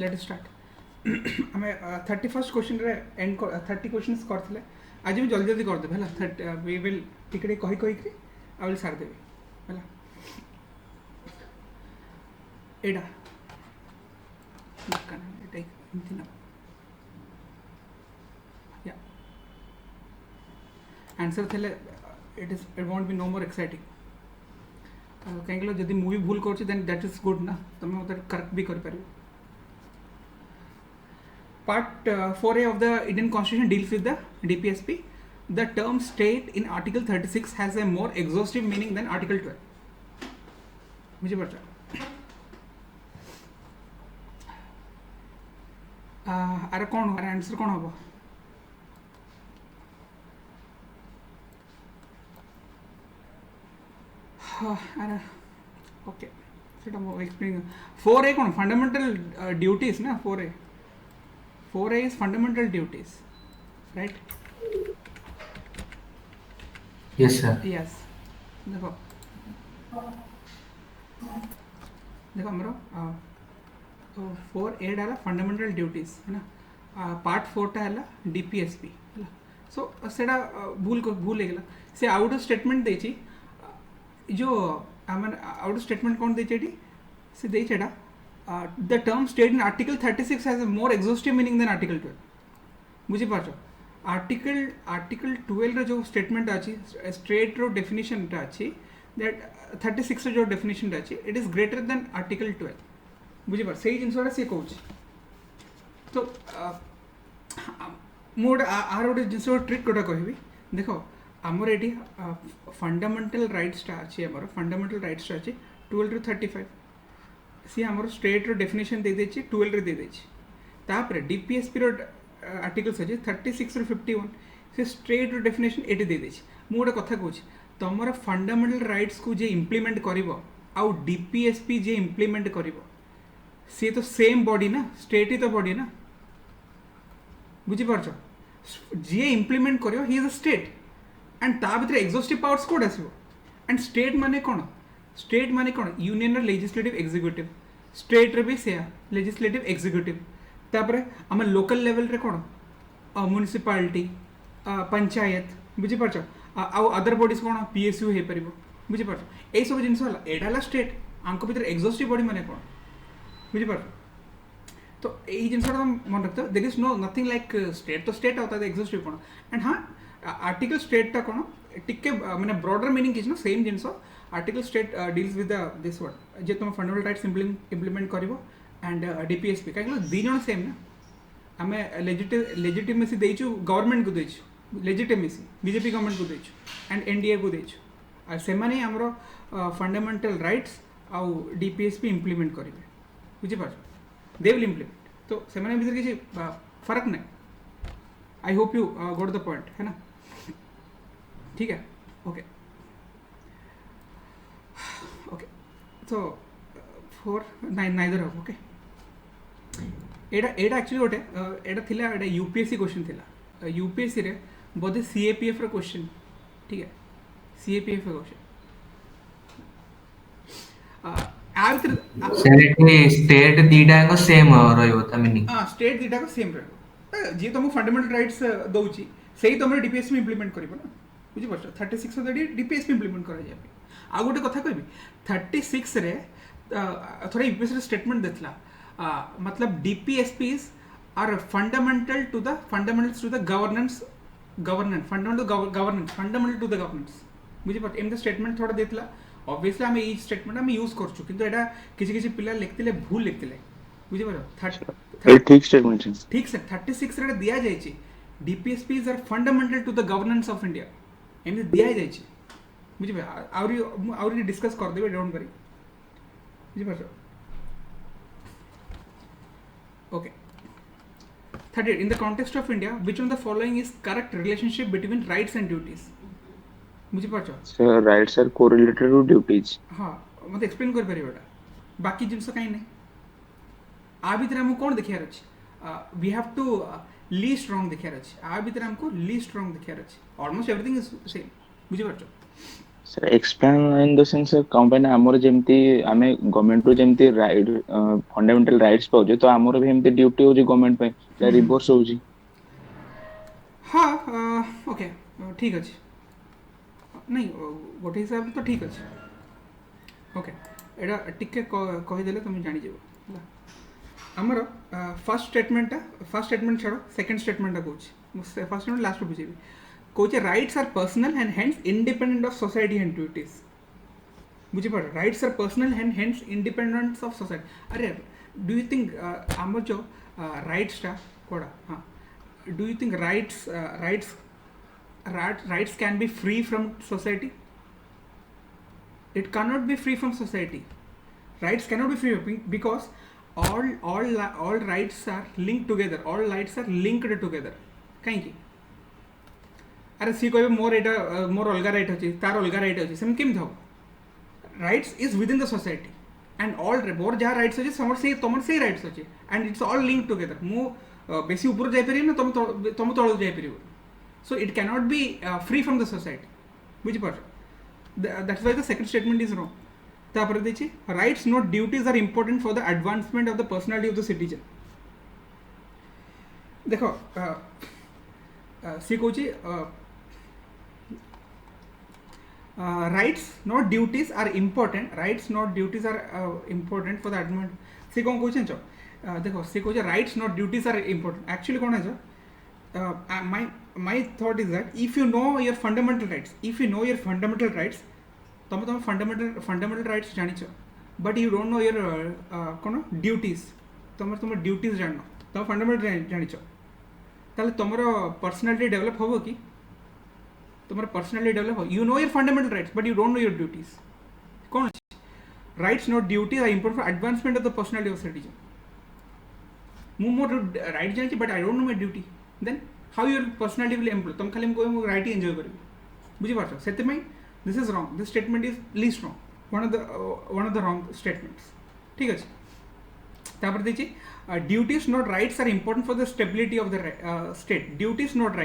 Let start आम 31st question रे and 30 questions करथिले आज भी जल्दी जल्दी कर देबे हला 30 वी विल टिकटे कहि कहि कि आई विल सार देबे हला एडा लकन एटा इनथि ना या आंसर थले it won't be no more exciting कहीं जदि मुझे भूल कर देन दैट इज गुड ना तुम मतलब करेक्ट भी कर पारियो Part 4A of the Indian Constitution deals with the DPSP. The term state in Article 36 has a more exhaustive meaning than Article 12. मुझे पता अरे कौन अरे आंसर कौन होगा अरे ओके सेटा मो एक्सप्लेन 4A कौन फंडामेंटल ड्यूटीज ना 4A 4A is fundamental duties, right? Yes, sir. Yes. देखो देखो हमारा तो 4A डाला फंडामेंटल ड्यूटीज है ना पार्ट 4 टा है DPSP है सो सेटा भूल गला से आउट स्टेटमेंट देची जो आमन आउट स्टेटमेंट कौन देचेडी से देचेडा the term state in Article 36 has a more exhaustive meaning than Article 12 बुझी पार्छ आर्टिकल 12 रे जो स्टेटमेंट अछि स्टेट रो डेफिनेशन टा अछि दैट 36 रे जो डेफिनेशन टा अछि it is greater than article 12 बुझी पार सेही जिंसोडा से कहूछ तो मोड आर ओडे जिंसो ट्रिक कोटा कहबी देखो हमर एटी फंडामेंटल राइट्स टा अछि हमर फंडामेंटल राइट्स टा अछि 12 रो 35 सी आमर स्टेट रो डेफिनेशन दे देछि 12 रे दे देछि तापर डीपीएसपी रो आर्टिकल्स अछि 36 रो 51 से स्टेट रो डेफिनेशन एटी दे देछि मु गोटे कथा कहूछि तमरा फंडामेंटल राइट्स को जे इंप्लीमेंट करिवो आउ डीपीएसपी जे इंप्लीमेंट करिवो से तो सेम बॉडी ना स्टेट ही तो बॉडी ना बुझी पारछो जे इंप्लीमेंट करिवो ही इज अ स्टेट एंड ता भीतर एग्जॉस्टिव पावर्स कोड आसीबो एंड स्टेट माने कोन स्टेट माने कौन यूनियन रो लेजिस्लेटिव एग्जीक्यूटिव स्टेट रे भी सेया लेजिस्लेटिव एग्जीक्यूटिव तापरे हम लोकल लेवल रे कौन म्युनिसिपालिटी पंचायत बुझी पारछ आ अदर बॉडीज कौन पीएसयू हे परिबो बुझी पारछ ए सब जिंस हला एडाला स्टेट आंको भीतर एग्जॉस्टिव बॉडी माने कौन बुझी पारछ तो ए जिंसटा मन रखतो there is no nothing like state तो स्टेट होता है एग्जॉस्टिव कौन एंड हां आर्टिकल स्टेट टा कौन टिके माने ब्रॉडर मीनिंग किछ ना सेम जिंस article state deals with this word जे तुम फंडामेंटल राइट्स इंप्लीमेंट करिवो एंड डीपीएसपी काहे दी जण सेम ना आमे लेजिटिमेसी देइछु गवर्नमेंट को देइछु लेजिटिमेसी बीजेपी गवर्नमेंट को देइछु एंड एनडीए को देइछु आ से माने हमरो फंडामेंटल राइट्स आउ डीपीएसपी इंप्लीमेंट करिवे बुझि पाछ दे विल इंप्लीमेंट तो से माने भीतर किछि फर्क नै I hope you got the point है ना ठीक है okay okay so 4 neither of okay एडा एक्चुअली गोटे एडा थिला एडा यूपीएससी क्वेश्चन थिला यूपीएससी रे बोधे सीएपीएफ रो क्वेश्चन ठीक है सीएपीएफ रो क्वेश्चन आ भीतर सेनेटनी स्टेट दीटा को सेम रहयो त मीनिंग हां स्टेट दीटा को सेम रहयो जे तुम फंडामेंटल राइट्स दउची सेही तुम डीपीएसपी इंप्लीमेंट करिवो ना बुझि परछ 36 रो डीपीएसपी इंप्लीमेंट करा जाय आ गोटे कथा कहबी 36 रे थोड़ा यूपीएससी रे स्टेटमेंट देथला मतलब DPSPs are fundamental to the governance fundamental to the governance बुझी पट एम द स्टेटमेंट थोड़ा देथला ऑब्वियसली हम ई स्टेटमेंट हम यूज करछु किंतु एडा किछि किछि पिला लिखतिले भूल लिखतिले बुझी पारो ठीक स्टेटमेंट ठीक से 36 रे दिया जाय छी DPSPs are fundamental to the governance of India एम दिया जाय छी बुझी पारो आउरी डिस्कस कर देबे डोंट वरी बुझी पारो okay 38 in the context of India which one of the following is correct relationship between rights and duties बुझी पारछो sir rights are correlated to duties हां मते एक्सप्लेन कर परिबोटा बाकी जिंस काई नै आ भीतर हम कोन देखियार अछि we have to least wrong देखियार अछि आ भीतर हमको लीस्ट रॉन्ग देखियार अछि ऑलमोस्ट एवरीथिंग इज सेम बुझी पारछो Sir, explain in the sense କଣ ପାଇଁ ନା ଆମର ଯେମିତି ଆମେ ଗଭର୍ଣ୍ଣମେଣ୍ଟ ରୁ ଯେମିତି ଫଣ୍ଡାମେଣ୍ଟାଲ ରାଇଟ୍ସ ପାଉଛେ ତ ଆମର ବି ଏମିତି ଡ୍ୟୁଟି ହଉଛି ଗଭର୍ଣ୍ଣମେଣ୍ଟ ପାଇଁ ଯାହା ରିଭର୍ସ ହଉଛି। ହଁ ଓକେ ଠିକ୍ ଅଛି ନାଇଁ ଗୋଟେ ହିସାବରେ ତ ଠିକ୍ ଅଛି ଓକେ ଏଇଟା ଟିକେ କହିଦେଲେ ତୁମେ ଜାଣିଯିବ ହେଲା ଆମର ଫାର୍ଷ୍ଟ ଷ୍ଟେଟमेଣ୍ଟ ଛାଡ଼ ସେକେଣ୍ଡ ଷ୍ଟେଟमेଣ୍ଟଟା କହୁଛି ମୁଁ ଫାର୍ଷ୍ଟ ଷ୍ଟେଟमेଣ୍ଟ ଲାଷ୍ଟ ବୁଝେଇବି କହୁଛି rights are personal and hence independent of society and duties ବୁଝିପାର rights are personal and hence independent of society ଆରେ ଡୁ ୟୁ ଥିଙ୍କ ଆମର ଯେଉଁ ରାଇଟ୍ସଟା କୋଡ଼ା ହଁ do you think rights can be free from society? It cannot be free from society. Rights cannot be free because all rights are linked together. All rights are linked together. कहीं अरे सी कहे मोर एटा मोर अलगा right अच्छी तार अलगा right अच्छी same केम हम rights is with in the society and all more जहाँ राइट्स अच्छे समर से तुम से राइट्स अच्छे and it's all link together मु बेसी ऊपर जापर ना तुम तल जापर so it cannot be free from the society बुझिपार that's why the second statement is wrong तापर देखिए rights not duties are important for the advancement of the personality of the citizen देखो सी कौची rights not duties are important for the advancement सी कौन कौची देखो सी कौची rights not duties are important actually कौन है my thought is that if you know your fundamental rights तुम fundamental rights जानिଛ but you don't know your कौन duties तुम duties जान तुम fundamental जानिछ ताले तुमरो पर्सनालिटी डेवलप होबो कि तुमरो पर्सनालिटी डेवलप हो you know your fundamental rights but you don't know your duties कौन rights not duties are important for advancement of the personality of citizen मु मोर राइट जानिछ but I don't know my duty then how your personality will improve तुम खाली को right enjoy करियो बुझी पारछ सेते में this is wrong this statement is least wrong one of the wrong statements ठीक अछि तापर देखि duties not rights are important for the stability of the state duties not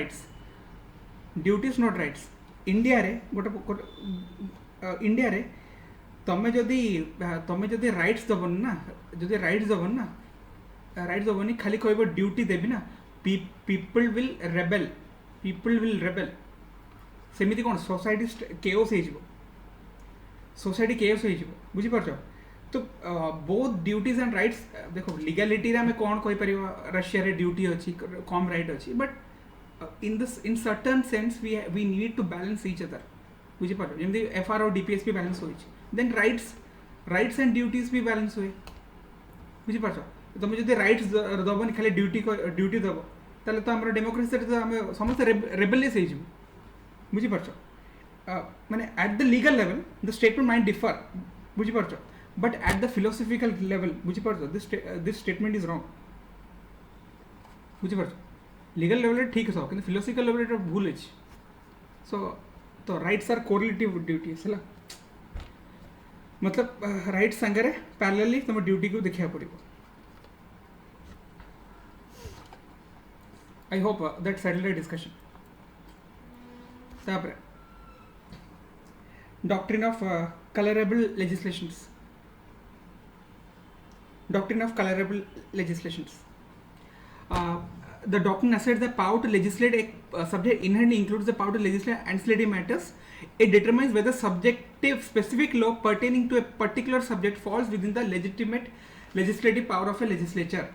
rights India रे गोटे इंडिया रे तमे जदी राइट्स दबन ना जदी राइट्स दबनी खाली कहबो ड्यूटी देबी ना people will rebel सेमिति कौन सोसाइटी केओस हो बुझी पारछ तो बोथ ड्यूटीज एंड राइट्स देखो लीगैलिटी रे हमें कौन कहि परिबा रशिया रे ड्यूटी अछि कम राइट अछि but in certain sense we need to balance each other बुझी पारछ जेमि एफआर और डीपीएस भी बैलेंस होई देन राइट्स एंड ड्यूटीज भी बैलेंस हुए बुझी पारछ तुम जदि राइट्स दबनी खाली ड्यूटी दब ताले तो हमर डेमोक्रेसी तो हम समस्त रेबेलियस हो बुझी पारछ माने at the legal level the statement might differ बुझी पारछ but at the philosophical level बुझी पारछ दिस स्टेटमेंट इज रॉन्ग बुझी पारछ लीगल लेवल ठीक है कि फिलोसॉफिकल लेवल भूल है सो तो राइट्स आर कोरिलेटिव ड्यूटीज है मतलब राइट्स संगे पैरेलली तुम ड्यूटी को देखा पड़ो I hope that settled the discussion. तापर doctrine of colorable legislations. The doctrine asserts the power to legislate a subject inherently includes the power to legislate ancillary matters. It determines whether subjective specific law pertaining to a particular subject falls within the legitimate legislative power of a legislature.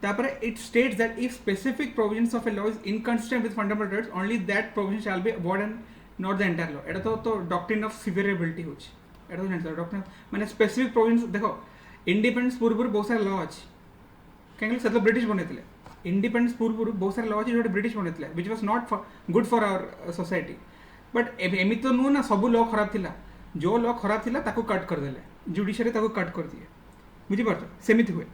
तापर it states that if specific provisions of a law is inconsistent with fundamental rights only that provision shall be void and not the entire law एटा तो doctrine of severability होची एटा तो जानते हो doctrine माने specific provisions देखो independence पूर्व बहुत सारे लॉ अछि काहे से ब्रिटिश बनेतिले independence पूर्व बहुत सारे लॉ अछि जो ब्रिटिश बनेतिले which was not good for our society but एमि तो नु ना सब लॉ खराब थिला जो लॉ खराब थिला ताको कट कर देले जुडिशियरी ताको कट कर दिए बुझी पारछ सेमिति हुए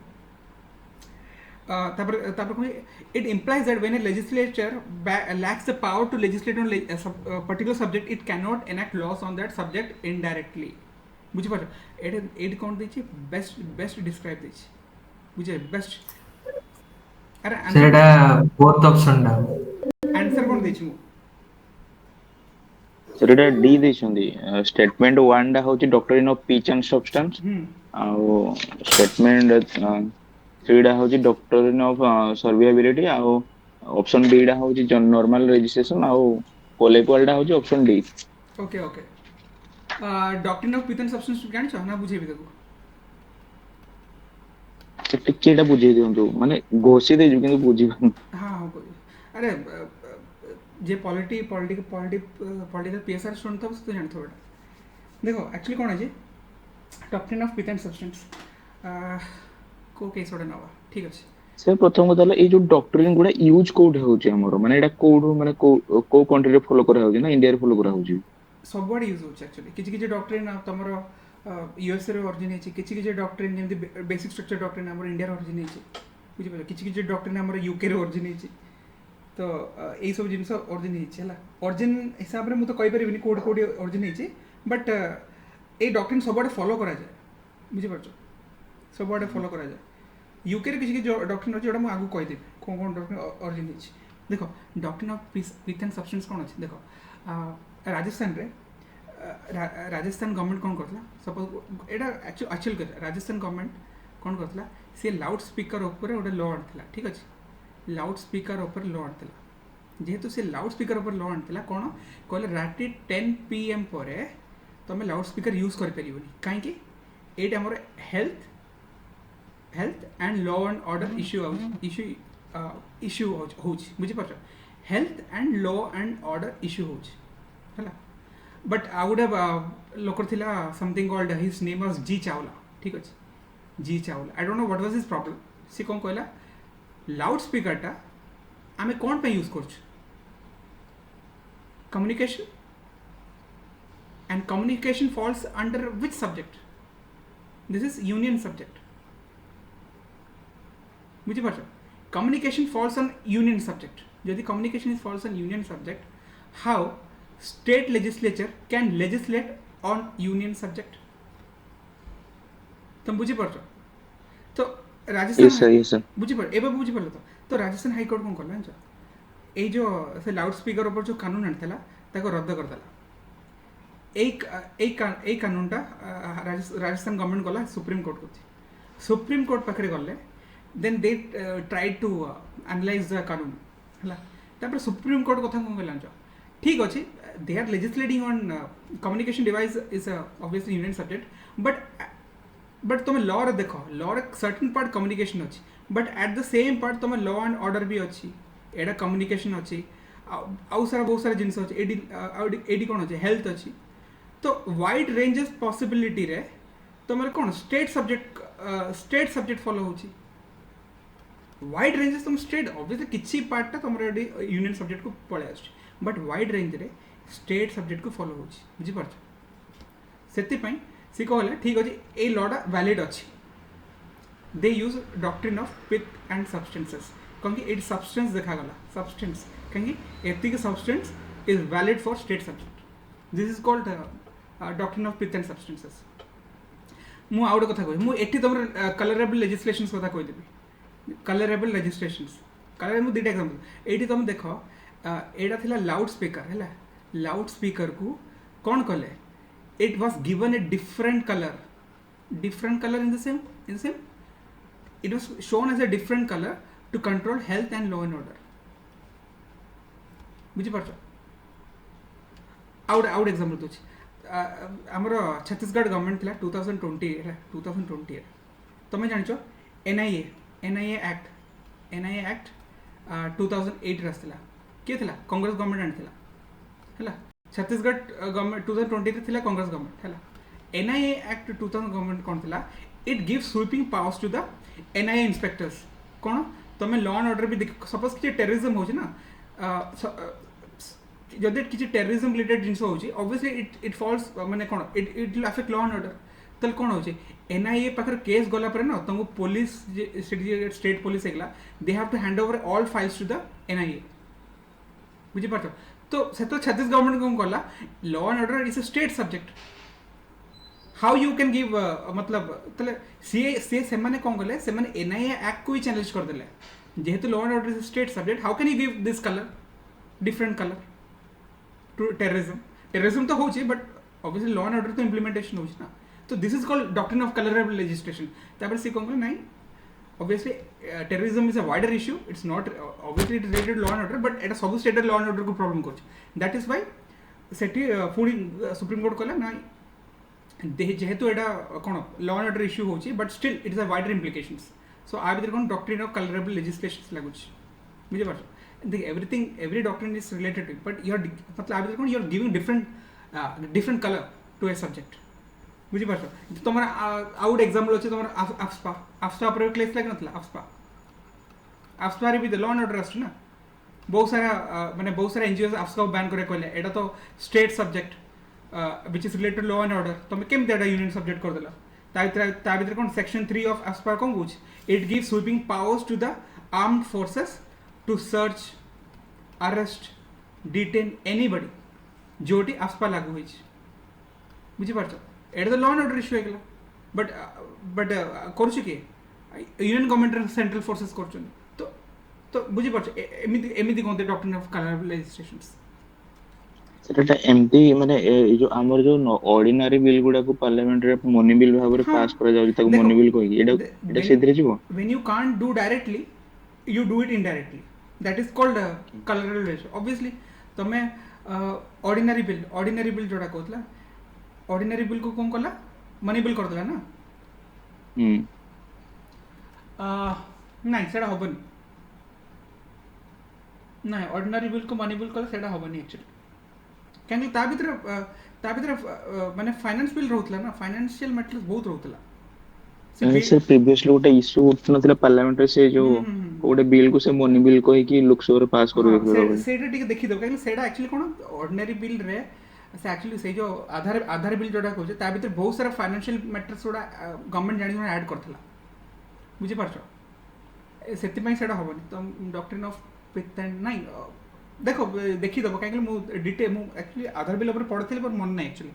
it implies that when a legislature lacks the power to legislate on a particular subject, it cannot enact laws on that subject indirectly. बुझी पार एट कौन देछि बेस्ट डिस्क्राइब देछि बुझे बेस्ट अरे सेटा फोर्थ ऑप्शन डा आंसर कौन देछि मु सर एटा डी देछंदी स्टेटमेंट 1 डा होची doctrine of pitch and substance आउ स्टेटमेंट 3 डा होची डॉक्ट्रिन ऑफ सर्विएबिलिटी आउ ऑप्शन बी डा होची नॉर्मल रजिस्ट्रेशन आउ कोलेक्वल डा होची option D okay okay doctrine of pith and substance जानिछ ना बुझेबी ताको टिके एटा बुझेई दियंतु माने घोषी देजु किंतु बुझी पानु हाँ हाँ अरे जे पॉलिटिकल पीएसआर स्टूडेंट था तो जानते हो देखो एक्चुअली कौन है जी doctrine of pith and substance को केस ओडा नवा ठीक अछि से प्रथम কথা এই যে ডক্টরিন গুড়া ইউজ কোড হଉଛି ଆମର মানে এটা কোড মানে কো कंट्री रे फॉलो करा होଉଛି ना इंडिया रे फॉलो करा होଉଛି सबआड यूज होଉଛି एक्चुअली किछि किछि डॉक्ट्रिन तमरो यूएस रे ओरिजिन हेछि किछि किछि डॉक्ट्रिन जेमति बेसिक स्ट्रक्चर डॉक्ट्रिन हमर इंडिया रे ओरिजिन हेछि बुझि पालो किछि किछि डॉक्ट्रिन हमर यूके रे ओरिजिन हेछि तो एई सब जिंस ओरिजिन हेछि हला ओरिजिन हिसाब रे मु तो कहि परिबिनी कोड कोड ओरिजिन हेछि बट ए डॉक्ट्रिन सबआड फॉलो करा जाय बुझि पाछो सबआड फॉलो करा जाय यूके रे किछि किछि डॉक्ट्रिन अछि जोडा मु आगु कहि देबी कोन कोन डॉक्ट्रिन ओरिजिन हेछि देखो doctrine of pith and substance कोन अछि देखो राजस्थान रे राजस्थान गवर्नमेंट कौन करता सपोज एटा एक्चुअल कर राजस्थान गवर्नमेंट कौन करता सी लाउड स्पीकर ऊपर गोटे लॉ आनी ठीक अच्छे लाउड स्पीकर ऊपर लॉ आनी जेहेतु से लाउड स्पीकर ऊपर लॉ आनी कौन कहले राति 10 PM पर तुम लाउड स्पीकर यूज कर परिबनी कहीं ये आम health health and law and order issue हो बुझीपार health and law and order issue होगा बट आई वुड हैव लोकर थिला something called his name was G Chawla ठीक अच्छे G Chawla I don't know what was his problem सी कौन कहला लाउड स्पीकर टा आमे कौन पे यूज करछ communication and communication falls under which subject this is union subject बुझी पाछ communication falls on union subject यदि communication is falls on union subject how state legislature can legislate on union subject तुम बुझी पारछो तो Rajasthan yes sir बुझी पार एबे बुझी पारलो तो राजस्थान हाई कोर्ट कोन करला जानछो ए जो से लाउड स्पीकर ऊपर जो कानून आनथला ताको रद्द कर देला ए कानूनटा राजस्थान गवर्नमेंट गला सुप्रीम कोर्ट को सुप्रीम कोर्ट पाखरे गले then they tried to analyse the कानून हला तापर सुप्रीम कोर्ट कथा कोन कहला जानछो ठीक अच्छे they are legislating on communication device is obviously union subject but तुम law रे देखो law रे certain part communication अच्छी but at the same part तुम law and order भी अच्छी एडा communication अच्छी आउ सारा बहुत सारा जिनिस अच्छी एडी कौन अच्छे health अच्छी तो wide ranges possibility रे तुम कौन state subject follow होची वाइड रेंजेस तुम स्टेट ऑब्वियसली किसी पार्टा तुम यूनियन सब्जेक्ट को पड़े आस बट वाइड रेंज रे स्टेट सब्जेक्ट को फॉलो होची बुझीपार से सी कहले ठीक अच्छे ये लॉटा वैलिड अच्छी they use doctrine of pith and substances कहीं ये सब्सटेंस देखागला सब्सटेंस कहीं एतिक substance is valid for state subject this is called doctrine of pith and substances मु आउ गोटे कथा कहि मु एठी तुम कलरेबल लेजिस्लेशंस कथा कहि देबी कलरेबल रेजिस्ट्रेशंस कलर में दुटा एग्जांपल एठी तुम देखो एटा थिला लाउड स्पीकर हैला लाउड स्पीकर को कौन कले it was given a different colour in the same it was shown as a different colour to control health and law and order बुझी पारछ आउट एग्जांपल दोछि हमर छत्तीसगढ़ गवर्नमेंट थिला 2020 तुम जानिछो एनआईए एक्ट 2008 रसला के थिला कांग्रेस गवर्नमेंट आनिथिला हैला छत्तीसगढ़ गवर्नमेंट 2020 रे थिला कांग्रेस गवर्नमेंट हैला एनआईए एक्ट 2000 गवर्नमेंट कोन थिला it gives sweeping powers to the NIA inspectors कोन तमे लॉ एंड ऑर्डर भी देख सपोज कि टेररिज्म होची ना जदि किसी टेररिज्म रिलेटेड जिनस होची ऑब्वियसली इट फॉल्स माने कोन it will affect law and order तल कौन होचे एनआईए पाखर केस गला पर ना तुमको पुलिस स्टेट पुलिस एगला they have to hand over all files to the NIA बुझी पारछ तो से तो छत्तीस गवर्नमेंट को गला law and order is a state subject how you can give मतलब तले से माने कोन गले से माने एनआईए एक्ट को ही चैलेंज कर देले जेहेतु law and order is a state subject how can you give this colour different colour to terrorism terrorism तो होची but obviously law and order तो इम्प्लीमेंटेशन होची ना तो this is called doctrine of colourable legislation तापर से कोन नहीं obviously terrorism is a wider issue it's not obviously it is related to law and order but at a सब state law and order को problem करछ that is why सेठी पुणी Supreme Court कहला ना जेहेतु एटा कोन लॉ एंड ऑर्डर इश्यू होची but still it is a wider implications so आ भीतर कोन डॉक्ट्रिन ऑफ कलरेबल लेजिस्लेशंस लागुछ बुझे पार देख everything every doctrine is related to but you are मतलब आ भीतर कोन you are giving different colour to a subject बुझी पार तुम आउट एग्जांपल अच्छे तुम आफ्सपा आफ्सपा पर क्लेस लाग नथला आफ्सपा रे भी लॉ एंड ऑर्डर आछना बहुत सारा माने बहुत सारा एनजीओ आफ्सपा बैन करे कहले एटा तो state subject which is related law and order तुम केम देडा यूनियन सब्जेक्ट कर देला ता भीतर कोन सेक्शन 3 ऑफ आफ्सपा कोन बुझ it give sweeping powers to the armed forces to search arrest detain anybody जोटी आफ्सपा लागू होई बुझी पारछ एटा तो लॉ एंड ऑर्डर इश्यू है बट बट करूँ किए यूनियन गवर्नमेंट सेंट्रल फोर्सेस कर तो बुझी पारछ एमिति एमिति कोनते डॉक्ट्रिन ऑफ कलरेबल लेजिस्लेशंस सेटा एमती माने ए जो हमर जो ऑर्डिनरी बिल गुडा को पार्लियामेंट रे मनी बिल भाबरे पास करा जाउ ताको मनी बिल कहि एटा सेधरे जीवो when you can't do directly you do it indirectly that is called colourable legislation obviously तमे ऑर्डिनरी बिल जोडा कहतला ऑर्डिनरी बिल को कौन कला मनी बिल कर देला ना नहीं सेटा होबनी नहीं ऑर्डिनरी बिल को मनी बिल कला सेटा होबनी एक्चुअली क्योंकि ता भीतर माने फाइनेंस बिल रहतला ना फाइनेंशियल मैटर्स बहुत रहतला से प्रीवियसली गोटे इश्यू उठनतला पार्लियामेंट रे से जो गोटे बिल को से मनी बिल कहि कि लोकसभा रे पास करू सेटा ठीक देखि दो क्योंकि सेटा एक्चुअली कोन ऑर्डिनरी बिल रे से एक्चुअली से जो आधार बिल जोड़ा कहूँ ता भीतर बहुत सारा फाइनेंशियल मैटर्स गुड़ा गवर्नमेंट जानी ऐड करथला बुझी पारछ सेति सेटा होबनी तो डॉक्ट्रिन ऑफ पिथेन नहीं देखो देखी दबो काहे मु डिटेल मु एक्चुअली आधार बिल ऊपर पढ़थिले पर मन नहीं एक्चुअली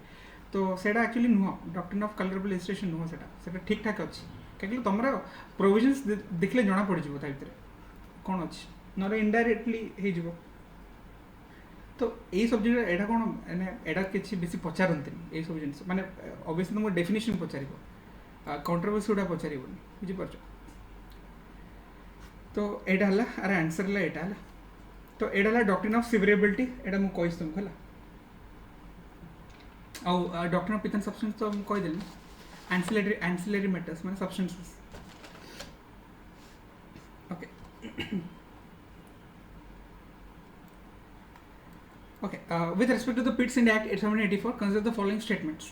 तो सेटा एक्चुअली नुह डॉक्ट्रिन ऑफ कलरेबल लेजिस्लेशन नुह सेटा ठीक ठाक अछि काहे तमरा प्रोविजंस देखले जणा पड़ जिवो ता भीतर कोन अछि नरे इनडायरेक्टली हे जिवो तो यही सब्जेक्ट एटा कोन माने एटा किछि बेसी पचारंतनी ए सब जिंस माने ऑब्वियसली तुम डेफिनेशन पचारिबो कंट्रोवर्सी उडा पचारिबोनी बुझी पारछ तो एटा हला अरे आंसर ला एटा हला तो एटा हला डॉक्ट्रिन ऑफ सिवरेबिलिटी एटा मु कहिस तुम हला आ डॉक्ट्रिन ऑफ पिथन सब्सटेंस तो हम कहि देली एंसिलरी मैटर्स माने substances okay Okay, with respect to the Pitts India Act 1784, consider the following statements.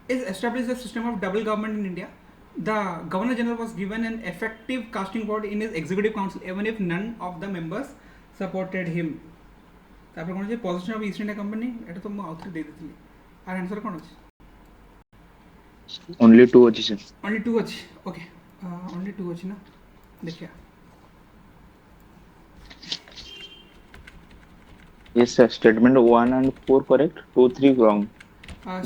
Is established a system of double government in India. The Governor General was given an effective casting vote in his executive council, even if none of the members supported him. तापर कोन जे position of East India Company एटा तो मु आउथरे दे देथिली are answer कोन अछि only 2 अछि sir only 2 अछि okay only 2 अछि ना देखिया Yes, sir. Statement 1 and 4 correct. 2, 3 wrong.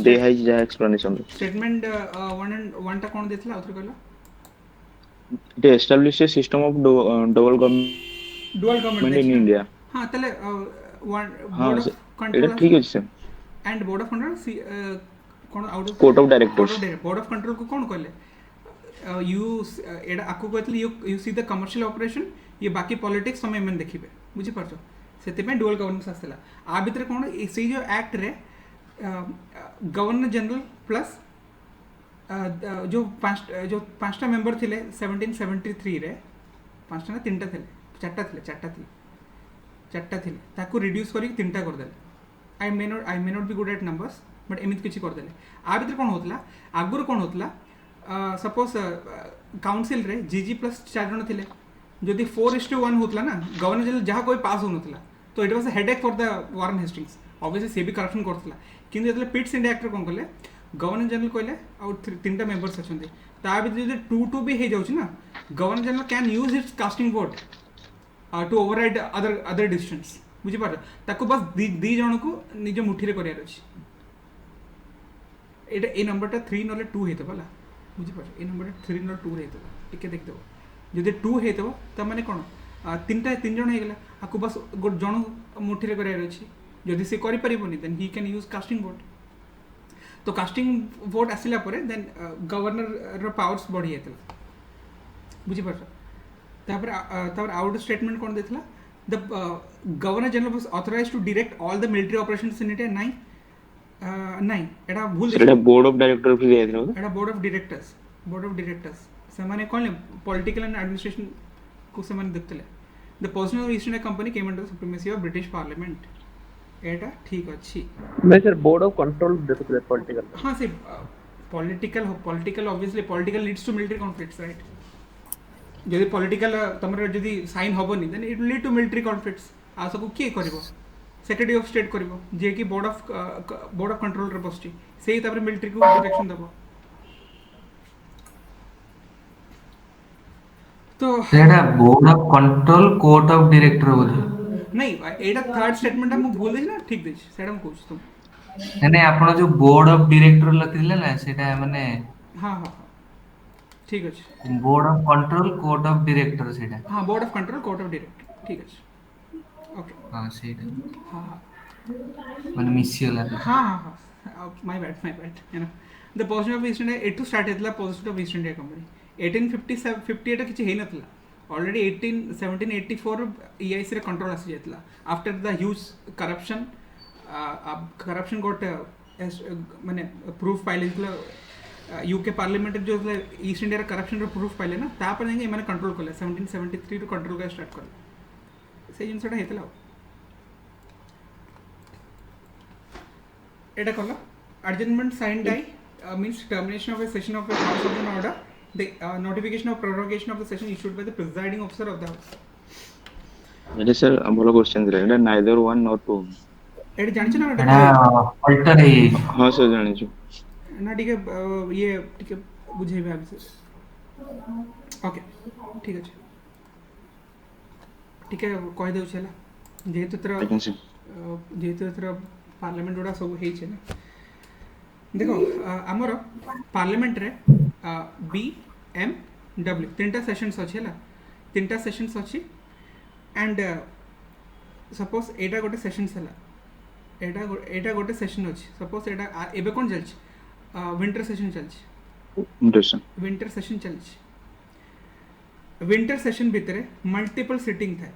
They has the explanation. Statement 1 and 1 टा कोन देथिला आउथरे कहला It established a system of dual government in India. हां तले one board of control ठीक अछि sir and board of control cone out of court of directors. board of control को कोन कहले you एडा आकु कहतली you see the commercial operation ये बाकी politics समय में देखिबे बुझी पारछो से डुअल गवर्नेंस आसला आ भीतर कौन से जो एक्ट रे गवर्नर जनरल प्लस जो पांचटा मेंबर थिले 1773 रे पांचटा ना तीनटा थिले चारटा थिले ताको रिड्यूस करी तीनटा कर देले I may not be good at numbers but एमित किछि कर देले आ भीतर कौन होतला आगुर कौन होतला सपोज काउंसिल रे जीजी प्लस 4 जण थिले जदि 4:1 होतला ना गवर्नर जनरल जहाँ कोई पास होनथला तो it was a headache for the Warren Hastings obviously से भी करप्शन करथला किंतु जतले पिट्स इंडिया एक्ट कोन कहले गवर्नर जनरल कहले आ तीनटा मेंबर्स अछंती ता भी जदि 2-2 भी हे जाउछि ना governor general can use its casting vote to override other decisions बुझी पार ताको बस दी जण को निज मुठी रे करियार अछि एटा ए नंबरटा 3 नले 2 हेतबला बुझी पार ए नंबरटा 3 नले 2 हेतबला टिके देख दो जदि 2 हेतबो त माने कोन तीन जण हे गेला आकु बस गोट जण मुठी रे करियार अछि जदि से करि परिबोनी then he can use casting vote तो कास्टिंग वोट आसिला परे देन गवर्नर रो पावर्स बढ़ी जातला बुझी परछ तापर आउट स्टेटमेंट कोन देथला the governor general was authorised to direct all the military operations in India नहीं एटा भूल ସେଟା ବୋର୍ଡ ଅଫ ଡାଇରେକ୍ଟର ଅଫ ଯାଇଥିଲା एटा बोर्ड ऑफ डायरेक्टर्स से माने कोन पॉलिटिकल एंड एडमिनिस्ट्रेशन को से माने देखतले the person of East India company came under the supremacy of British parliament एटा ठीक अछि मैं सर बोर्ड ऑफ कंट्रोल देखते पॉलिटिकल हां से political obviously political leads to military conflicts right जदि पॉलिटिकल तमर जदि साइन होबनी then it will lead to military conflicts आ सब किए करबो सेक्रेटरी ऑफ स्टेट करबो जे कि बोर्ड ऑफ कंट्रोल रे बसची सेही तापर मिलिटरी को डायरेक्शन दबो तो सेटा board of control court of director बोले नहीं एटा थर्ड स्टेटमेंट हम भूल देछि ना ठीक देछि सेटा हम कहूछ तुम नहीं आपण जो बोर्ड ऑफ डायरेक्टर लखिले ना सेटा माने हां ठीक अछि board of control court of director सेटा हां board of control court of director ठीक अछि ओके हां सेटा हां माने मिसियला हां my bad you know the position of East India एटू स्टार्ट हेतला position of East India company 1858 किछि हे नथला ऑलरेडी 1784 ईआईसी रे कंट्रोल आसी जातला after the huge corruption corruption गोट माने प्रूफ पाइले यूके पार्लियामेंट जो ईस्ट इंडिया करप्शन रो प्रूफ पाइले ना तापर जाके माने कंट्रोल करले 1773 रो कंट्रोल का स्टार्ट करले से जिनसटा हेतला एटा कला adjournment signed by means termination of a session of a house of an order the notification of prorogation of the session issued by the presiding officer of the house ଏଟା sir ଭଲ question ଥିଲା ଏଟା neither one not to एटा जानछ ना एटा alter है ହଁ sir ଜାଣିଛୁ ना ठीक है ये ठीक है बुझे भी आप ओके ठीक है ठीक है कह दउ छला जेहेतु तर ଆଜ୍ଞା ସାର୍ जेहेतु तर पार्लियामेंट गुड़ा सब हे छे ना देखो आमर पार्लियामेंट रे बी एम डब्ल्यू तीनटा सेशंस अछि हला तीनटा सेशंस अछि एंड सपोज एटा गोटे सेशंस हला एटा गोटे सेशन अछि सपोज एटा एबे कोन चल छी विंटर सेशन चल छी विंटर सेशन चल छी विंटर सेशन भितरे मल्टीपल सिटिंग था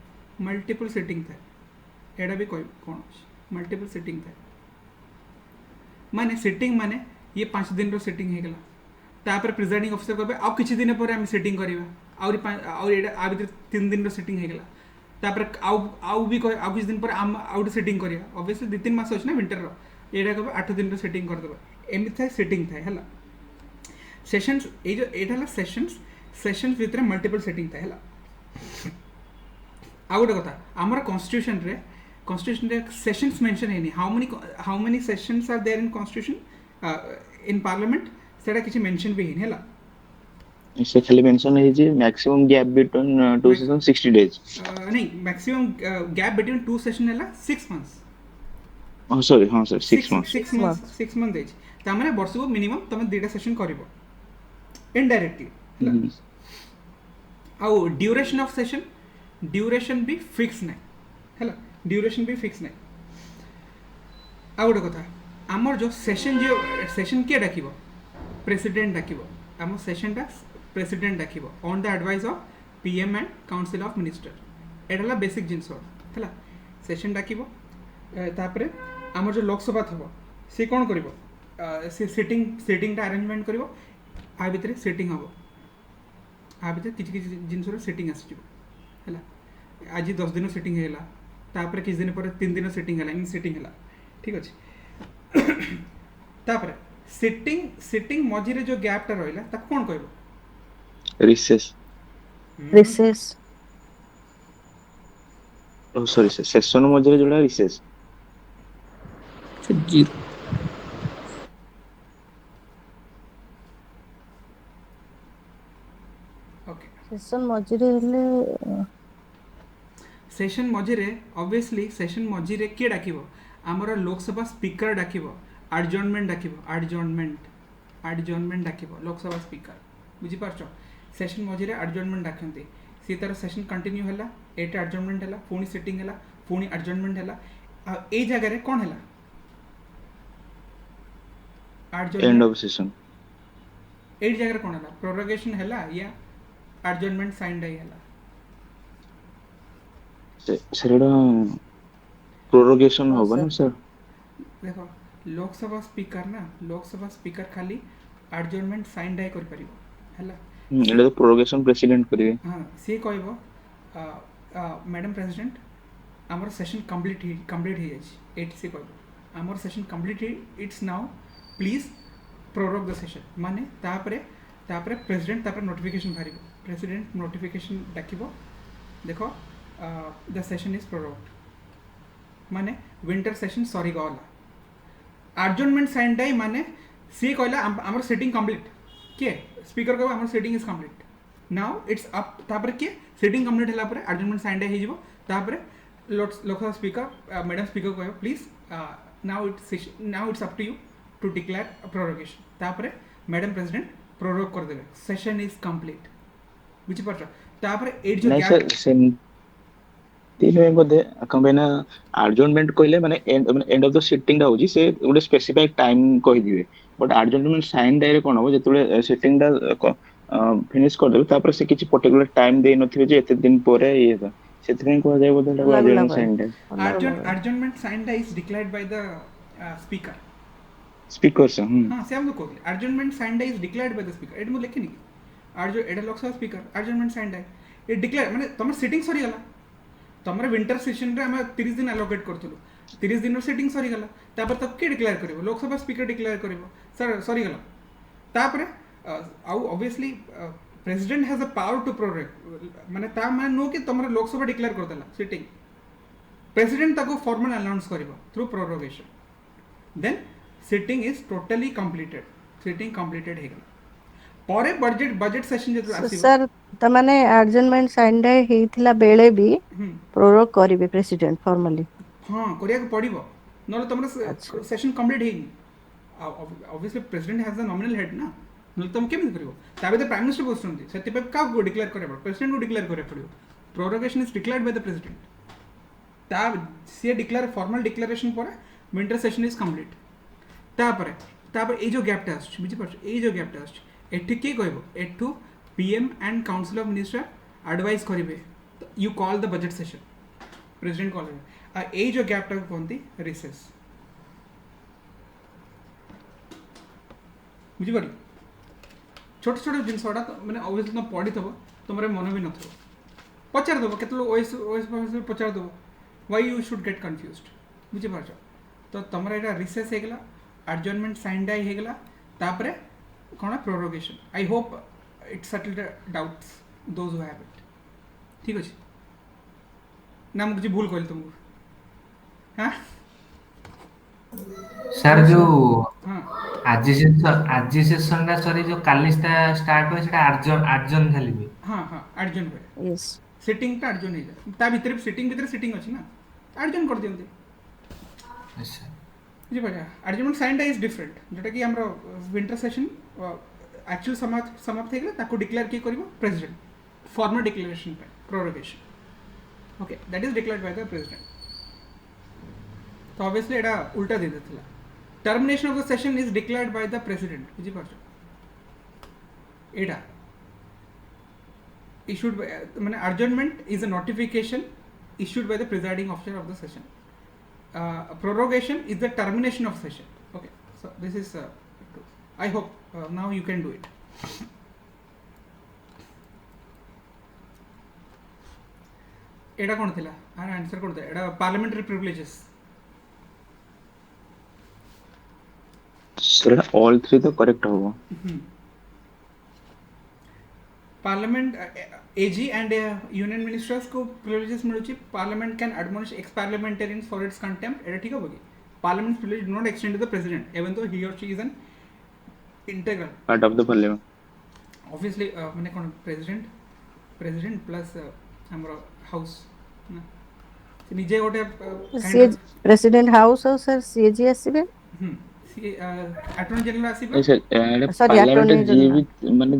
एटा भी कोई कोन अछि मल्टीपल सिटिंग था माने सिटिंग माने ये 5 दिन रो सिटिंग हे गला तापर प्रिजाइडिंग ऑफिसर कहबे आ किछि दिन पर हम सिटिंग करबा और एटा आ भीतर 3 दिन रो सिटिंग हे गला तापर आउ भी कह आ किछि दिन पर हम आउट सिटिंग करिया ऑब्वियसली 2-3 मास अछि ना विंटर रो एटा कहबे 8 दिन रो सिटिंग कर देबा एमि थाय सिटिंग थाय हला सेशंस ए जो एटा हला सेशंस भीतर मल्टीपल सिटिंग थाय हला आ गोटे कथा हमर कॉन्स्टिट्यूशन रे सेशंस मेंशन है how many sessions are there in constitution in parliament सेटा किछि मेंशन भी है हला से खाली मेंशन है जे maximum gap between two session 60 days नहीं maximum gap between two session हला 6 मंथ्स हां सॉरी हां सर 6 मंथ्स 6 मंथ एज ता माने वर्ष को मिनिमम तमे दुटा सेशन करिवो इनडायरेक्टली हला आ ड्यूरेशन ऑफ सेशन ड्यूरेशन भी फिक्स नै हला ड्यूरेशन भी फिक्स नहीं आ गोटे कथा आमर जो सेशन किए डाकिबो प्रेसिडेंट डाकिबो आम सेशनटा प्रेसिडेंट डाकिबो on the advice of PM and council of minister एटा बेसिक जिंस हला सेशन डाकिबो तापरे आमर जो लोकसभा थबो से कोन करिवो से सिटिंगटा अरेंजमेंट करिवो आ भितरे सिटिंग हबो आ भितरे किछि जिंस रो सिटिंग आसीबो हला आज 10 दिन सिटिंग हेला तापर किस दिन पर 3 दिन सिटिंग हला इन सिटिंग हला ठीक अछि तापर सिटिंग मझी रे जो गैप टा रहला ता कोन कहबो रिसेस ओ सॉरी सर सेशन मझी रे जोडा रिसेस जीरो ओके सेशन मझिरे हेले सेशन मझिरे ऑब्वियसली सेशन मझिरे के डाकिबो हमर लोकसभा स्पीकर डाकिबो एडजर्नमेंट डाकिबो लोकसभा स्पीकर बुझी पारछो सेशन मझिरे एडजर्नमेंट डाकंती सी तार सेशन कंटिन्यू हला एटा एडजर्नमेंट हला पुनी सिटिंग हला पुनी एडजर्नमेंट हला ए जगह रे कौन हैला and adjournment of session A जगह रे कौन हैला प्रोरोगेशन हैला या एडजर्नमेंट साइन डाई हैला ସେଟା ପ୍ରୋରୋଗେସନ ହଁ ହବ sir। ନା ସାର୍ देखो लोकसभा स्पीकर ना लोकसभा स्पीकर खाली एडजर्नमेंट साइन डाई कर परिबो हैला ଏଟା ତ ପ୍ରୋରୋଗେସନ प्रेसिडेंट କରିବେ हाँ सी कहबो मैडम प्रेसिडेंट आमर सेशन कंप्लीट हो जाए एट सी कहबो आमर session complete it's now please prorogue the session माने तापरे प्रेसिडेंट तापरे नोटिफिकेशन बाहरिबो प्रेसिडेंट नोटिफिकेशन डाकिबो देखो द सेशन इज प्रोरोग्ड माने विंटर सेशन सॉरी गला एडजर्नमेंट साइन डाई माने सी कहला आमर सेटिंग कंप्लीट के स्पीकर कहबो आमर setting is complete now it's up तापर के सेटिंग कंप्लीट हला पर एडजर्नमेंट साइन डाई हे जिवो तापर लोकसभा स्पीकर मैडम स्पीकर कहबो please now it's up to you to declare prorogation तापर मैडम प्रेसिडेंट प्रोरोग कर देबे सेशन इज कंप्लीट बुझि परछ तापर एट जो ନାଇଁ गैप ସାର୍ ସେମିତି ନୁହେଁ ବୋଧେ କଣ ପାଇଁ ନା ଆଡଜର୍ନମେଣ୍ଟ କହିଲେ ମାନେ ଏଣ୍ଡ ଅଫ ଦ ସିଟିଂ ଟା ହଉଛି ସେ ଗୋଟେ ସ୍ପେସିଫାଇକ ଟାଇମ କହିଦିବେ ବଟ୍ ଆଡଜର୍ନମେଣ୍ଟ ସାଇନ୍ ଡାଇରେ କଣ ହବ ଯେତେବେଳେ ସିଟିଂ ଟା ଫିନିଶ କରିଦେବେ ତାପରେ ସେ କିଛି ପର୍ଟିକୁଲାର ଟାଇମ ଦେଇ ନଥିବେ ଯେ ଏତେ ଦିନ ପରେ ଇଏ ହେବ ସେଥିପାଇଁ କୁହାଯାଏ ବୋଧେ ଏଟାକୁ ଅଲଗା ଆଡଜର୍ନମେଣ୍ଟ ଅଲଗା sine die adjournment sine die is declared by the speaker speaker sir हाँ से हम तो कहले adjournment sine die is declared by the speaker एट मु लिखिनी कि एटा Lok Sabha speaker adjournment sine die ये डिक्लेयर माने तमर सिटिंग सरी गला तमर विंटर सेशन रे हम 30 दिन एलोकेट करथुलु 30 दिन रो सिटिंग सरी गला तापर तक के डिक्लेयर करबो लोकसभा स्पीकर डिक्लेयर करबो सर सरी गला तापर आउ obviously president has a power to prorogue माने ता माने नो कि तमर लोकसभा डिक्लेयर कर देला सिटिंग प्रेसिडेंट ताको फॉर्मल अनाउंस करबो through prorogation then sitting is totally completed sitting completed हे गला परे बजट सेशन जे आसीबो सर तमाने एडजर्नमेंट साइन डाई हेथिला बेले भी प्रोरोग करिवे प्रेसिडेंट फॉर्मली हाँ करिया को पड़िबो नले तमर अच्छा। सेशन कंप्लीट हेनी obviously president has the nominal head ना नले तुम केमिति करिवो ताबे द प्राइम मिनिस्टर पोस्टंती सेति पे का को डिक्लेयर करे पड़ो प्रेसिडेंट को डिक्लेयर करे पड़ियो prorogation is declared by the president ता से डिक्लेयर फॉर्मल डिक्लेरेशन पर विंटर सेशन इज कंप्लीट तापर ए जो गैप टा आछ बुझि पाछ ए जो गैप टा आछ एठी के कहबो एठू PM and council of minister advice करिवे you call the budget session president call आ ए जो गैप टा कोनती रिसेस बुझि पारी छोट छोट जिनस वाडा माने ऑब्वियसली तुम पढ़ी थबो तुमरे मन भी नथबो पचार दबो केतलो ओएस पचार दबो why you should get confused बुझि पारछ तो तमरा एटा रिसेस हेगला एडजर्नमेंट साइन डाई हेगला तापरे कौन prorogation I hope it settle the doubts those who have it ठीक अछि ना मुझे भूल कहली तुमको हाँ सर जो हाँ आज सेशन रा सरी जो काली स्टार्ट होय सेटा अर्जन खाली भी हाँ हाँ अर्जन हुए यस सिटिंग टा अर्जन हे जाए ता भीतर सिटिंग अछि ना अर्जन कर दियंते अच्छा बुझि पाछा अर्जमेंट साइन डे इज डिफरेंट जोटा कि हमरो विंटर सेशन एक्चुअल समाप्त हेगला ताको डिक्लेयर के करिवो प्रेसिडेंट फॉर्मल डिक्लेरेशन पे prorogation okay that is declared by the president तो ऑब्वियसली एटा उल्टा दे देथिला termination of the session is declared by the president बुझि पाछा एटा issued by माने adjournment is a notification issued by the presiding officer of the session. Prorogation is the termination of session. Okay, so this is I hope now you can do it. एटा कोन थिला are answer कोन था एटा parliamentary privileges sir all three तो correct होगा parliament AG and union ministers को privileges मिलुची parliament can admonish ex parliamentarians for its contempt एटा ठीक होगी parliament privilege do not extend to the president even though he or she is an integral part of the parliament obviously माने कोन president plus हमरो house ना निजे गोटे सी प्रेसिडेंट हाउस और सर सीएजी आसीबे attorney general आसीबे Sorry, parliament Attorney जे General. भी माने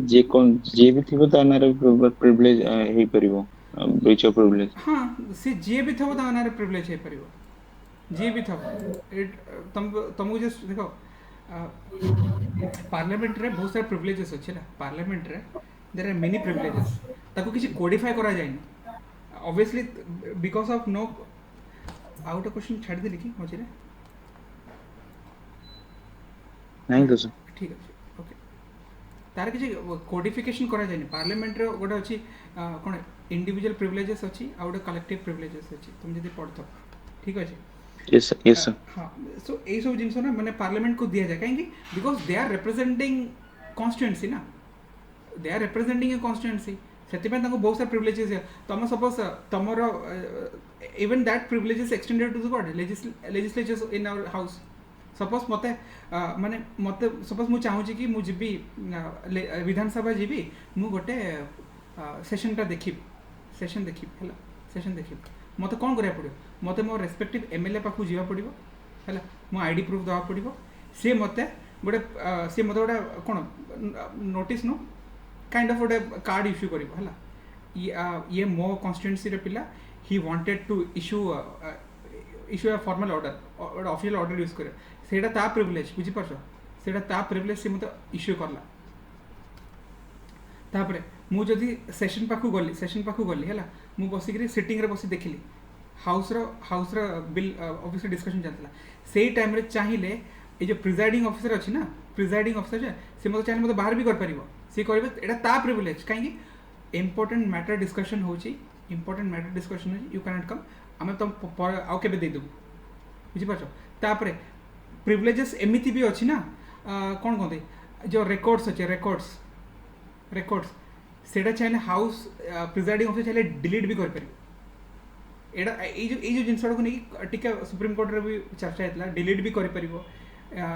जे भी थिबो ता नारे प्रिविलेज हे परिबो ब्रीच ऑफ प्रिविलेज हाँ से जे भी थबो ता नारे प्रिविलेज हे परिबो जी भी था तुमको जस्ट देखो पार्लियामेंट रे बहुत सारा प्रिविलेजेस अच्छे ना पार्लियामेंट रे देयर आर मेनी प्रिविलेजेस ताको किसी कोडिफाई करा जाएनी obviously because of no out of question छाड़ देली कि मझे नहीं तो सर ठीक अच्छे ओके तार किसी कोडिफिकेशन करा जाएनी पार्लियामेंट रे गोटे अच्छी कौन इंडिविजुअल प्रिविलेजेस अच्छी आ गोटे कलेक्टिव प्रिविलेजेस अच्छी तुम जब पढ़ो ठीक अच्छे यस सर हाँ सो ये सब जिन ना मैंने पार्लियामेंट को दिया जाए कहीं because they are representing constituency ना they are representing a constituency से बहुत सारा प्रिविलेजेस है तुम सपोज तुमर even that privileges extended to the what legislatures in our house suppose मत माने मत सपोज मु चाहूँ कि मुझे विधानसभा जीवी मु गोटे सेशन देखी सेशन देखी मत कौन करा पड़ो मत मो रेस्पेक्टिव एमएलए पाखु जीवा पड़ो है मो आईडी प्रूफ देवा पड़ो सी मत गोटे सी मत गोटे कौन नोटिस नो काइंड ऑफ गोटे कार्ड इश्यू कर ये मो कन्स्टिट्यूएंसी पिला he wanted to issue a formal order official order use करे सेटा ता प्रिविलेज बुझीपार सेटा ता प्रिविलेज से मत इश्यू करला तापरे मु जदि सेशन पाखु गली है मु बसिक सिटिंग रे बसी देखिली हाउस रो बिल ऑफिस डिस्कशन चलता से टाइम रे चाहिए ये जो प्रिजाइडिंग ऑफिसर अच्छी ना प्रिजाइडिंग ऑफिसर से मत चाहिए मत बाहर भी कर पारिबो सी करिबे एटा ता प्रिविलेज कहीं इंपोर्टेंट मैटर डिस्कशन होची इंपोर्टेंट मैटर डिस्कशन होची यू कैन नॉट कम आमे तुम आउ केबे दे देबु बुझी पाछो तापरे प्रिविलेजेस एमिति भी अच्छी ना कौन कहते जो रेकॉर्ड्स अच्छे रेकॉर्ड्स सेटा चाहिए हाउस प्रिजाइडिंग ऑफिसर चाहिए डिलीट भी कर एटा ये जिनस को नहीं टिके सुप्रीम कोर्ट रे भी चर्चा होता डिलीट भी कर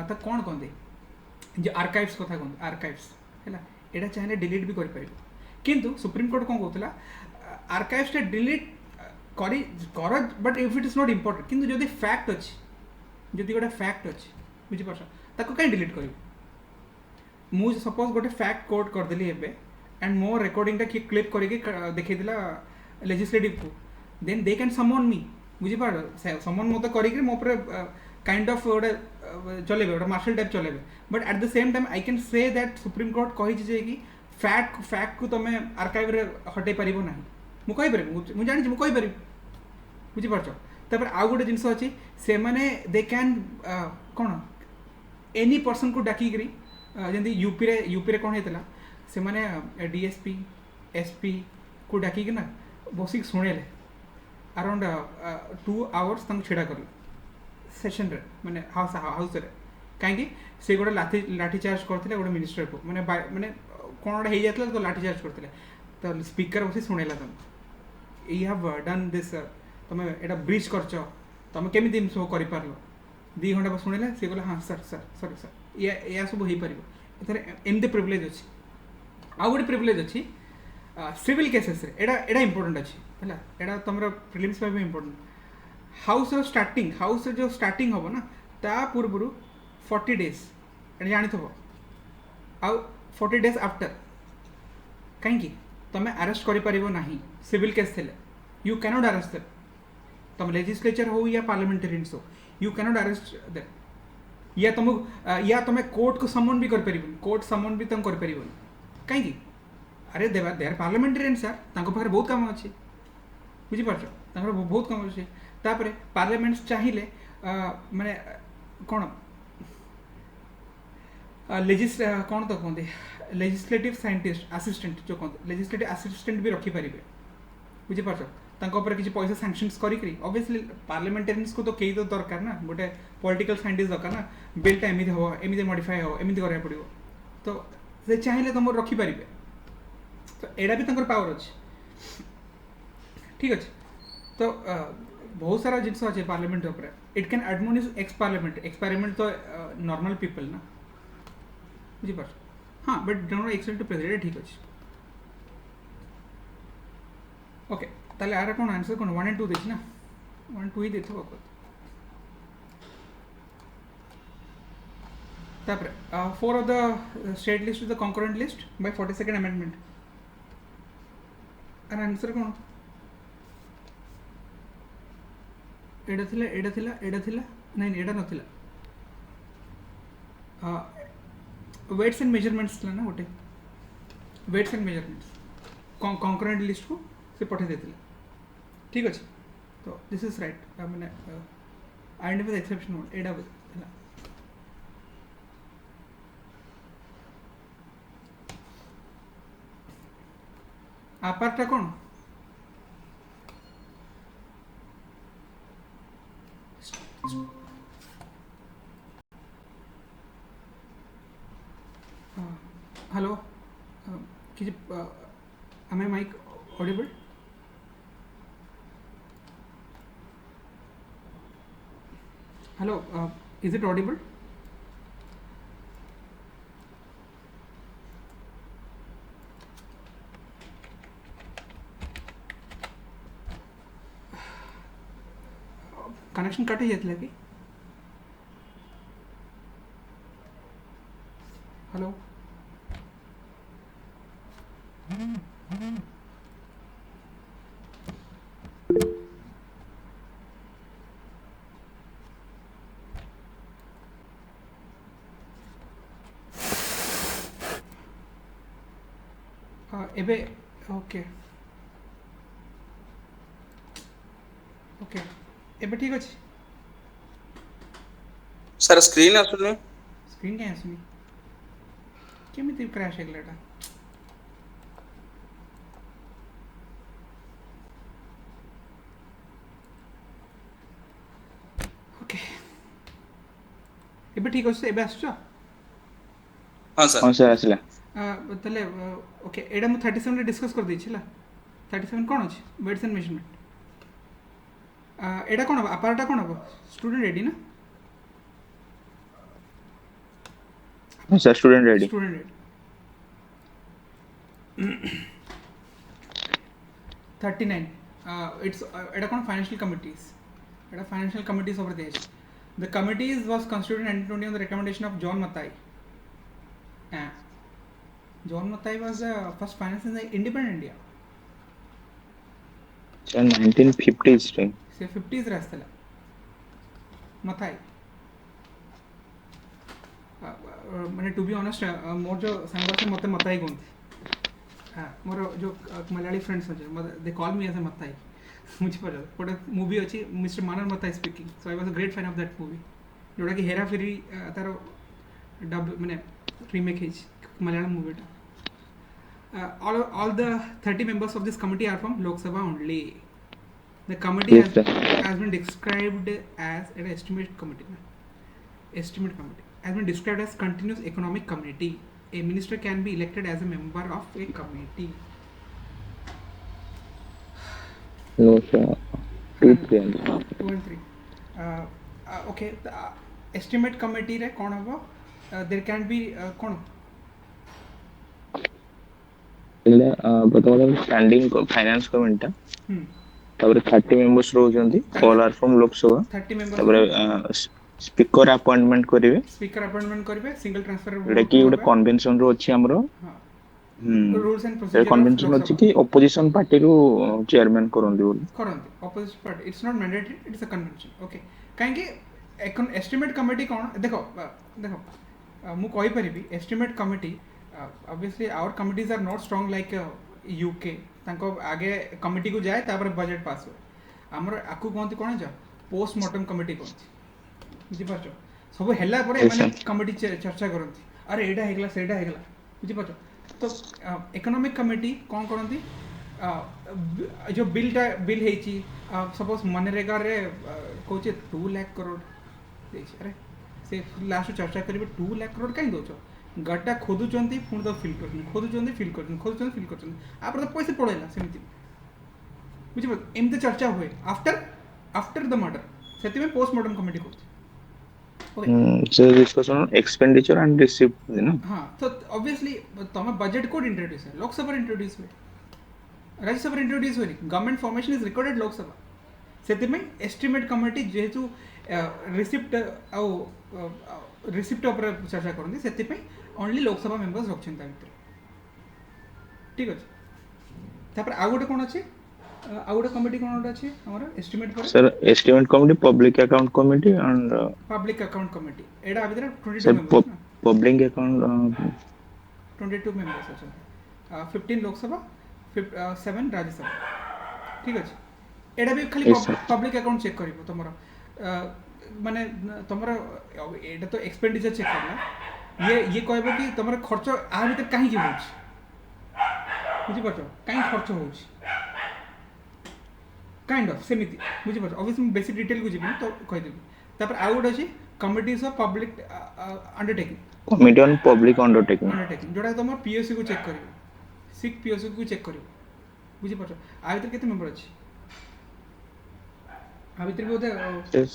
तो कौन कहते जो आर्काइव्स कथा कहते आर्काइव्स है एटा चाहिए डिलीट भी कर किंतु सुप्रीम कोर्ट कौन कहला आर्काइव्स डिलीट कर but if it is not important किंतु जदि फैक्ट अच्छी जदि गोटे फैक्ट अच्छी बुझीपार ताको कहीं डिलीट कर मु सपोज गोटे फैक्ट कोट करदेली एबे एंड मो रिकॉर्डिंग किए क्लिप करके देखा लेजिस्लेटिव को देन दे कैन समन मी बुझीपार समन मत कर मो काइंड ऑफ गोटे चलेबे गोटे मार्शल टाइप चलेबे but at the same time I can say that supreme court कही कि फैक्ट को तुम आर्काइव रे हटै पारिबो नाही मु कहि पारि मु जानि मु कहि पारि बुझीपार तापर आउ गोटे जिनस अच्छी से माने दे कैन कौन एनी पर्सन को डाकिकी जमी यूपी रे कौन होता से माने डीएसपी एसपी को डाकिकी ना बसिक शुणेले अराउंड 2 आवर्स छेड़ा कर सेशन रे माने हाउस रे कहीं से गोटे लाठी चार्ज करते गोटे मिनिस्टर को माने माने कौन गोटे हो जाता तो लाठी चार्ज करते तो स्पीकर बस शुणेला तुम यू हैव डन दिस तुम एटा ब्रीच कर तुम केमी सब कर 2 घंटा शुणेला सी कहला हाँ सर सर सॉरी सर या सब हो पार एमती प्रिविलेज अच्छी आउ गोटे प्रिविलेज अच्छी सिविल केसेस एटा इंपोर्टेंट अच्छी है एटा तुम प्रिलिम्स भी इंपोर्टेंट हाउस जो स्टार्टिंग हम ना ता पूर्व 40 डेज जानी थो आउ 40 डेज आफ्टर कहीं तुम अरेस्ट कर सिविल केस थे यू कैनॉट अरेस्ट देम तुम लेजिस्लेचर हो या पार्लियामेंटेरियंस हो यू कैनॉट अरेस्ट देम या तुम कोर्ट को समन भी कर कोर्ट समन भी तुम कर कहीं अरे दे आर पार्लियामेंटेरियंस यार तांको पाखरे बहुत काम अच्छे बुझीपार तांको बहुत काम अच्छे तापरे पार्लियामेंट चाहिए माने कौन कौन तो कहते लेजिस्लेटिव साइंटिस्ट असिस्टेंट जो कहते लेजिस्लेटिव असिस्टेंट भी रखिपारे बुझीपार किसी पैसा सैंक्शन्स करी ऑब्वियसली पार्लियामेंटेरियंस को तो कई तो दरकार ना गोटे पॉलिटिकल साइंटिस्ट दरकार ना बिलटा एमती हम एमती मॉडिफाई हम एमती करा पड़ो तो से चाहिए तुम रखिपारे तो एडा भी पावर अच्छे ठीक अच्छे तो बहुत सारा जिनस अच्छे parliament it can admonish experiment तो नॉर्मल पीपल ना बुझीपार हाँ but don't expect to president ठीक अच्छे ओके ताले आर कौन आंसर कौन 1 and 2 देखी ना 1 2 ही देखो तापर 4 of the state list to the concurrent list by 42nd amendment and answer कौन एड़ा नहीं एड़ा नथिला वेट्स एंड मेजरमेंट्स ना गोटे weights and measurements concurrent list को से पठे देथिले ठीक अच्छे तो दिस इज राइट मैंने आइडेंटिफाई द एक्सेप्शन एड़ा ହେଲା आपारटा कौन हेलो किसी am I mic audible hello is it audible connection cut जाता कि हेलो एबे ओके ओके एबे ठीक अछि सर स्क्रीन आसुनी स्क्रीन क्या आसुनी केमिति क्रैश हेगलाटा ओके एबे ठीक अछि एबे आसुछ हां सर आसला ताले ओके एडा मु 37 रे डिस्कस कर दै छिला 37 कोन अछि वेट्स एंड मेजरमेंट एडा कोन अपारटा कोन हो स्टूडेंट रेडी ना sir student ready student ready 39 it's एडा कोन financial committees over the age the committees was constituted in 1920 on the recommendation of John Mathai John Mathai was the first finance in the independent India sir 1950s रे से 50s रे आस्तला Mathai माने to be honest मोर जो सांग से मते Mathai कोंती मोर जो Malayali friends अछि they call me as a Mathai मुझे पर गोटे मूवी अच्छी mister Mannar Mathai speaking so I was a great fan of that movie जोटा कि हेरा फेरी तार डब माने रीमेक है मलयालम मूवीटा all the 30 members of this committee are from Lok Sabha only the committee Yes, has been described as an estimate committee has been described as continuous economic committee a minister can be elected as a member of a committee no sir 2 and 3 2 and 3 okay the estimate committee रे कोन हबो there can be कोन એટલે ବର୍ତ୍ତମାନ standing finance କମିଟିଟା ତାପରେ 30 members ରହୁଛନ୍ତି all are from Lok Sabha 30 members ତାପରେ speaker appointment करिवे speaker appointment करिवे single transfer एटा की ଗୋଟେ कन्वेंशन रो अछि हमरो rules and a procedure convention अछि कि ऑपोजिशन पार्टी रो चेयरमैन करंदी बोली करंती opposite party it's not mandatory it's a convention okay काहे कि एस्टिमेट कमिटी कोन देखो मु कहि परिबी estimate committee obviously our committees are not strong like UK तांको आगे कमिटी को जाए तापर बजट पास हो हमर आकु कोंती कोन जा पोस्टमार्टम कमिटी कोंती बुझि पाछो सब हेला परे माने कमिटी चर्चा करंती अरे एडा हेगला सेडा हेगला बुझि पाछो तो इकोनॉमिक कमिटी कोन करंती जो बिल हेची सपोज मनरेगा रे कोचे 2 लाख करोड़ देछि अरे से लास्ट चर्चा करिवे 2 लाख करोड़ काई दोछो गड्ढा खोदुचंती पुणी तो फिल कर खोदुचंती फिल कर खोदुचंती फिल कर आप तो पैसे पड़ेला सेमती बुझे एमती चर्चा हुए आफ्टर द मर्डर सेति में पोस्टमार्टम कमिटी को सो डिस्कशन एक्सपेंडिचर एंड रिसीप्ट ना हां तो ऑब्वियसली तमे बजट कोड इंट्रोड्यूस है लोकसभा इंट्रोड्यूस हुए राज्यसभा इंट्रोड्यूस हुए government formation is recorded Lok Sabha सेति में एस्टिमेट कमिटी जेतु रिसिप्ट ऊपर चर्चा करती से ओनली लोकसभा मेंबर्स रखते ठीक अच्छे तापर आउ गोटे कौन अच्छे ଆଉ ଗୋଟେ କମିଟି କ'ଣ ଗୋଟେ ଅଛି ଆମର ଏଷ୍ଟିମେଟ୍ ପରେ sir estimate committee, public account committee, and public account committee. ଏଇଟା ଭିତରେ 22 sir ମେମ୍ବର୍ସ ନା, public account 22 ମେମ୍ବର୍ସ ଅଛନ୍ତି। 15 ଲୋକସଭା, 7 ରାଜ୍ୟସଭା, ଠିକ୍ ଅଛି। ଏଇଟା ବି ଖାଲି Yes, sir. Public account check କରିବ ତମର, ମାନେ ତମର ଏଇଟା ତ ଏକ୍ସପେଣ୍ଡିଚର ଚେକ୍ କରିଲା, ଇଏ କହିବ କି ତମର ଖର୍ଚ୍ଚ ଆ ଭିତରେ କାହିଁକି ହେଉଛି, ବୁଝିପାରୁଛ, କାହିଁକି ଖର୍ଚ୍ଚ ହେଉଛି, କାଇଣ୍ଡ ଅଫ୍ ସେମିତି, ବୁଝିପାରୁଛ। ଅବଶ୍ୟ ମୁଁ ବେଶୀ ଡିଟେଲକୁ ଯିବିନି ତ କହିଦେବି। ତାପରେ ଆଉ ଗୋଟେ ଅଛି committees of public undertaking, committee on public undertaking। ଯୋଉଟା ତମର ପିଓସିକୁ ଚେକ୍ କରିବ, ସିକ୍ ପିଓସିକୁ ଚେକ୍ କରିବ, ବୁଝିପାରୁଛ। ଆ ଭିତରେ କେତେ ମେମ୍ବର ଅଛି, ଆ ଭିତରେ ବି ବୋଧେ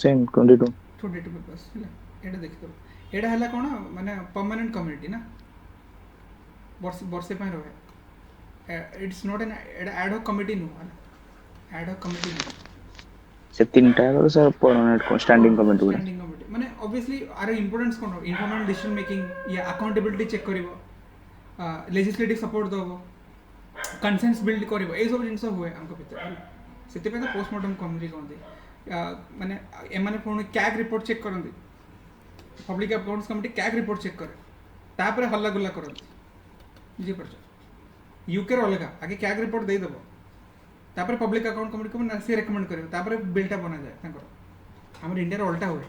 Same 22। 22 ମେମ୍ବର୍ସ ହେଲା। ଏଇଟା ଦେଖିଦେବ। ଏଇଟା ହେଲା କ'ଣ ମାନେ ପର୍ମାନେଣ୍ଟ କମିଟି ନା, ବର୍ଷେ ପାଇଁ ରହେ। ଇଟ୍ସ ନଟ୍ ଏନ୍ ଏଇଟା ଆଡ୍ କମିଟି ନୁହଁ, ହେଲା, ଆଡ୍ କମିଟି ନୁହଁ, ସେ ତିନିଟା ଯାକ sir permanent standing committee ଗୁଡା। Standing committee. ମାନେ ଅବଭିୟସଲି ଆର ଇମ୍ପୋର୍ଟାନ୍ସ କ'ଣ, ଇନଫର୍ମାଲ ଡିସିଜନ ମେକିଂ, ୟା ଆକାଉଣ୍ଟେବିଲିଟି ଚେକ୍ କରିବ, ଲେଜିସ୍ଲେଟିଭ ସପୋର୍ଟ ଦେବ, କନସେନ୍ସ ବିଲ୍ଡ କରିବ, ଏଇସବୁ ଜିନିଷ ହୁଏ ଆମ ଭିତରେ, ହେଲା। ସେଥିପାଇଁ ତ ପୋଷ୍ଟମର୍ଟମ କମିଟି କହନ୍ତି। ମାନେ ଏମାନେ ପୁଣି କ୍ୟାଗ୍ ରିପୋର୍ଟ ଚେକ୍ କରନ୍ତି, public accounts committee CAG report check କରେ, ତାପରେ ହଲ୍ଲାଗୁଲା କରନ୍ତି, ବୁଝିପାରୁଛ। ୟୁକେର ଅଲଗା, ଆଗେ କ୍ୟାଗ୍ ରିପୋର୍ଟ ଦେଇଦେବ, ତାପରେ ପବ୍ଲିକ୍ ଆକାଉଣ୍ଟ କମିଟି ନା ସିଏ ରେକମେଣ୍ଡ କରିବ, ତାପରେ ବିଲ୍ଟା ବନାଯାଏ ତାଙ୍କର। ଆମର ଇଣ୍ଡିଆର ଅଲଟା ହୁଏ,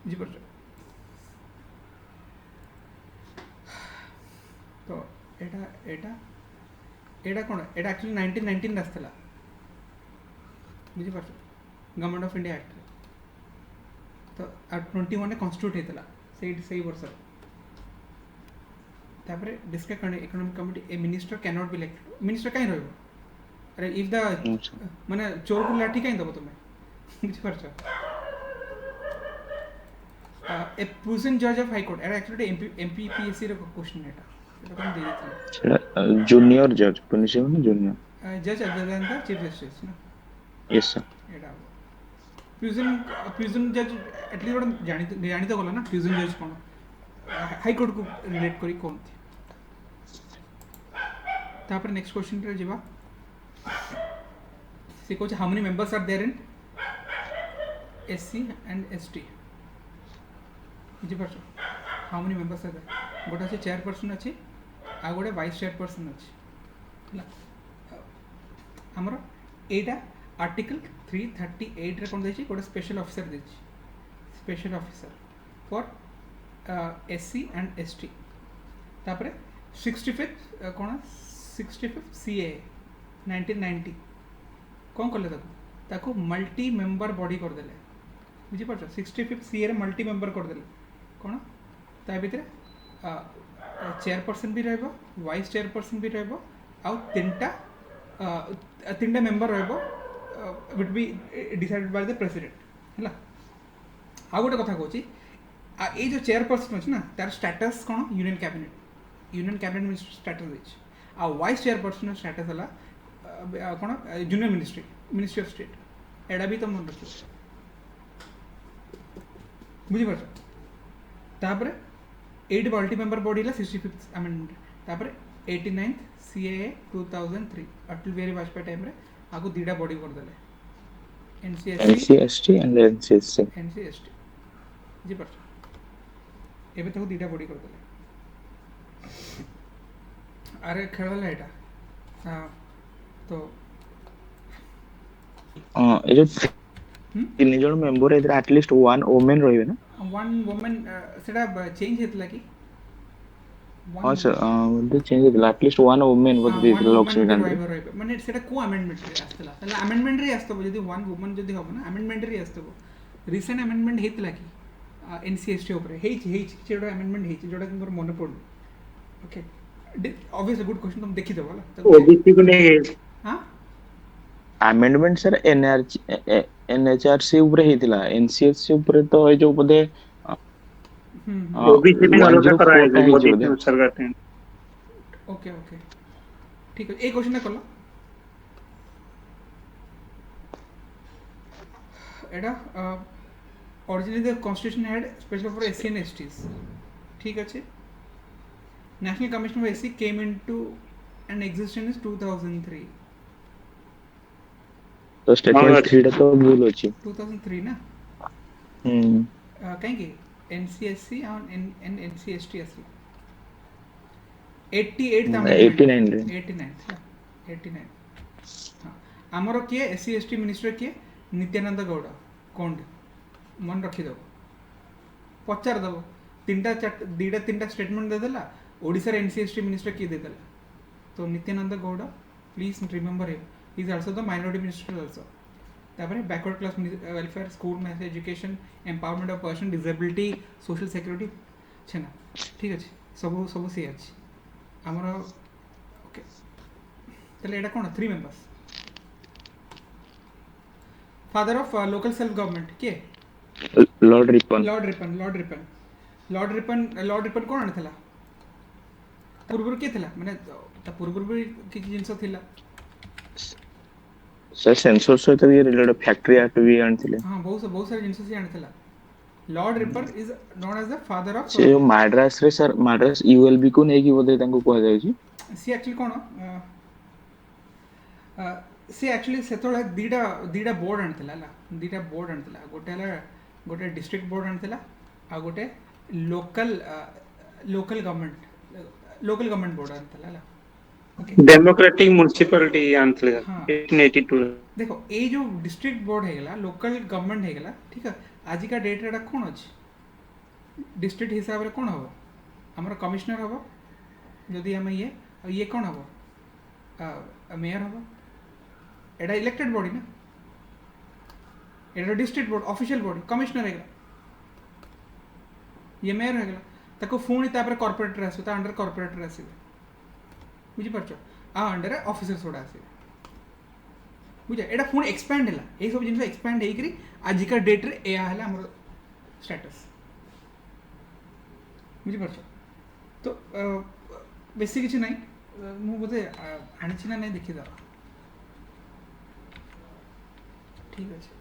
ବୁଝିପାରୁଛ। ତ ଏଇଟା ଏଇଟା ଏଇଟା କ'ଣ, ଏଇଟା ଆକ୍ଚୁଆଲି 1919 ଆସିଥିଲା, ବୁଝିପାରୁଛ, ଗଭର୍ଣ୍ଣମେଣ୍ଟ ଅଫ୍ ଇଣ୍ଡିଆ ଆକ୍ଟରେ। ତ 21ରେ କନଷ୍ଟିଟ୍ୟୁଟ୍ ହେଇଥିଲା ସେଇ ବର୍ଷରେ। ତାପରେ district economic committee, A minister can not be elected. Minister କାହିଁ ରହିବ, ଆରେ ଇଫ୍ ଦ ମାନେ ଚୋରକୁ ଲାଠି କାହିଁ ଦେବ ତମେ, ବୁଝିପାରୁଛ। ଏ ପ୍ରୁଜେଣ୍ଟ ଜଜ୍ ଅଫ୍ ହାଇକୋର୍ଟ, ଏଇଟା ଆକ୍ଚୁଆଲି MPPSC ର କ୍ୱେଶ୍ଚନ୍, ଏଇଟା ମୁଁ ଦେଇଥିଲି। ସେଟା junior judge, ପୁନିସି ମାନେ junior। ଜଜ୍ other than the chief justice ନା, yes sir। ଏଇଟା ହେବ। ପ୍ରିଜନ୍ ଜଜ୍ ଆଟଲିଷ୍ଟ ଗୋଟେ ଜାଣି ତ ଗଲା ନା, ପ୍ରିଜନ୍ ଜଜ୍ କ'ଣ ହାଇକୋର୍ଟକୁ ରିଲେଟ୍ କରି କୁହନ୍ତି। ତାପରେ ନେକ୍ସଟ କ୍ୱେଶ୍ଚନ୍ରେ ଯିବା। ସେ କହୁଛି how many members are there in SC and ST, ବୁଝିପାରୁଛ। How many members are there, ଗୋଟେ ଅଛି ଚେୟାରପର୍ସନ୍ ଅଛି, ଆଉ ଗୋଟେ ଭାଇସ୍ ଚେୟାରପର୍ସନ୍ ଅଛି, ହେଲା। ଆମର ଏଇଟା ଆର୍ଟିକଲ 338ରେ କ'ଣ ଦେଇଛି, ଗୋଟେ ସ୍ପେଶାଲ ଅଫିସର ଦେଇଛି, special officer for SC and ST। ତାପରେ 65th କ'ଣ 65th CA 1990 କ'ଣ କଲେ, ତାକୁ ମଲ୍ଟି ମେମ୍ବର ବଡି କରିଦେଲେ, ବୁଝିପାରୁଛ। 65th CA ରେ ମଲ୍ଟି ମେମ୍ବର କରିଦେଲେ, କ'ଣ ତା ଭିତରେ ଚେୟାରପର୍ସନ୍ ବି ରହିବ, ଭାଇସ୍ ଚେୟାରପର୍ସନ୍ ବି ରହିବ, ଆଉ ତିନିଟା ମେମ୍ବର ରହିବ, would be decided by the president, ହେଲା। ଆଉ ଗୋଟେ କଥା କହୁଛି, ଏଇ ଯେଉଁ ଚେୟାରପର୍ସନ୍ ଅଛି ନା, ତାର ଷ୍ଟାଟସ୍ କ'ଣ, ୟୁନିୟନ୍ କ୍ୟାବିନେଟ୍ ମିନିଷ୍ଟର ଷ୍ଟାଟସ୍ ଦେଇଛି। ଆଉ ଭାଇସ୍ ଚେୟାରପର୍ସନ୍ର ଷ୍ଟାଟସ୍ ହେଲା କ'ଣ, ଜୁନିୟର ମିନିଷ୍ଟ୍ରି ଅଫ୍ ଷ୍ଟେଟ୍। ଏଇଟା ବି ତ ମନେ ରଖିବ, ବୁଝିପାରୁଛ। ତାପରେ 8 ମଲ୍ଟି ମେମ୍ବର ବଡି ହେଲା 65th ଆମେଣ୍ଡମେଣ୍ଟ। ତାପରେ 89th CAA 2003 ଅଟଳ ବିହାରୀ ବାଜପେୟୀ ଟାଇମ୍ରେ ଆକୁ ଦୁଇଟା ବଡି କରିଦେଲେ, NCST and NCSC। ବୁଝିପାରୁଛ। ଏବେ ତାକୁ ଦୁଇଟା ବଡି କରିଦେଲେ। ଆରେ ଖେଳ ହେଲା ଏଇଟା। ତ ଏ ଯୋଉ ତିନି ଜଣ ମେମ୍ବର ଏଥିରେ ଆଟଲିଷ୍ଟ ୱାନ୍ ଓମେନ୍ ରହିବେ ନା? ୱାନ୍ ଓମେନ୍ ସେଟା ଚେଞ୍ଜ ହେଇଥିଲା କି? ହଁ ସାର୍ ବୋଧେ ଚେଞ୍ଜ ହେଇଥିଲା, ଆଟଲିଷ୍ଟ ୱାନ୍ ଓମେନ୍ ବୋଧେ ଦେଇଥିଲା ଲକ୍ଷ୍ମୀ କାନ୍ତରେ। ମାନେ ସେଟା କୋଉ ଆମେଣ୍ଡମେଣ୍ଟରେ ଆସିଥିଲା? ତାହେଲେ ଆମେଣ୍ଡମେଣ୍ଟରେ ଆସିଥିବ, ଯଦି ୱାନ୍ ଓମେନ୍ ଯଦି ହବ ନା ଆମେଣ୍ଡମେଣ୍ଟରେ ଆସିଥିବ। ରିସେଣ୍ଟ ଆମେଣ୍ଡମେଣ୍ଟ ହେଇଥିଲା କି NCST ଉପରେ? ହେଇଛି କିଛି ଗୋଟେ ଆମେଣ୍ଡମେଣ୍ଟ ହେଇଛି ଯୋଉଟା କି ମୋର ମନେ ପଡୁନି। ଓକେ, obviously good question, तुम देखी दो वाला ओबीसी को नहीं हां amendment sir NHRC ଉପରେ ହେଇଥିଲା, NCSC ଉପରେ ତ ଏଇ ଯୋଉ ବୋଧେ ओबीसी में अलग 104 कराएगा ଟା ହେଇଛି मोदी ବୋଧେ। के सरकार ने। ओके ठीक है, ए क्वेश्चन ना कलो एडा originally the constitution had special for SC and STs, ठीक আছে। National Commission of SC came into an existence in 2003, तो स्टेटमेंट 3 टा तो भूल अछि 2003 ना कहीं एनसीएससी और एनसीएसटी असला 88 ता अमेंडमेंट 89 रे 89 था 89 हाँ आमर किए एससी एसटी मिनिस्टर किए नित्यानंद गौड़ कोंड मन रखीदेव पचार देव दीटा तीन स्टेटमेंट देदेला ओडिशा एनसी एसटी मिनिस्टर किए देदेला तो Nityanand Gaud please remember him is also the minority minister also तापर backward class welfare school math education empowerment of person disability social security छेना ठीक अच्छे सब सब सी अच्छे आमर ओके ताहले एटा कोन 3 members father of local self government के लॉर्ड रिपन लॉर्ड रिपन कोन आनिथिला पूर्व के थिला माने ता पूर्व भी किछि जिंस थिला सर सेंसर सहित भी रिलेटेड फैक्ट्री एक्ट भी आनिथिले हां बहुत सारे जिंस से आनिथिला lord Ripon is known as the father of से माड्रास रे सर माड्रास यूएलबी को नेकी बोधे तांको कहै जाय छी सी एक्चुअली कोन सी एक्चुअली सेतोळे दीटा बोर्ड आनिथिला दीटा बोर्ड आनिथिला गोटे डिस्ट्रिक्ट बोर्ड आनिथिला आ गोटे लोकल गवर्नमेंट बोर्ड आनिथिला डेमोक्रेटिक म्युनिसिपैलिटी आनथले हाँ 1882 देखो ये जो डिस्ट्रिक्ट बोर्ड है लोकल गवर्नमेंट है ठीक है आज का डेट रे कौन अच्छे डिस्ट्रिक्ट हिसाब से कौन हम आमर कमिश्नर हम जदि आम ये कौन हम मेयर हम एटा इलेक्टेड बॉडी ना एटा district board official body commissioner है ये मेयर है ताको पुणी कॉर्पोरेटर आसो अंडर कॉर्पोरेटर आसवे बुझीपार आ अंडर ऑफिसर्स गुड़ा आसवे बुझे एटा पुणी एक्सपैंड है ये सब जिन एक्सपैंड होकर आजिका डेट रे या है आमर स्टेटस बुझीपार तो बेसी किसी ना मु बोधे आनी ना नहीं देखीद ठीक अच्छे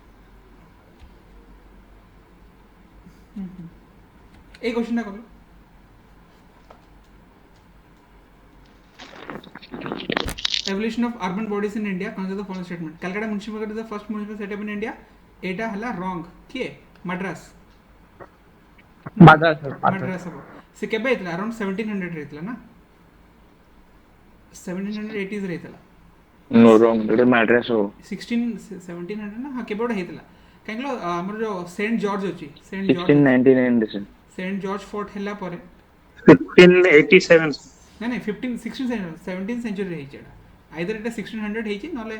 এই কোশ্চেনটা করো evolution of urban bodies in India consider the following statement Calcutta municipality is the first municipal setup in India এটা হলা wrong কিয়ে মাদ্রাস মাদ্রাস হবো সে কেবে হইতলা अराउंड 1700 রইতলা না 1780s রইতলা नो रॉन्ग एटा मैड्रास हो 1700 ना हाँ केबे ओटा हेतला काहेकलो हमर जो सेंट जॉर्ज अछि 1699 दिस सेंट जॉर्ज फोर्ट हैला परे 1587 ना नहीं 17th सेंचुरी रही छेड़ा आइदर एटा 1600 हेछि नले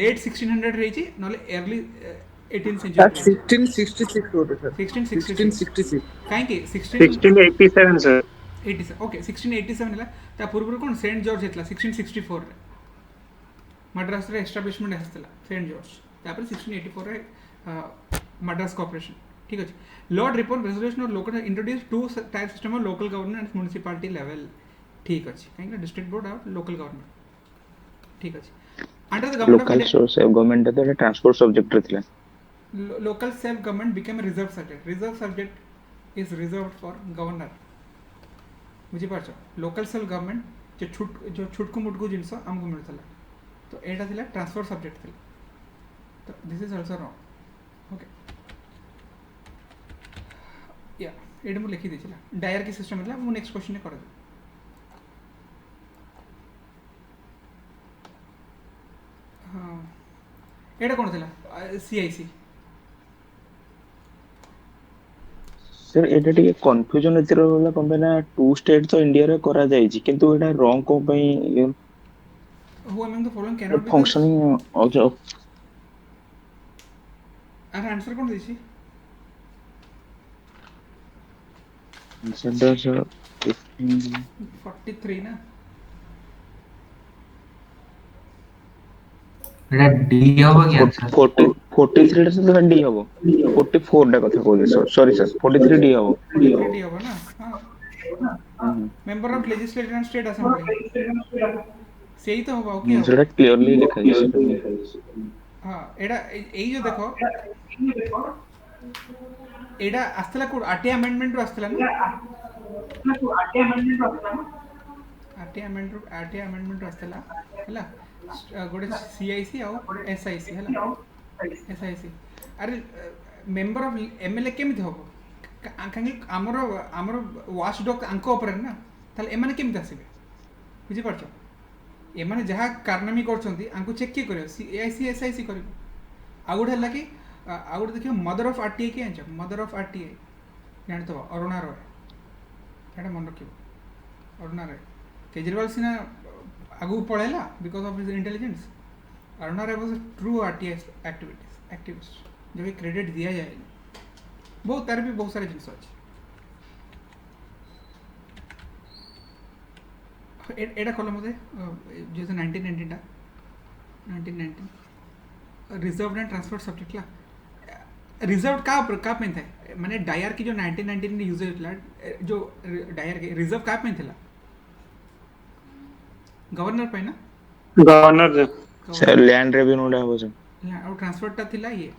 लेट 1600 रही छि नले अर्ली 18th सेंचुरी 1666 होते सर 1666 काहे कि 1687 सर 87 ओके 1687 हला ता पूर्व कोन सेंट जॉर्ज हेतला 1664 रे मद्रास रे एस्टैब्लिशमेंट हस्तला सेंट जॉर्ज तापर 1684 रे मद्रास कॉर्पोरेशन ठीक अछि lord Ripon resolution of local introduce two type system of local government and municipality level ठीक अछि काहे डिस्ट्रिक्ट बोर्ड और लोकल गवर्नमेंट ठीक अछि under the government local source government तो ट्रांसपोर्ट सब्जेक्ट रथिला local self government became a reserve subject is reserved for governor बुझी पारछ local self government जो छुटकु मुटकु जिंस हमको मिलथला तो एटा थिला ट्रांसफर सब्जेक्ट थिला तो this is also wrong okay या एटा मु लिखि दिछला डायर की सिस्टम हला मु नेक्स्ट क्वेश्चन कर दे हां एटा कोन थिला सीआईसी सर एटा टिके कंफ्यूजन एतिर होला कंपना टू स्टेट तो इंडिया रे करा जाय छी किंतु एटा रॉन्ग को पई who among the following cannot be functioning also are answer कोन देछि आंसर दोस 43 ना एटा डी होबो कि आंसर 43 से तो डी हबो 44 टा कथा कहले सॉरी सर 43 डी हबो डी होबो ना हां member of legislative and state assembly सही तो होबा ओके सेटा क्लियरली लिखा जाय हां एडा एई जो देखो एडा आस्तला को 8 अमेंडमेंट रो आस्तला ना आरटीआई अमेंडमेंट आसला हैला गोटे सीआईसी आउ एसआईसी हैला एसआईसी अरे मेंबर ऑफ एमएलए केमिति हो कहीं आमर आमर वाच डॉग आंक ऊपर ना ताले एमाने केमिति आसीबे बुझी पारछ एमाने जहाँ कारनामी करछंती आंको चेक किए करियो सीआईसी एसआईसी करियो आ गोटे हला कि आ गोटे देखियो मदर ऑफ आरटीआई के जानछ मदर ऑफ आरटीआई जानतो अरुणा रॉय एटा मन रखियो अरुणा रॉय केजरीवाल सिना आगु पळेला because of his intelligence Aruna Roy was a true RTI activist जो कि क्रेडिट दिया जाए बहुत तार भी बहुत सारे जिनस अच्छे एटा कल मते जो 1919 टा 1919 रिजर्व एंड ट्रांसफर सब्जेक्ट ला रिजर्व का पेन था माने डायर की जो 1919 में यूज होइला जो डायर के रिजर्व का पेन थिला गवर्नर पे ना गवर्नर सर लैंड रेवेन्यू डा हो सर और ट्रांसफर टा थिला ये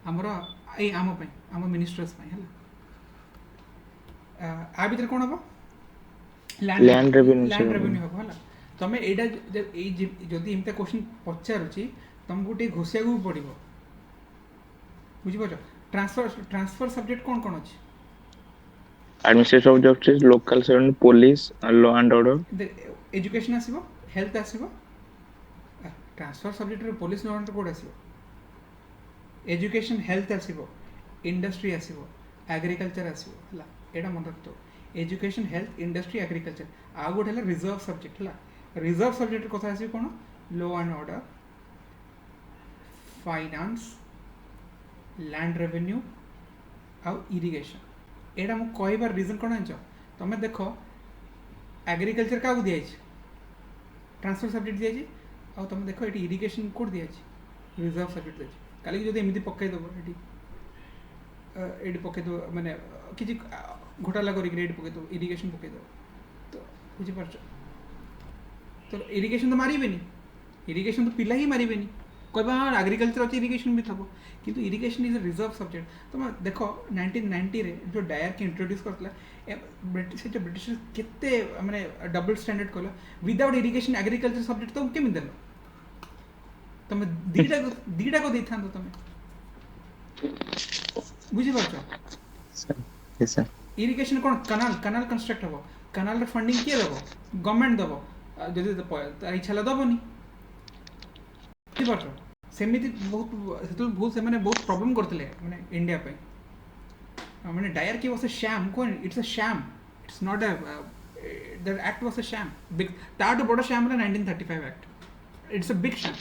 हमरो ए आम पे आम मिनिस्टर्स पे हला आ भीतर कोन हबो लैंड रेवेन्यू हबो हला तमे एडा जदि इमते क्वेश्चन पचारुची तुमको टे घोषिया को पड़िबो बुझि पाछ ट्रांसफर सब्जेक्ट कोन अछि administration of justice local servant police law and order education आसीबो हेल्थ आसीबो ट्रांसफर सब्जेक्ट रे पुलिस लॉ एंड कोड आसीबो एजुकेशन हेल्थ आसीबो इंडस्ट्री आसीबो एग्रीकल्चर आसीबो हला एडा मन रखतो एजुकेशन हेल्थ इंडस्ट्री एग्रीकल्चर आ गोटे हला रिजर्व सब्जेक्ट हला रिजर्व सब्जेक्ट कथा आसीबो कोन law and order finance land revenue आउ इरिगेशन एडा मु कहबार रीजन कोन आंचो तमे देखो एग्रीकल्चर का दिया ट्रांसफर सब्जेक्ट दिया आउ तुम देखो ये इरिगेशन कोड दिया रिजर्व सब्जेक्ट दिया काली जो एमती पकईदेव ये पकईदेव मानने किसी घोटाला करके पकईदेव इरिगेशन पकईदेव तो बुझीपार तो इरिगेशन तो मारे इरिगेशन तो पिला ही मारे कह हाँ एग्रीकल्चर अच्छे इरिगेशन भी थब किंतु irrigation is a reserve subject तुम देख 1990 रे जो डायर के इंट्रोड्यूस करता ब्रिटिश केते माने डबल स्टैंडर्ड कल विदाउट इरिगेशन एग्रीकल्चर सब्जेक्ट तुम केमी देल तुम दीटा को देथा तुम बुझी पारछ इरिगेशन कौन कनाल कंस्ट्रक्ट हम कनाल फंडिंग किए देव गवर्नमेंट देव जदि तार इच्छा दबनी सेमिति बहुत से बहुत प्रॉब्लम करते माने इंडिया पे माने dyarchy was a sham कोन it's a sham it's not a that act was a sham big तार बड़ा शैम है 1935 act it's a big sham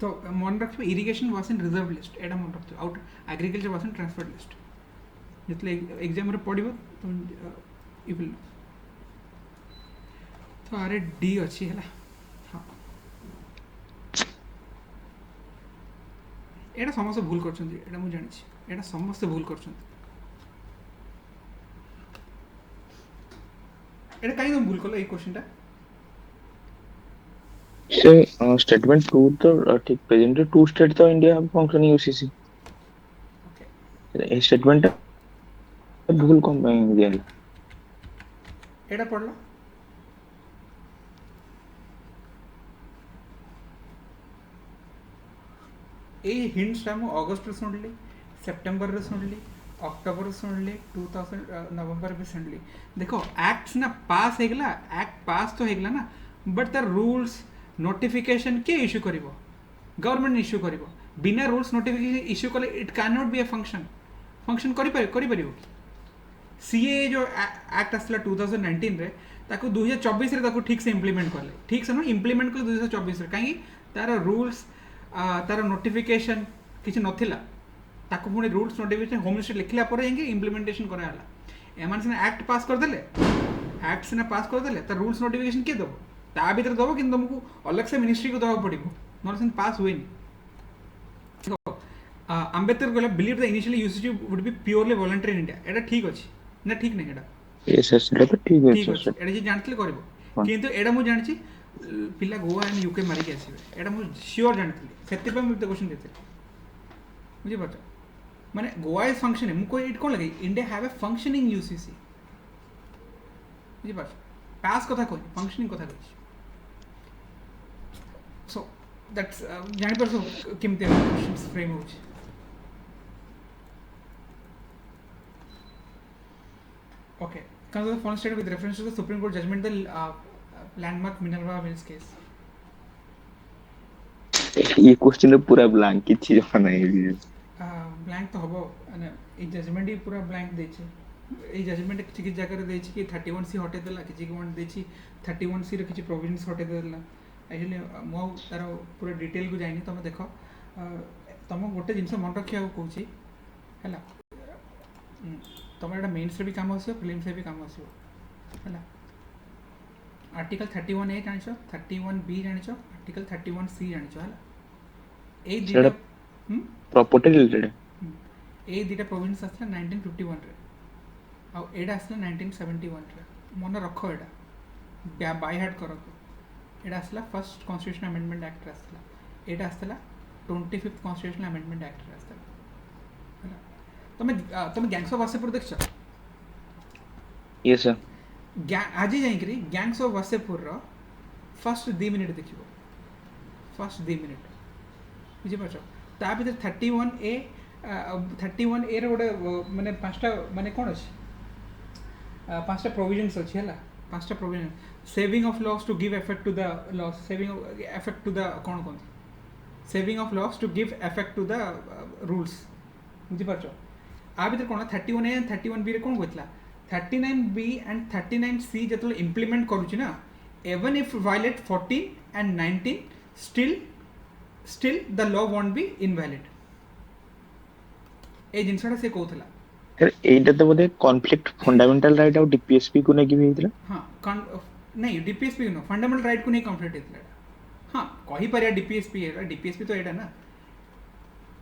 तो मन रखियो irrigation was in reserve list एडा मन रखियो आउट agriculture was in transfer list जतले एग्जाम रे पढिबो तुम यू विल तो आरे डी अछि हला एटा समस्त भूल करछन्ती एटा मु जानि छी एटा समस्त भूल करछन्ती एटा काई भूल कलो ए क्वेश्चन टा से स्टेटमेंट 2 तो ठीक प्रेजेंट 2 स्टेट तो इंडिया फंक्शन यूसीसी ओके ए स्टेटमेंट भूल कम दिया एटा पढ़लो ए हिंट्स टा मु अगस्त रे सुनली सितंबर रे सुनली अक्टोबर रे सुनली 2000 नवंबर में सुनली देखो एक्ट्स ना पास हेगला एक्ट पास तो हेगला ना बट द रूल्स नोटिफिकेशन के इश्यू करिवो गवर्नमेंट इश्यू करिवो बिना रूल्स नोटिफिकेशन इश्यू कले it can not be a function करि परिवो सीए जो एक्ट आसला 2019 रे ताको 2024 रे ताको ठीक से इंप्लीमेंट करले ठीक से ना इंप्लीमेंट कर 2024 रे काहे तार रूल्स तार नोटिफिकेशन किसी नथिला ताको पुणी रूल्स नोटिफिकेशन होम मिनिस्ट्री लिखला पर हिंगे इंप्लीमेंटेशन कराला एमान सिना एक्ट पास कर देले एक्ट सिना पास कर देले तार रूल्स नोटिफिकेशन के दबो ता भीतर दबो कि तुमको अलग से मिनिस्ट्री को दबा पड़िबो नॉट सिन पास होइनी देखो अंबेडकर कहला believe the initially usage would be purely voluntary in India एटा ठीक अछि ना ठीक नहीं एटा यस यस एटा तो ठीक अछि है एटा जे जानतले करबो किंतु एटा मु जानछि पिला गोवा एंड यूके मारी के आसीबे एटा मु श्योर जानतली सेति पे मु क्वेश्चन देते बुझी पाछ माने गोवा इज फंक्शनिंग मु कोई इट कोन लगे India have a functioning UCC बुझी पाछ पास कथा कहनी फंक्शनिंग कथा कहनी सो दैट्स जानि परसो केमते क्वेश्चंस फ्रेम होची okay comes the following statement with reference to the Supreme Court judgment the landmark Minerva Mills case ये क्वेश्चन पूरा ब्लैंक किछि जमा नहीं ब्लैंक तो हबो अने ए जजमेंट ही पूरा ब्लैंक दै छै ए जजमेंट किछि किछि जगह रे दै छै कि 31 सी हटे देला किछि कि वन दै छै 31 सी रे किछि प्रोविजंस हटे देला एक्चुअली मो तार पूरा डिटेल को जाइनी तमे देखो तम गोटे जिंस मन रखिया को कहूची हैला तमर एटा मेंस रे भी काम आसो प्रीलिम्स रे भी काम आसो हैला आर्टिकल 31 ए जानिछो 31 बी जानिछो आर्टिकल 31 सी जानिछो हैला ए दिटा प्रॉपर्टी रिलेटेड ए दिटा प्रोविजंस आसला 1951 रे आ एडा आसला 1971 रे मन रखो एडा बाय हार्ट करो एडा आसला फर्स्ट कॉन्स्टिट्यूशन अमेंडमेंट एक्ट रे आसला एडा आसला 25th कॉन्स्टिट्यूशन अमेंडमेंट एक्ट रे आसला हैला तमे गैंग्स ऑफ वासेपुर देखछ यस सर आज जाइकरी गैंग्स ऑफ वासेपुर रो फर्स्ट 2 मिनिट देखिबो फर्स्ट 2 मिनिट बुझि पाछो ता भीतर 31 ए रे गोटे माने पांचटा माने कोन अछि पांचटा प्रोविजंस अछि हला पांचटा provision saving of laws to give effect to the laws saving effect to the कोन कोन saving of laws to give effect to the rules बुझि पाछो आ भीतर कोन 31 ए एंड 31 बी रे कोन होतला 39 बी एंड 39 सी जतलो इंप्लीमेंट करूची ना even if violate 14 and 19 still the law won't be invalid ए जिनसटा से कहउथला सर एटा तो बोले कॉन्फ्लिक्ट फंडामेंटल राइट और डीपीएसपी को नेकी हेतला हां नहीं डीपीएसपी नो फंडामेंटल राइट को नहीं कॉन्फ्लिक्ट हेतला हां कहि परिया डीपीएसपी तो एटा ना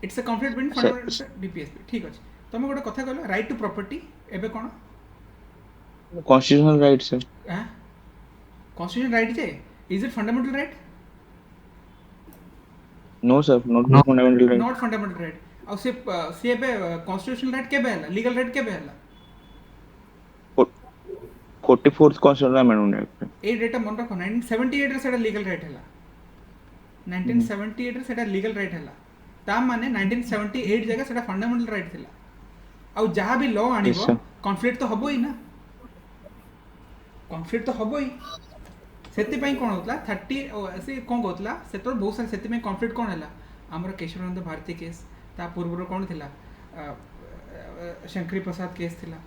it's a conflict between fundamental DPSP ठीक अछि तमे गोटे कथा कहलो राइट टू प्रॉपर्टी एबे कोन कॉन्स्टिट्यूशनल राइट सर हां कॉन्स्टिट्यूशन राइट जे is it fundamental right no sir not fundamental right not fundamental right और से बे कॉन्स्टिट्यूशनल राइट केबे हला लीगल राइट केबे हला 44th कॉन्स्टिट्यूशनल अमेंडमेंट एक्ट ए डेटा मन रखो 1978 रे सेटा लीगल राइट हला 1978 रे सेटा लीगल राइट हला ता माने 1978 जगह सेटा फंडामेंटल राइट थिला और जहां भी लॉ आनिबो कॉन्फ्लिक्ट तो हबो ही ना कॉन्फ्लिक्ट तो हबो ही सेति पई कोन होतला 30 से कोन होतला सेतो बहुत सारे सेति में कॉन्फ्लिक्ट कोन हला हमर केशवानंद भारती केस ता पूर्व कोन थिला शंकरी प्रसाद केस थिला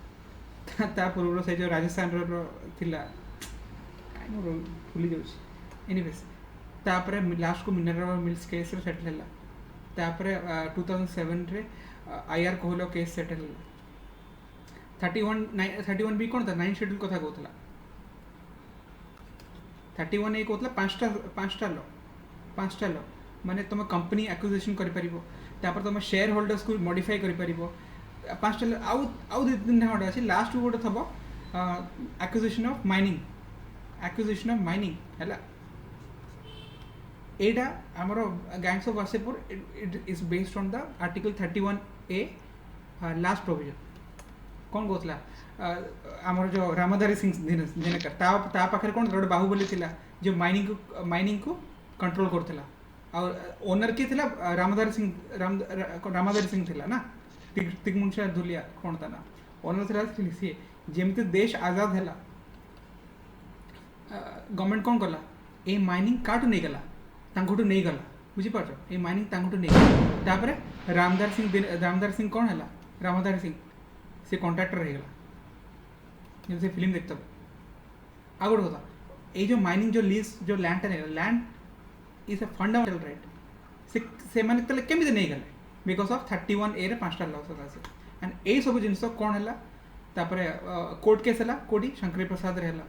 ता पूर्व से जो राजस्थान रो थिला आई नो भूली जाउछ एनीवेज ता पर लास्ट को मिनरवा मिल्स केस रे सेटल हला ता पर 2007 रे आईआर कोहलो केस सेटल हला 31 बी कोन था 9 शेड्यूल कथा कहतला 31 ए कहतला पांचटा लॉ माने तुम कंपनी एक्विजिशन करि परिबो तापर तुम शेयर होल्डर्स को मॉडिफाई करि परिबो पांचटा आउ दिन हडा अछि लास्ट गोटे थबो एक्विजिशन ऑफ माइनिंग हैला एडा हमरो gangs of Wasseypur it is based on the article 31 A last provision कौन कहतला हमर जो रामधारी सिंह दिनकर ता पाखरे कोन रोड बाहुबली थिला जो माइनिंग को कंट्रोल करथिला और ओनर के थिला रामधारी सिंह थिला ना तिगमुंशा धुलिया कोन ता ना ओनर थिला सी जेमते देश आजाद हैला गवर्नमेंट कोन करला ए माइनिंग काटू नहीं गला तांगुटू नहीं गला बुझी पाछो ए माइनिंग तांगुटू नहीं तापरे रामधारी सिंह कोन हैला रामधारी सिंह से कॉन्ट्रैक्टर रह गला जब से फिल्म देखता आ गोटे कथा ये जो माइनिंग जो लीज जो land is a fundamental right से माने तले केमिति नहीं गले बिकॉज ऑफ 31 ए रे पांचटा लॉस আছে एंड ए सब जिंस कोन हला तापरे कोर्ट केस हला कोडी शंकरी प्रसाद रे हला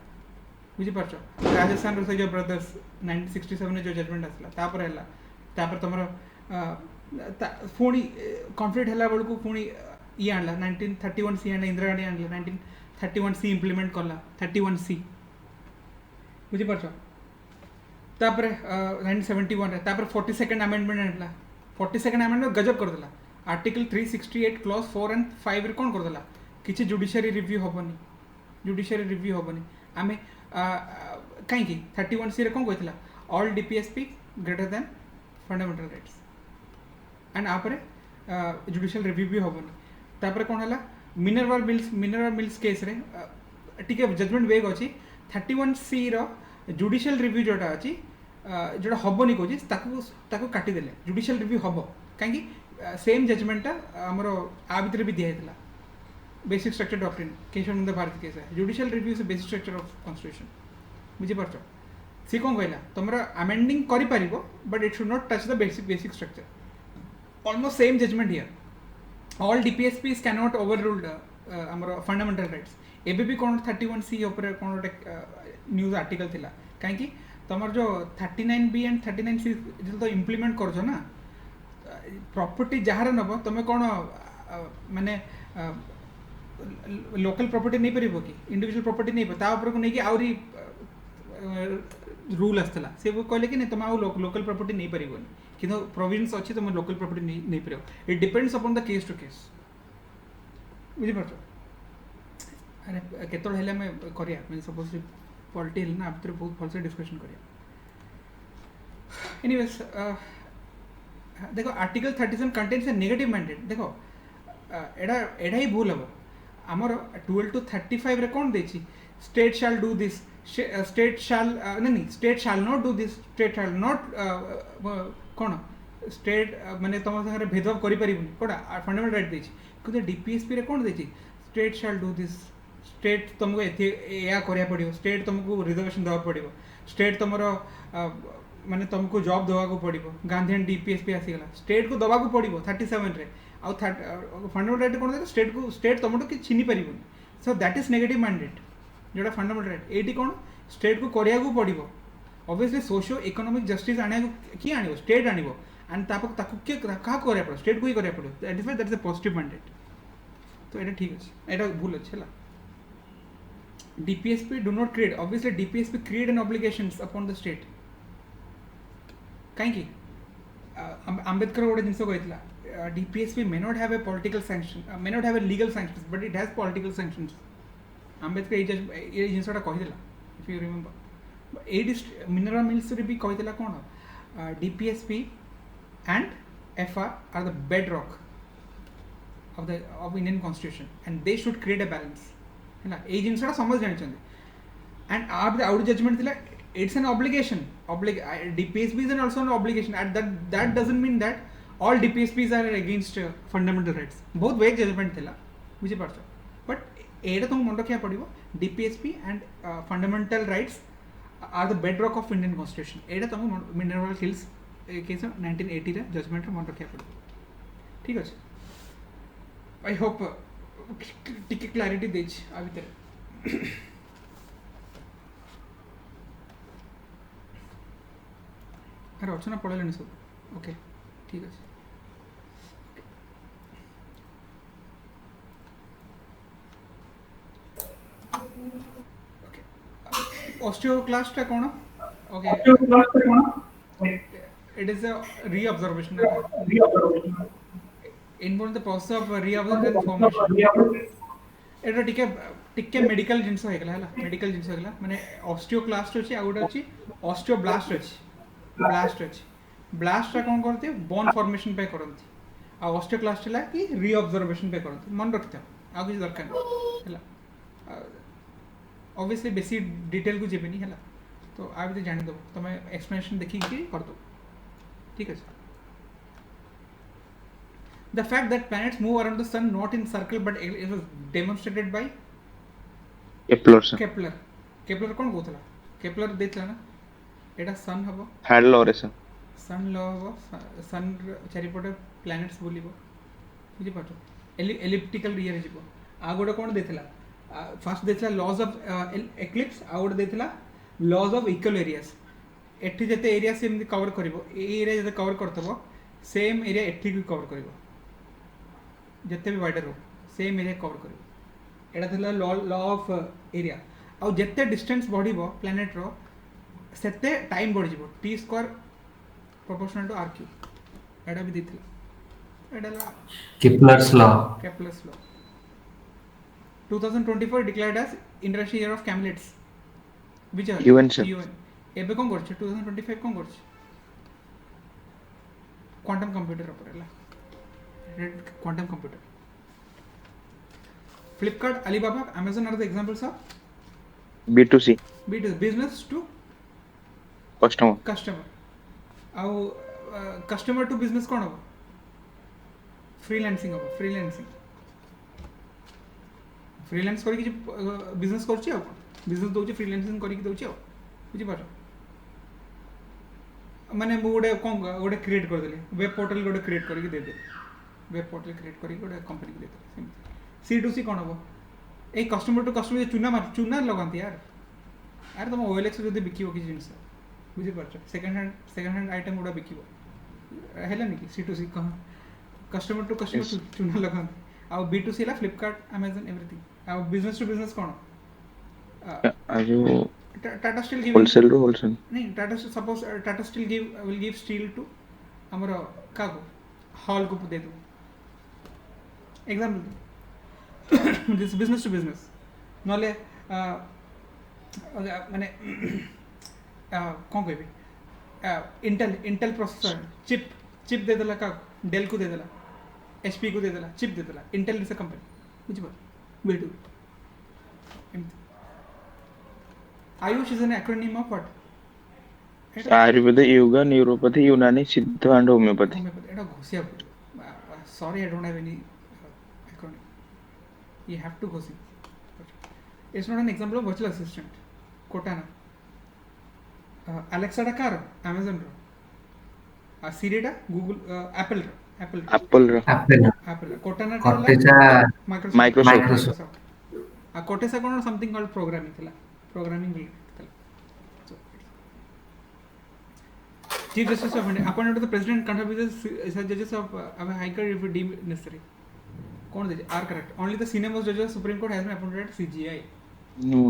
बुझी पाछो राजस्थान रो से जो ब्रदर्स 1967 जो जजमेंट आसला तापर हला तापर तमरो पुणी कॉन्फ्लिक्ट हला बळ को पुणी ये आणला 1931 सी आणला इंदिरा गांधी आणला 1931 सी इंप्लीमेंट करला 31 सी बुझी पाछो तापर 1971 रे तापर 42nd अमेंडमेंट आणला 42nd अमेंडमेंट गजब कर देला आर्टिकल 368 क्लॉज 4 एंड 5 रे कोन कर देला किछि जुडिशियरी रिव्यू होबनी आमे कहीं 31C रे कौन कहला all DPSP greater than fundamental rights and आपरे जुडिशियल रिव्यू भी होबनी तापर कौन हला मिनरल मिल्स केस रे टिके जजमेंट वेग अछि 31C रो जुडिशियल रिव्यू जोटा अछि जोटा हबनी कहछि ताकू काटी देले जुडिशियल रिव्यू हबो कहीं सेम जजमेंटा हमरो आ भितर भी दिया हेतला basic structure doctrine Keshavananda Bharati case है judicial review is basic structure of constitution बुझी पारछ सी कौन कहला तुमरा अमेंडिंग करि पारिबो but it should not touch the basic structure almost same judgment here all DPSPs can not overruled हमरो फंडामेंटल राइट्स एबे भी कौन 31C ऊपर कौन न्यूज आर्टिकल थिला कहीं तुम जो 39B एंड 39C जो तो इम्प्लीमेंट कर ना प्रॉपर्टी जहाँ नब तुम कौन माने लोकल प्रॉपर्टी नहीं पार कि इंडिविजुअल प्रॉपर्टी नहीं पर को लेकिन आहरी रूल आसला से कहले कि नहीं तुम लोकल प्रॉपर्टी नहीं पार कि प्रोविजन्स अच्छी तुम लोकल प्रॉपर्टी नहीं पार it depends upon the case to case बुझीपार अरे केतल आम करिया सपोज पॉलिटी ना भितर बहुत भलसे डिस्कशन करिया एनीवेज देखो article 37 contains a negative mandate देखो एडा ही भूल हम आमर 12 to 35 रे कौन देछि state shall do this state shall नहीं state shall not do this state shall not कौन स्टेट माने तुम सारे भेदभाव करि परिबुनी कोडा फंडामेंटल राइट देछि कि डीपीएसपी रे कौन देछि state shall do this state तुमको या करिया पड़ियो स्टेट तुमको रिजर्वेशन देवा पड़ियो स्टेट तुमरो माने तुमको जॉब देवा को पड़ियो गांधी एंड डीपीएसपी आसीगला स्टेट को दवा को पड़ियो 37 रे आ फंडामेंटल राइट कौन दे स्टेट तुमटो कि छीनी परिबुनी so that is negative mandate जोटा फंडामेंटल राइट एटी कौन स्टेट को करिया को पड़ियो ऑब्वियसली सोशियो इकोनॉमिक जस्टिस आने को की आनिबो स्टेट आनिबो एंड ताको के का करिया पड़ो स्टेट को ही करिया पड़ो that is a positive mandate तो एटा ठीक अछि एटा भूल अछि हला DPSP do not create obviously DPSP create an obligations upon the state कहीं आंबेडकर गोटे जिनस कहला DPSP may not have a political sanction may not have a legal sanctions but it has political sanctions Ambedkar ये जिनसटा कहिदेला if you remember एडी mineral mills रे भी कहिदेला कोन DPSP and FR are the bedrock of Indian constitution and they should create a balance है ये जिनसा समझ जानी एंड आप आउट जजमेंट थिला it's an obligation DPSP is also an obligation at that doesn't mean that all DPSPs are against fundamental rights बहुत vague judgement थिला बुझी पारछ बट एटा तुम मन रखिया पड़िबो DPSP and fundamental rights are the bedrock of Indian constitution एटा तुम मिनरल हिल्स केस 1980 रे जजमेंट मन रखिया पड़िबो ठीक अछि आई होप टिके क्लारिटी देछ आ भीतर अरे ऑप्शन पड़ेलनि सब ओके ठीक अछि ओके ऑस्टियोक्लास्ट कौन okay it is a reabsorption involve the process of reabsorption formation एटा टिके मेडिकल जिंस होगला है मेडिकल जिंस होगला माने ऑस्टियोक्लास्ट अछि आ गोटे अछि ऑस्टियोब्लास्ट अछि ब्लास्ट कौन करते बोन फॉर्मेशन पे करती आ ऑस्टियोक्लास्ट है कि रीऑब्जर्वेशन पे करती मन रखते आ कुछ दरकार नहीं है ऑब्वियसली बेसी डिटेल को जेबेनी है तो आ भी जानि दो तुम एक्सप्लेनेशन देखि कि कर दो ठीक है the fact that planets move around the sun not in circle but it was demonstrated by Kepler कौन कहतला Kepler देतला ना एटा सन हबो had law रे सन लॉ हबो सन चारिपटे प्लैनेट्स बुलिबो बुझि पाछो एलिप्टिकल रियर जिवो आ गोटे कौन देतला फर्स्ट देतला लॉज ऑफ एक्लिप्स आ गोटे देतला लॉज ऑफ इक्वल एरियाज एठी जते एरिया से कवर करिवो ए एरिया जते कवर करतबो सेम एरिया एठी भी कवर करिवो जिते भी वाइडर हो सेम एरिया कवर कर एटा लॉ ऑफ एरिया आउ जिते डिस्टेंस बढ़िबो प्लैनेट रो सेते टाइम बढ़ जिवो T square proportional to R cube एटा भी दिथिला एटा Kepler's law 2024 declared as international year of camelids विचार UN sir. UN एबे कोन करछ 2025 कोन करछ क्वांटम कंप्यूटर ऊपर है quantum computer Flipkart Alibaba Amazon are the examples of B2C business to customer. Customer आउ कस्टमर टू बिजनेस कोन हो फ्रीलांसिंग हो फ्रीलांस करी कि बिजनेस करछि आ बिजनेस दोछि फ्रीलांसिंग करी कि दोछि आ बुझि पारो माने मु गोटे क्रिएट कर देले वेब पोर्टल गोटे क्रिएट करके दे दे वेब पोर्टल क्रिएट करके गोटे कंपनी को दे दे C2C कोन हो ए कस्टमर टू कस्टमर चुना लगांती यार यार तुम OLX जदि बिकिबो कि जिंस बुझि पारछ सेकंड हैंड आइटम गोटा बिकिबो हेला नि कि C2C कस्टमर टू कस्टमर चुना लगांती आ B2C ला फ्लिपकार्ट अमेजन एवरीथिंग आ बिजनेस टू बिजनेस कोन जो Tata steel give wholesale to wholesale. नहीं Tata suppose Tata steel will give steel to हमर का को हॉल को दे दो example this business to business नले माने कोन कहबी इंटेल प्रोसेसर चिप दे देला का डेल को दे देला HP को दे देला चिप दे देला इंटेल इज अ कंपनी बुझ पा वेटू AYUSH is an acronym of what Ayurveda yoga neuropathy Unani Siddha and homeopathy. एटा घोसिया sorry I don't have any acronym you have to घोसी it's not an example of virtual assistant Cortana Alexa कार Amazon रो Siri टा Google Apple रो Apple रो Cortana Cortesa Microsoft. Cortesa कोन something called programming थिला programming थिला so Chief Justice of India appointed to the President contributes judges of High Court if deemed necessary कौन दे are correct only the senior most जज of supreme court has been appointed at CGI No.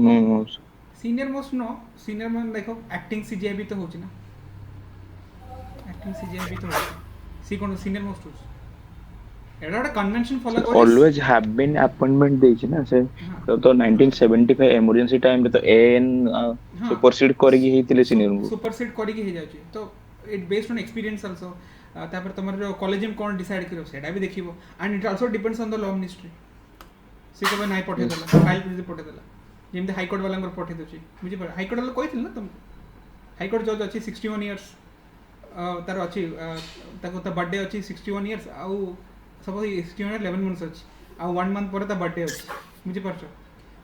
Senior most no senior में देखो acting CGI भी तो होची ना acting CGI भी तो होची सी कोन सीनियर मोस्ट होची एडा एक कन्वेंशन फॉलो कर Always have been appointment देछि ना से तो 1975 इमरजेंसी टाइम रे तो AN सुपरसीड करगी हेतिले सीनियर को सुपरसीड करगी हे जाची तो it based on experience also तापर तमर कॉलेज में कोन डिसाइड करियो सेटा भी देखिबो and it also depends on the law ministry से कबे नाइ पठे देला फाइल पे पठे देला जेम हाई कोर्ट वाला पठे दोची बुझी पर हाई कोर्ट वाला कहथिल ना तुम हाई कोर्ट जज अछि 61 इयर्स तार अछि ताको त बर्थडे अछि 61 इयर्स आ सपोज 61 11 मंथ्स अछि आ 1 मंथ पर त बर्थडे अछि बुझी परछो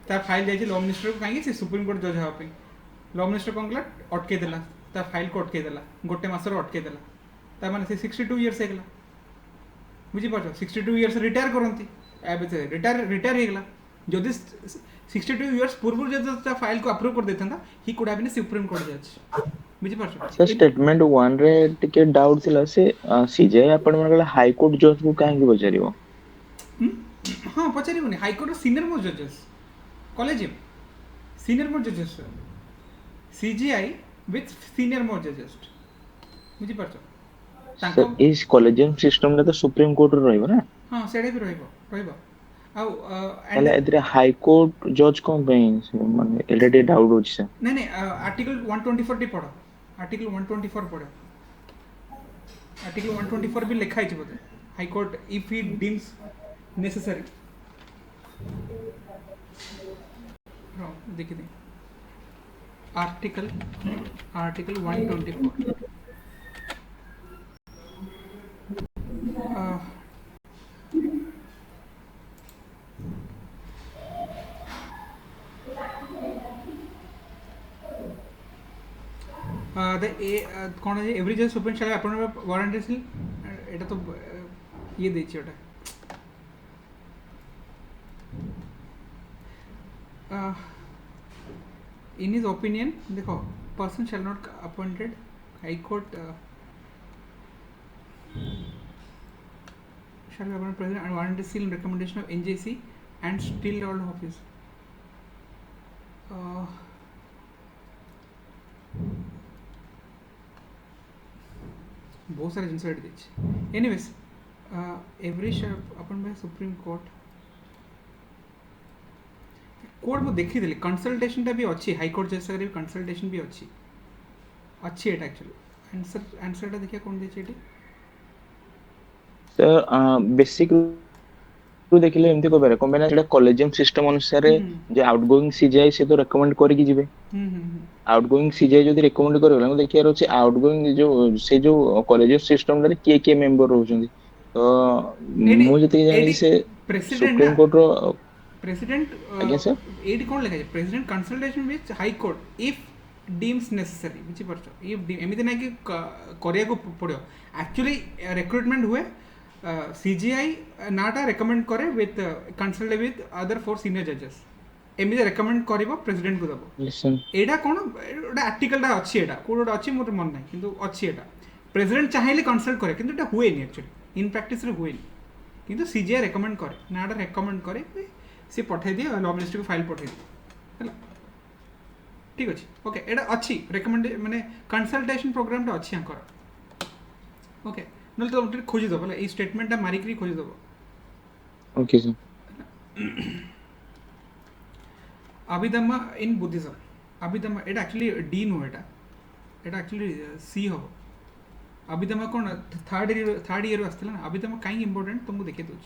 ता फाइल जाय लॉ मिनिस्टर को काहे से सुप्रीम कोर्ट जज हवा पे लॉ मिनिस्टर कोन कला अटके देला ता फाइल को अटके देला गोटे मासर अटके देला ता माने से 62 इयर्स हेगला बुझी पाछो 62 इयर्स रिटायर करंती एबे से रिटायर हेगला जदि 62 इयर्स पूर्व जदि ता फाइल को अप्रूव कर देथंदा he could have been supreme court जज बुझी पाछो सर स्टेटमेंट 1 रे टिके डाउट थिला से CGI आपण मनला हाई कोर्ट जज को काहे की बचारियो हां पचारिबोनी हाई कोर्ट सीनियर मोस्ट जजेस कॉलेजियम सीनियर मोस्ट जजेस CGI विथ सीनियर मोस्ट जजेस बुझी पाछो सर इस कॉलेजियम सिस्टम रे तो सुप्रीम कोर्ट रहइबो ना हां सेडे भी रहइबो आ पहले इधर हाई कोर्ट जज कोन पई माने एलरेडी डाउट होछि सर नहीं आर्टिकल 124 टी पढ़ो आर्टिकल 124 पढ़ो आर्टिकल 124 भी लिखा है बोले high court if he deems necessary देखिए आर्टिकल 124 कौन है एवरी जज सुप्रीम शैल अपॉइंट वारंटी এটা তো ये দিয়েছি ওটা in his opinion देखो person shall not appointed high court shall be appointed president and warranty seal and recommendation of NJC and still hold office बहुत सारे जिनसे ऐड दीजिए एनीवेज एवरी अपन बाय सुप्रीम कोर्ट कोड मु देखी देली consultation टा भी अच्छी हाई कोर्ट जैसा भी कंसल्टेशन भी अच्छी अच्छी एटा एक्चुअली आंसर टा देखिए कौन देछि एटी सर बेसिक ରୁ ଦେଖିଲେ ଏମିତି କହିପାରିବେ କଣ ପାଇଁ ନା ସେଟା କଲେଜିୟମ ସିଷ୍ଟମ ଅନୁସାରେ ଯେ ଆଉଟଗୋଇଂ ସିଜିଆଇ ସେ ତ ରେକମେଣ୍ଡ କରିକି ଯିବେ ଆଉଟଗୋଇଂ ସିଜିଆଇ ଯଦି ରେକମେଣ୍ଡ କରିଗଲା ମୁଁ ଦେଖିବାର ଅଛି ଆଉଟଗୋଇଂ ଯୋଉ ସେ ଯୋଉ କଲେଜିୟମ ସିଷ୍ଟମରେ କିଏ କିଏ ମେମ୍ବର ରହୁଛନ୍ତି ତ ମୁଁ ଯେତିକି ଜାଣିଛି ସେ प्रेसिडेंट ସୁପ୍ରିମ କୋର୍ଟର प्रेसिडेंट ଆଜ୍ଞା ସାର୍ एटी कौन लिखा है president consultation with high court if deems necessary बुझी पारछ इफ एमिति ना कि करिया को पड़ो एक्चुअली रिक्रूटमेंट हुए सीजीआई नाटा रेकमेंड करे with consult with other 4 senior जजेस एमिति रेकमेंड करबो प्रेसिडेंट को दबो लिसन एडा कोन एडा आर्टिकल टा अछि एडा कोड अछि मोर मन नै किंतु अछि एडा प्रेसिडेंट चाहेले कंसल्ट करे किंतु एटा हुए नि एक्चुअली इन प्रैक्टिस रे हुए नि किंतु सीजीआई रेकमेंड करे नाटा रेकमेंड करे सी पठाई दिए लॉ मिनिस्ट्री को फाइल पठाई दिए हैला ठीक अछि ओके एडा अछि रेकमेंड माने कंसल्टेशन प्रोग्राम टा अछि आंकर ओके नल तो उठे खोजि दबो ए स्टेटमेंट टा मारी करी खोजि दबो okay sir Abhidhamma in Buddhism Abhidhamma एटा एक्चुअली डी नो एटा एक्चुअली सी हो अभिधम्म कोन थर्ड ईयर आस्तला ना अभिधम्म काई इंपोर्टेंट तुमको देखे दोछ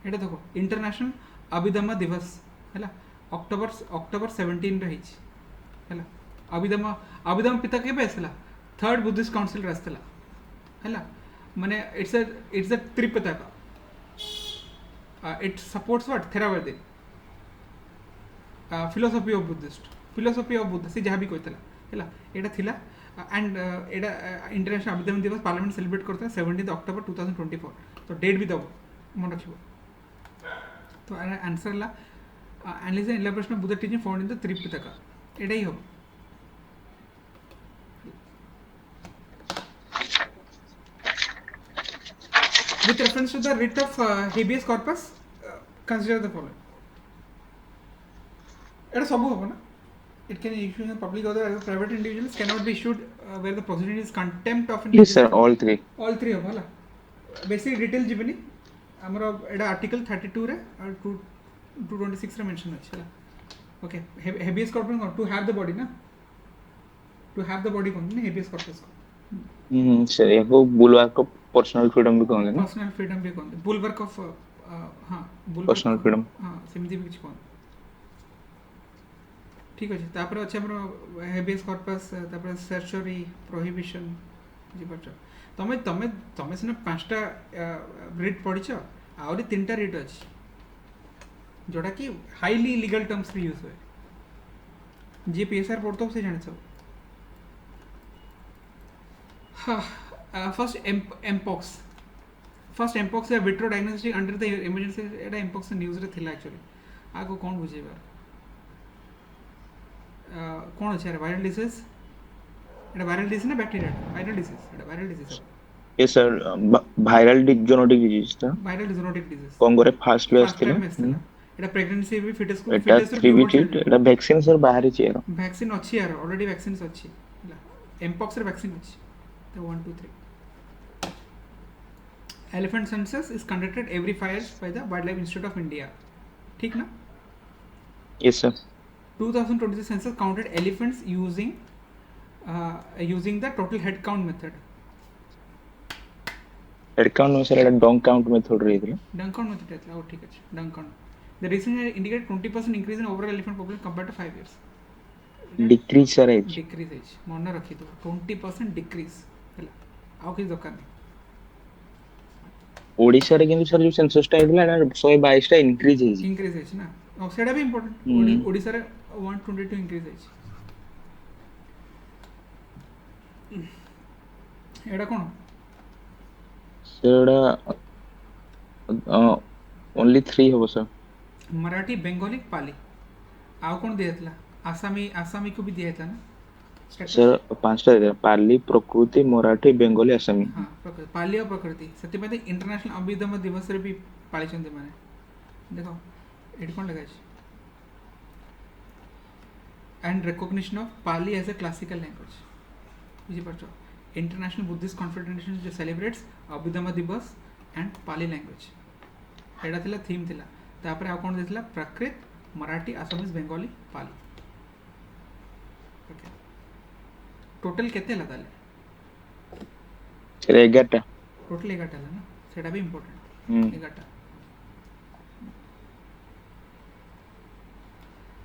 एटा देखो इंटरनेशनल अभिधम्म दिवस हैला अक्टोबर 17 रे हिच हैला अभिधम्म पिता केबे आसला थर्ड बुद्धिस्ट काउंसिल रे आस्तला हैला माने it's a Tripitaka it supports what theravada philosophy of buddha से जहाँ भी कोई तला हैला एटा थिला एंड एटा इंटरनेशनल अभिधम्म दिवस पार्लियामेंट सेलिब्रेट करता है 17 अक्टोबर 2024 तो डेट भी दबो मन रखिबो तो आंसर ला analysis and elaboration of Buddha teaching found in the Tripitaka एटा ही हो with reference to the writ of habeas corpus consider the following এটা সব হবে না it can be issued in public or private individuals cannot be issued where the proceeding is contempt of yes sir all three हो होला basic detail जिबनी हमर एटा article 32 रे और 226 रे मेंशन अछि होला okay habeas corpus to have the body ना to have the body कोन habeas corpus सर याको बुलवर्क ऑफ पर्सनल फ्रीडम भी कहले ना पर्सनल फ्रीडम भी कहते बुलवर्क ऑफ हां पर्सनल फ्रीडम हां सेमिति भी कुछ कहते ठीक अछि तापर अछि हमर हेबियस कॉर्पस तापर सर्चरी प्रोहिबिशन जी पछ तमे सिना पांचटा रिट पढिछ आउरी तीनटा रिट अछि जोटा कि हाईली लीगल टर्म्स रे यूज होय जे पीएसआर पढतो से जानि छ first mpox is a vitro diagnostic under the emergency Etah mpox news रे थिला एक्चुअली आको कोन बुझेबा कोन अछि रे वायरल डिसीज एटा वायरल डिसीज ना बैक्टीरिया वायरल डिसीज एटा viral disease yes sir viral zoonotic disease था वायरल zoonotic disease कोंगो रे fast way आस्थिला एटा pregnancy भी foetus को एटा 3 एटा वैक्सीन सर बाहरी छी यार वैक्सीन अछि यार ऑलरेडी वैक्सीन्स अछि mpox रे वैक्सीन अछि तो 1 2 3 elephant census is conducted every 5 years by the wildlife institute of india ठीक ना yes sir 2023 census counted elephants using the total head count method head count no sir dung count method रे दिला dung count method है ठीक है dung count the recent indicated 20% increase in overall elephant population compared to 5 years decrease sir age decrease age मन रखि दो 20% decrease हला आउ कि दरकार नहीं ओडिसा रे किंतु सर जो सेंसस टा आइला 122 टा इंक्रीज ना और सेटा भी इंपोर्टेंट ओडिसा रे 122 इंक्रीज एडा कोन सेडा ओनली 3 हो सर मराठी बेंगोली पाली आउ कोन दियतला आसामी को भी दियतला ना सर पांचटा दे पाली प्रकृति मराठी बेंगोली आसामी हां प्रकृति पाली और प्रकृति सत्य में इंटरनेशनल अभिधम्म दिवस रे भी पाली चंदे माने देखो एडी कोन लगा छै and recognition of Pali as a classical language बुझी परछो इंटरनेशनल बुद्धिस्ट कॉन्फेडरेशन जो celebrates Abhidhamma Divas and Pali language एटा थिला थीम थिला तापर आ कोन देथिला Prakrit Marathi Assamese Bengali Pali okay total केते ला ताले ସେଟା 11ଟା टोटल 11 ला ना सेटा भी इंपोर्टेंट ହୁଁ 11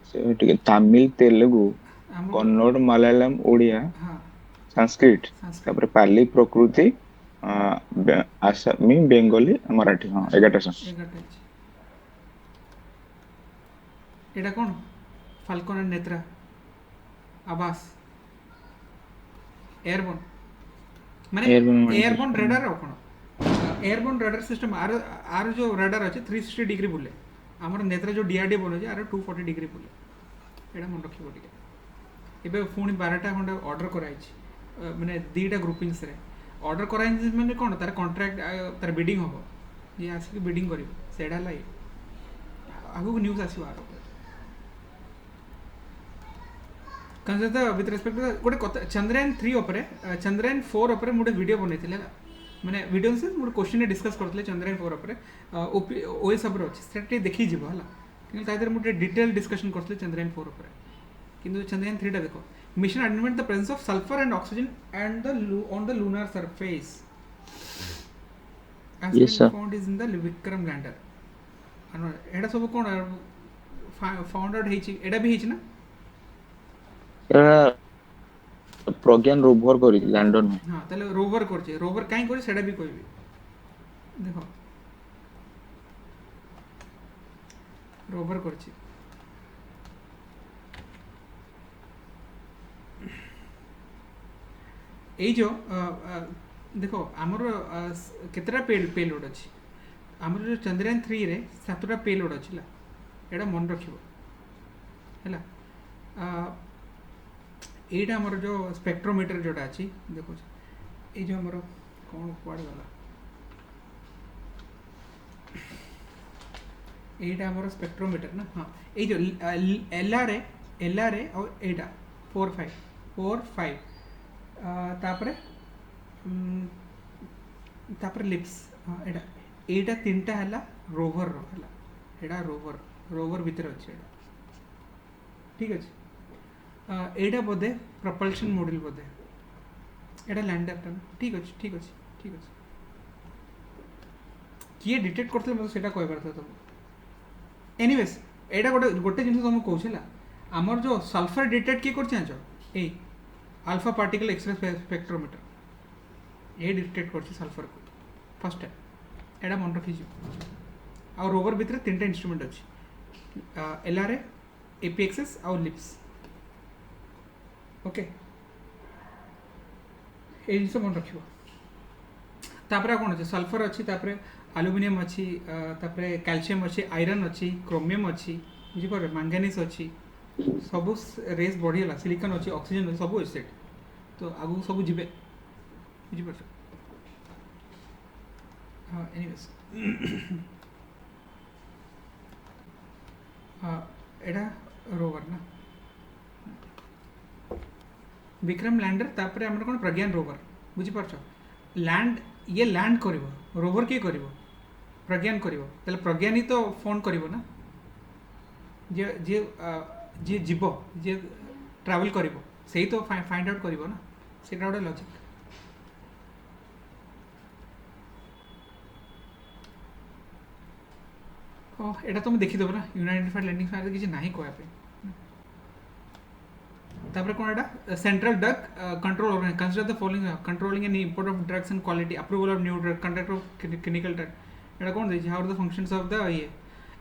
ସେ ଟିକେ ତାମିଲ ତେଲୁଗୁ हम କନ୍ନଡ଼ ମାଲାୟାଲମ ଓଡ଼ିଆ हां ସଂସ୍କୃତ संस्कृत ତାପରେ ପାଲି ପ୍ରକୃତି ଆସାମୀ ବେଙ୍ଗଲୀ ମରାଠୀ ହଁ 11ଟା ସନ୍ 11 एटा कोन फाल्कन एंड नेत्रा आवास एयरबोन माने एयरबोन रडार रो कोन एयरबोन रडार सिस्टम आर जो रडार अछि 360 डिग्री बुले हमर नेत्रा जो डीआरडी बनो जे आर 240 डिग्री बुले एटा मन रखिबो टिके एबे पुणी 12टा खंड ऑर्डर कराई छी माने दीटा ग्रुपिंग्स रे ऑर्डर कराई माने कोन तार कॉन्ट्रैक्ट तार बिडिंग होबो ये आसी बिडिंग करिवो सेडा लाई आगु न्यूज़ आसीबो आरो कंसिडर विथ रेस्पेक्ट टू गोटे चंद्रयान 3 उपरे चंद्रयान 4 उपरे मोटे वीडियो बनैथिले माने वीडियो से मोटे क्वेश्चन डिस्कस करथिले चंद्रयान 4 उपरे ओएस उपरे अछि सेटे देखि जिवो हला कि तादर मोटे डिटेल डिस्कशन करथिले चंद्रयान 4 उपरे किंतु चंद्रयान 3 टा देखो mission identified the presence of sulphur and oxygen and the on the lunar surface as Yes, been sir. found is in the Vikram lander एडा सब कोन फाउंड आउट हेछि एडा भी हेछि ना प्रज्ञान रोभर करी लैंडर में हाँ ताले रोवर करछे रोवर काई करे सेडा भी कहबी देखो रोवर करछे এই जो देखो आमर केतरा पेलोड अछि आमर जो चंद्रयान 3 रे 7टा पेलोड अछि ला एडा मन रखिबो हैला एटा हमर जो स्पेक्ट्रोमीटर जोटा अछि देखो ए जो हमर कोन कुआड गला एटा हमर स्पेक्ट्रोमीटर ना हां ए जो एलआरए और एटा 4 5 तापरे तापरे लिप्स एटा एटा तीनटा हला रोवर रो हला एटा रोवर भीतर अछि एटा ठीक अछि एटा बोधे प्रपल्शन मॉड्यूल बोधे एटा लैंडर टा ठीक अछि किए डिटेक्ट करथले मते सेटा कहबार था तुम एनीवेज एटा गोटे जिंस तुम कहछला हमर जो सल्फर डिटेक्ट के कर चाहछो ए अल्फा पार्टिकल एक्सरे स्पेक्ट्रोमीटर ये डिटेक्ट करछि सल्फर को फर्स्ट टाइम एटा मन रखि जो आ रोवर भीतर तीनटा इंस्ट्रूमेंट अछि एलआरए एपीएक्सएस और लिप्स ओके ए जिंस मन रखिबो तापरे कोन अछि सल्फर अछि तापरे एल्युमिनियम अछि तापरे कैल्शियम अछि आयरन अछि क्रोमियम अछि बुझि पर मैंगनीज अछि सब रेस बढ़िला सिलिकॉन अछि ऑक्सीजन अछि सब अछि सेट तो आगु सब जिबे बुझि पर हां एनीवेज हां एडा रोवर ना विक्रम लैंडर तापरे हमर कोन प्रज्ञान रोवर बुझि परछो लैंड ये लैंड करिवो रोवर के करिवो प्रज्ञान करिवो तले प्रज्ञान ही तो फोन करिवो ना जे जे जे जीव जे ट्रैवल करिवो सेही तो फाइंड आउट करिवो ना सेटा ओडे लॉजिक ओ एटा तुम देखि देबो ना यूनाइटेड लैंडिंग फायर किछि नाही कोया पे तापर कोन एटा central drug control organ consider the following controlling and import of drugs and quality approval of new drug conduct of clinical trial एटा कोन दे how are the functions of the ये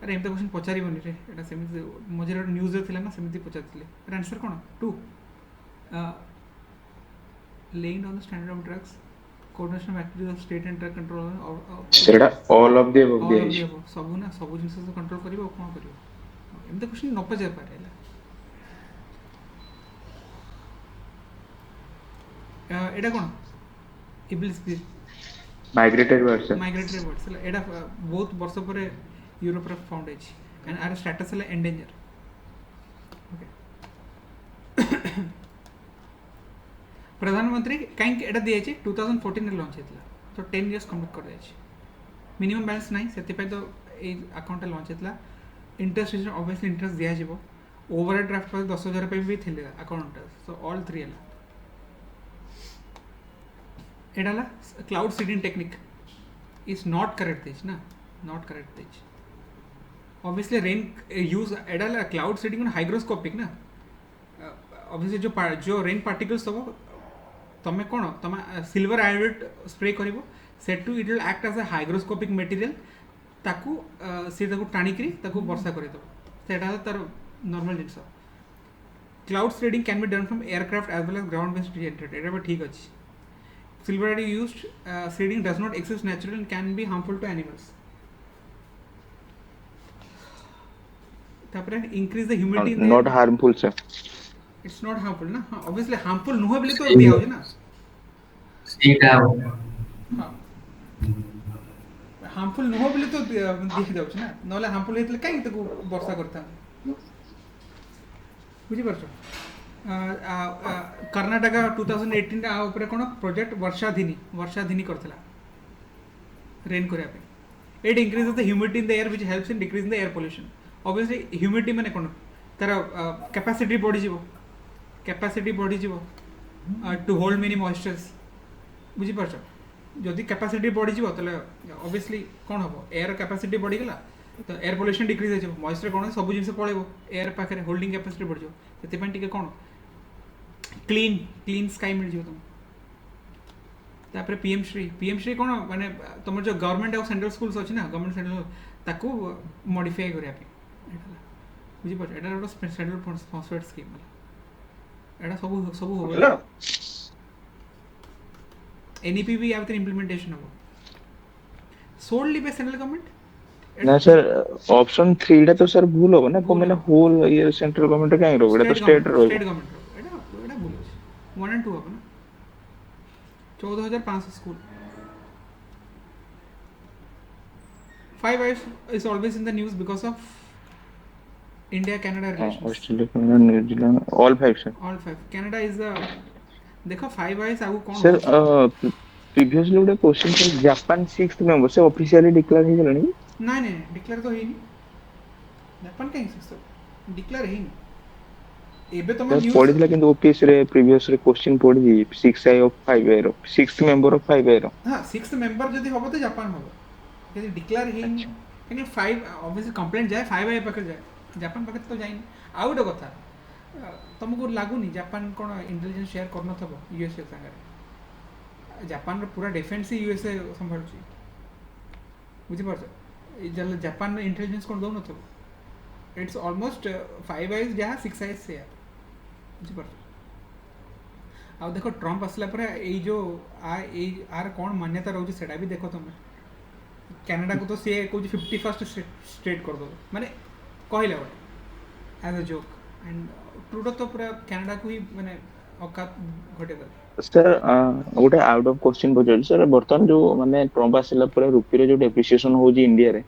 अरे एम क्वेश्चन पचारि बनी रे एटा सेमिति मझे न्यूज रे थिला ना सेमिति पचारथिले एटा answer cone 2 laying down the standard of drugs coordination of activities of state and drug control सेटा all of the above all of the above सब ना सब जिंस से कंट्रोल करिवो कोन करिवो एमते क्वेश्चन न पचार पारेला एटा कोन इब्लिस बी माइग्रेटेड बर्ड्स एटा बहुत वर्ष परे यूरोप रे फाउंड है एंड आर स्टेटस है एंडेंजर ओके प्रधानमंत्री कहीं एटा दिए 2014 रे लॉन्च हेतला तो 10 इयर्स कंप्लीट कर जाय मिनिमम बैलेंस नहीं सेति पे तो এই ଆକାଉଣ୍ଟଟା ଲଞ୍ଚ ହେଇଥିଲା ଇଣ୍ଟରେଷ୍ଟ ଅବଭିୟସଲି ଇଣ୍ଟରେଷ୍ଟ ଦିଆଯିବ ଓଭର ଡ୍ରାଫ୍ଟ ପରେ 10,000 ପାଇଁ ବି ଥିଲେ ଆକାଉଣ୍ଟଟା ସୋ ଅଲ୍ ଥ୍ରୀ ହେଲା ଏଇଟା ହେଲା cloud seeding technique is not correct ଦେଇଛି ନା ନଟ୍ କରେକ୍ଟ ଦେଇଛି obviously rain use एडा क्लाउड सीडिंग हाइग्रोस्कोपिक ना obviously जो रेन पार्टिकल्स सब तमे कोन तमे सिल्वर आयोडेट स्प्रे करिवो सेट to it will act as a hygroscopic material ताकू से ताकू टाणी करी ताकू वर्षा करि दो सेटा तार नॉर्मल जिंस cloud seeding can be done from aircraft as well as ground based generator एटा ठीक अछि silver iodate used seeding does not exist natural and can be harmful to animals तापर increase the humidity not harmful sir it's not harmful ना हाँ obviously harmful नुह बोली तो दिया हो ना ସେଇଟା हाँ हार्मफुल नुह बोली तो दिया जाउछ ना नले हार्मफुल हेतले काई तको वर्षा करता बुझी परछो कर्नाटक 2018 आ ऊपर कोन प्रोजेक्ट वर्षाधिनी करथला रेन करिया पे it increases the humidity in the air which helps in decreasing the air pollution obviously humidity माने कोन तार कैपेसिटी बढ़ी जीवो टू होल्ड मेनी मॉइस्चर्स बुझी परछ जदि कैपेसिटी बढ़ी जीवो तले ऑब्वियसली कोन हबो एयर कैपेसिटी बढ़ी गला तो एयर पोल्यूशन डिक्रीज हो जीवो मॉइस्चर कोन सब जिंस पळेबो एयर पाखरे होल्डिंग कैपेसिटी बढ़ी जीवो सेते पय टिके कोन क्लीन स्काई मिल जीवो तुम तापर पीएम श्री कोन माने तुमर जो गवर्नमेंट और सेंट्रल स्कूल्स अछि ना गवर्नमेंट सेंट्रल ताकू मॉडिफाई करिया पे बुझी पाछ एटा रोड सेंट्रल स्पॉन्सर्ड स्कीम एटा सब हो एनईपी भी आउट इंप्लीमेंटेशन हो सोल्डली बाय सेंट्रल गवर्नमेंट ना सर ऑप्शन 3 टा तो सर भूल होबो ना को मैंने होल ये सेंट्रल गवर्नमेंट का रो एटा तो स्टेट रो स्टेट गवर्नमेंट एटा भूल अछि 1 एंड 2 हो ना 14500 school 5 is always in the news because of India Canada relations Australia Canada New Zealand all 5 sir all 5 Canada is the देखो 5 आइस आगु कोन सर प्रीवियसली उडे question sir Japan 6th member से officially declare ही गलनी नहीं डिक्लेयर तो हेनी जापान कहीं से डिक्लेयर हेनी एबे तो मैं सर पढ़ी दिला किंतु ओपीएस रे प्रीवियस रे क्वेश्चन पढ़ी दी 6 of 5 arrow 6th member of 5 arrow हां 6th मेंबर जदी होबो तो जापान होबो यदि डिक्लेयर हेनी यानी 5 ऑब्वियसली कंप्लेंट जाए 5 आई पाकर जाए जापान पाकर तो जाइन आउट कथा तुमको लागुनी जापान कोन इंटेलिजेंस शेयर करन थबो यूएसए संगे जापान रो पूरा डिफेंस ही यूएसए संभालछि बुझि परछ जल जापान इंटेलिजेंस कोन दोन थबो इट्स ऑलमोस्ट 5 आइज जहाँ 6 आइज से बुझि परछ आ देखो ट्रम्प असला पर ए जो आर कोन मान्यता रहउछि सेटा भी देखो तुम कनाडा को तो से कोइ 51st स्टेट कर दो माने कहला but as a joke and Trudeau तो पूरा कनाडा को ही माने औकात घटे दो सर गोटे out of question Pachar sir बर्तमान जो माने ट्रम्प आसिला पर रुपी रे जो डेप्रिसिएशन हो जी इंडिया रे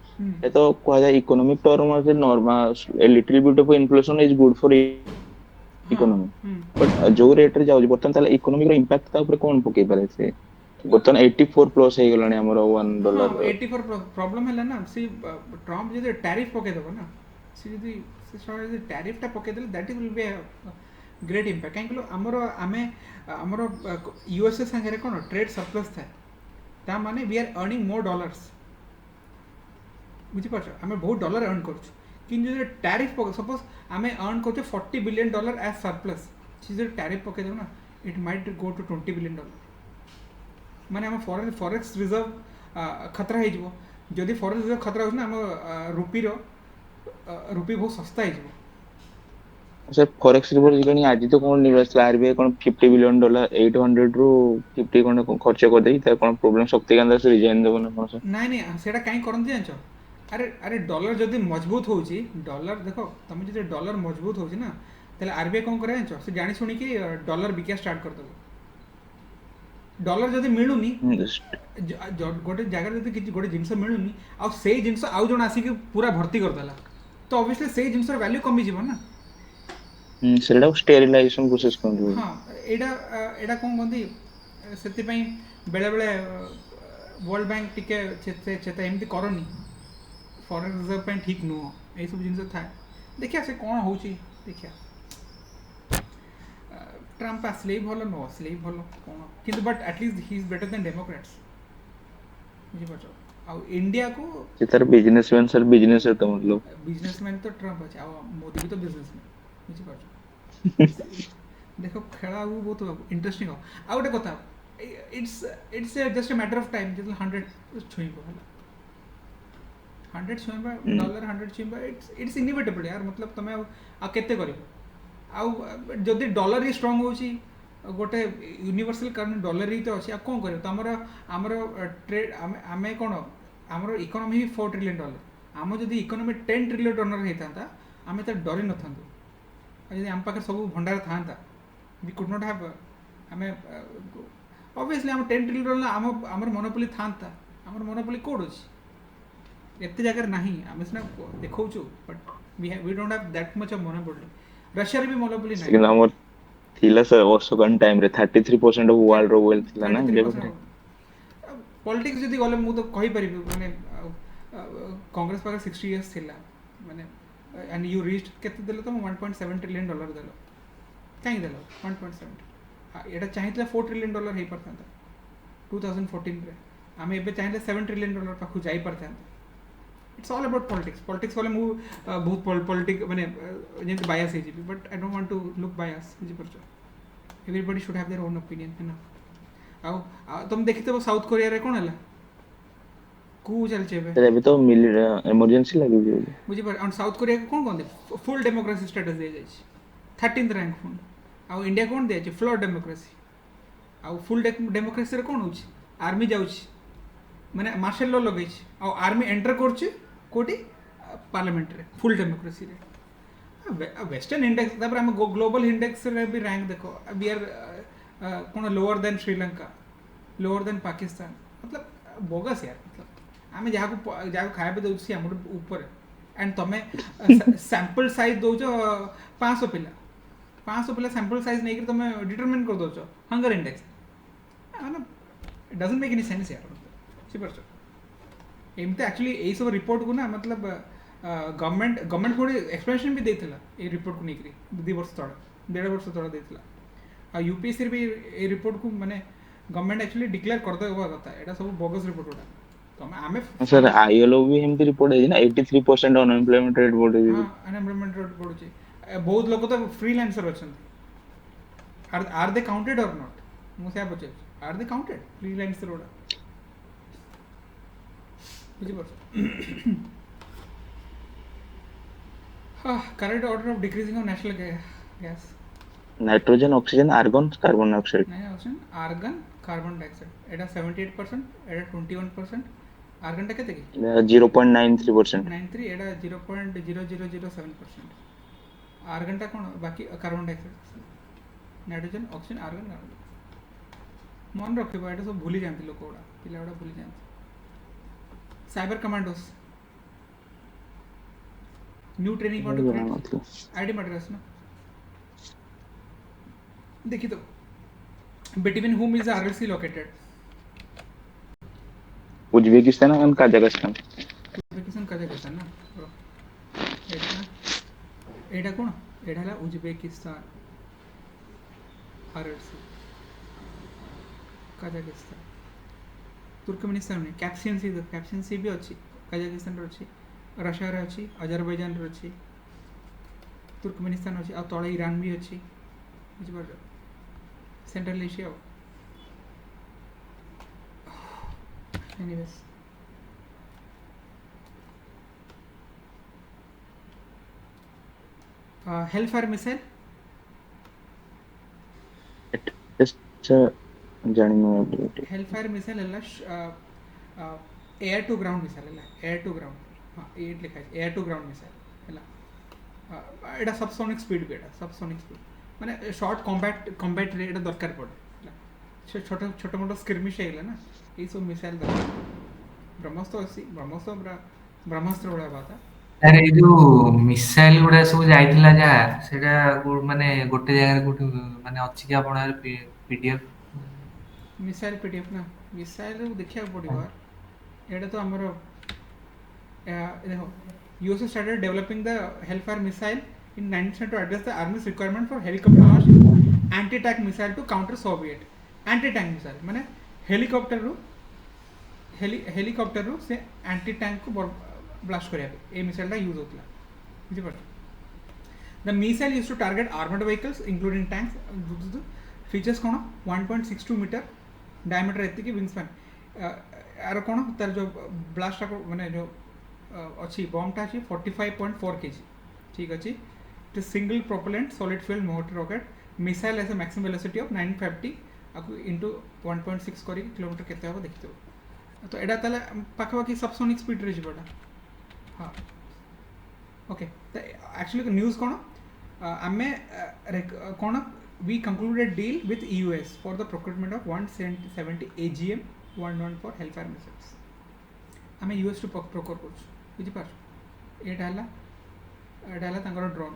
ए तो कह जाय इकोनॉमिक टर्म से normal a little bit of inflation is good for economy but जो रेट रे जाउ बर्तमान ताले इकोनॉमिक रो इंपैक्ट ता ऊपर कोन पके पारे से बर्तमान 84 प्लस हे गलानी हमर $1 84 प्रॉब्लम है ना सी ट्रम्प जे टैरिफ पके दबो ना सी जे टैरिफ टा पके देले that will be great impact काहे हमरो हमरो यूएसए संगे कोन ट्रेड सरप्लस था ता माने we are earning more dollars बुझी पाछ हमें बहुत डॉलर अर्न करछ किन जो टैरिफ पके सपोज हमें अर्न करछ $40 बिलियन एज सरप्लस सी जे टैरिफ पके दो ना it might go to $20 billion माने हम फॉरेक्स रिजर्व खतरा हे जबो जदि फॉरेक्स रिजर्व खतरा हो ना हम रुपी बहुत सस्ता हे जबो सर फॉरेक्स रिजर्व जणी आज तो कोन निवेश आरबीआई कोन $50 बिलियन 800 रु 50 कोन खर्च कर देई त कोन प्रॉब्लम शक्ति केंद्र से रिजाइन देबो ना कोन सर नहीं सेटा काई करन जानछो अरे डॉलर जदि मजबूत होउची डॉलर देखो तुम जदि डॉलर मजबूत होउची ना तले आरबीआई कोन करे जानछो से जानि सुनी कि डॉलर बिका स्टार्ट कर दो डॉलर जदि मिलुनी गोटे जगह जदि किछि गोटे जिंस मिलुनी आ सेही जिंस आउ जण आसी कि पूरा भर्ती कर देला तो ऑब्वियसली सेही जिंस रो वैल्यू कमी जीव ना सेटा स्टेरिलाइजेशन प्रोसेस कोन जो हां एडा कोन गंदी सेति पई बेले बेले वर्ल्ड बैंक टिके चेता एमती करनी फॉरेन रिजर्व ପାଇଁ ଠିକ୍ ନୁହଁ ଏଇସବୁ ଜିନିଷ ଥାଏ ଦେଖିବା ସେ କ'ଣ ହେଉଛି ଦେଖିବା ଟ୍ରମ୍ପ ଆସିଲେ ବି ଭଲ ନ ଆସିଲେ ବି ଭଲ କ'ଣ କିନ୍ତୁ but at least he is better then Democrats ବୁଝିପାରୁଛ ଆଉ ଇଣ୍ଡିଆକୁ ସେ ତାର ବିଜନେସମ୍ୟାନ ସାର୍ ବିଜନେସ ତ मतलब ବିଜନେସମ୍ୟାନ୍ ତ ଟ୍ରମ୍ପ ଅଛି ଆଉ ମୋଦି ବି ତ ବିଜନେସମ୍ୟାନ୍ ବୁଝିପାରୁଛ ଦେଖ ଖେଳ ଆଉ ବହୁତ ଇଣ୍ଟରେଷ୍ଟିଂ ହେବ ଆଉ ଗୋଟେ କଥା it's just a matter of time ଯେତେବେଳେ 100 ଛୁଇଁବ ହେଲା 100 ଛୁଇଁବା ଡଲାର 100 ଛୁଇଁବା ଇଟ୍ସ ଇନିଭିଟେବଲ୍ यार मतलब ତମେ ଆଉ କେତେ କରିବ ଆଉ ଯଦି ଡଲାର ହିଁ ଷ୍ଟ୍ରଙ୍ଗ ହେଉଛି ଗୋଟେ ୟୁନିଭର୍ସାଲ କାରଣ ଡଲାର ହିଁ ତ ଅଛି ଆଉ କ'ଣ କରିବ ତ ଆମର ଟ୍ରେଡ୍ ଆମେ କ'ଣ ଆମର ଇକୋନୋମି ହିଁ $4 trillion ଆମ ଯଦି ଇକୋନୋମି $10 trillion ହେଇଥାନ୍ତା ଆମେ ତ ଡରି ନଥାନ୍ତୁ ଆଉ ଯଦି ଆମ ପାଖରେ ସବୁ ଭଣ୍ଡାର ଥାନ୍ତା वी कुड नॉट हैव ଆମେ ଅବଭିୟସଲି ଆମ $10 trillion ଆମର ମୋନୋପୋଲି ଥାନ୍ତା ଆମର ମୋନୋପୋଲି କୋଉଠି ଅଛି ଏତେ ଜାଗାରେ ନାହିଁ ଆମେ ସିନା ଦେଖାଉଛୁ but we don't have that much of monopoly ରଷିଆରେ ବି ମୋନୋପୋଲି ନାହିଁ କିନ୍ତୁ ଆମର ଥିଲା ସାର୍ ଅଶୋକନ ଟାଇମ ରେ 33% ଅଫ ୱାର୍ଲଡ ର ୱେଲ୍ଥ ଥିଲା ନା ଇଣ୍ଡିଆ ପାଖରେ ପଲିଟିକ୍ସ ଯଦି ଗଲେ ମୁଁ ତ କହିପାରିବି ମାନେ କଂଗ୍ରେସ ପାଖରେ 60 years ଥିଲା ମାନେ एंड यू रीच्ड केते देलो तुम $1.7 trillion देलो काई देलो 1.7 एटा चाहितला $4 trillion हे परथांता 2014 रे आमे एबे चाहितला $7 trillion पाखु जाई परथांता इट्स ऑल अबाउट पॉलिटिक्स वाले मु बहुत पॉलिटिक माने जेंत बायस हे जिबी but I don't want to look bias बुझी परछो everybody should have their own opinion है ना आउ तुम देखितबो साउथ कोरिया रे कोन हला कू चल छेबे अभी तो इमरजेंसी लगी हुई है बुझी पर और साउथ कोरिया को कोन कोन दे फुल डेमोक्रेसी स्टेटस दे जाय 13th रैंक फोन आउ इंडिया कोन दे छै फ्लॉड डेमोक्रेसी आउ फुल डेमोक्रेसी रे कोन होछ आर्मी जाउछ माने मार्शल लॉ लगै छै आउ आर्मी एंटर करछ कोटी पार्लियामेंट रे फुल डेमोक्रेसी रे वेस्टर्न इंडेक्स तापर हम ग्लोबल इंडेक्स रे भी रैंक देखो वी आर कोन lower than Sri Lanka lower than Pakistan मतलब बोगस यार मतलब आमे जाको खाइबे दउछि हमर ऊपर एंड तमे सैंपल साइज दउछो 500 पिला सैंपल साइज नै कि तमे डिटरमाइन कर दउछो हंगर इंडेक्स मतलब it doesn't make any sense यार सी परछो एमते एक्चुअली ए सब रिपोर्ट को ना मतलब गवर्नमेंट थोड़ी एक्सप्लेनेशन भी देथिला ए रिपोर्ट को नेकरी 2 वर्ष तळे 1.5 वर्ष तळे देथिला आ यूपीएससी भी ए रिपोर्ट को माने गवर्नमेंट एक्चुअली डिक्लेयर कर देबा कथा एटा सब बोगस रिपोर्ट उडा तमे आमे सर आईएलओ भी एमती रिपोर्ट है ना 83% अनएम्प्लॉयमेंट रेट बोर्ड है हां अनएम्प्लॉयमेंट रेट बोर्ड छै बहुत लोग तो फ्रीलांसर अछन आर दे काउंटेड और नॉट मुसे पूछे आर दे काउंटेड फ्रीलांसर उडा बुझी पर current order of decreasing of natural gas nitrogen oxygen argon carbon dioxide नहीं ऑक्सीजन आर्गन कार्बन डाइऑक्साइड एटा 78% एटा 21% आर्गन टा केते की 0.93% 93 एटा 0.0007% आर्गन टा कोन बाकी carbon dioxide nitrogen oxygen argon carbon मन रखिबो एटा सब भूली जानती लोक ओडा पिला ओडा भूली जानती cyber commandos new training want to create ID Madras ना देखिए तो between whom is the RLC located Uzbekistan and Kazakhstan Kazakhstan ना एटा कोन एटा हला उज्बेकिस्तान RLC कजाकिस्तान तुर्कमेनिस्तान में कैप्सियन सी भी अच्छी कजाकिस्तान रो अच्छी रशिया रे अच्छी अजरबैजान रे अच्छी तुर्कमेनिस्तान अच्छी आ तळे ईरान भी अच्छी बुझ पर central Asia anyways Hellfire missile जानी नो हेलफायर मिसाइल हला एयर टू ग्राउंड मिसाइल हला एयर टू ग्राउंड हां ए लिखा है एयर टू ग्राउंड मिसाइल हला एटा सबसोनिक स्पीड भी एटा सबसोनिक स्पीड माने शॉर्ट कॉम्बैट रे एटा दरकार पड़े छोटा छोटा मोटा स्क्रिमिश हेला ना ए सब मिसाइल दरकार ब्रह्मास्त्र ब्रह्मास्त्र बड़ा बात है अरे जो मिसाइल गुड़ा सब जाइतिला जा सेटा माने गोटे जगह गोटे माने अछि कि आपण पीडीएफ मिसाइल पीडीएफ ना मिसाइल देखिया पड़िबो एटा तो हमर देखो USA started developing the Hellfire missile in 19th to address the army's requirement for helicopter launched anti-tank missile to counter Soviet anti-tank missile माने हेलिकॉप्टर रू से एंटी टैंक को ब्लास्ट करिया ए मिसाइल टा यूज होतला बुझि पड़ the missile used to target armoured vehicles including tanks features कोन 1.62 मीटर डायमीटर एति की विंग स्पैन यार कोन तार जो ब्लास्ट माने जो अच्छी बॉम्ब टा अछि 45.4 केजी ठीक अछि it is single propellant solid fuel motor rocket missile has a maximum velocity of 950 आकु इनटू 1.6 करी किलोमीटर केते हो देखितो तो एडा ताले पाखापाखि सबसोनिक स्पीड रे जीवटा हाँ ओके तो एक्चुअली न्यूज़ कोन आमे कोन we concluded deal with US for the procurement of 170 AGM 114 Hellfire missiles आमे यूएस टू प्रोक्योर करछ बुझि पार एटा हला तांकर ड्रोन